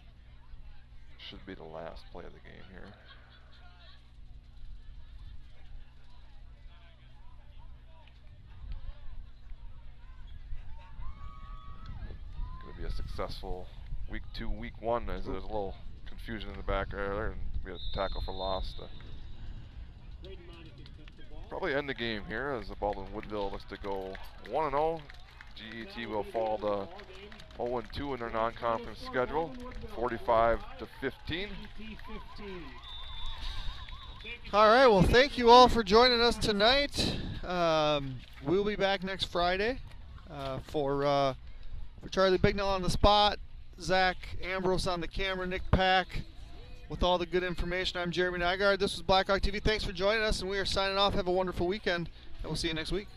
should be the last play of the game here. Going to be a successful week 2, week 1, as there's a little confusion in the back there, and be a tackle for loss. Probably end the game here as the Baldwin Woodville looks to go 1-0. GET will fall to 0-2 in their non-conference schedule, 45-15. All right, well, thank you all for joining us tonight. We'll be back next Friday for Charlie Bignell on the spot, Zach Ambrose on the camera, Nick Pack with all the good information. I'm Jeremy Nygaard. This was Blackhawk TV. Thanks for joining us, and we are signing off. Have a wonderful weekend, and we'll see you next week.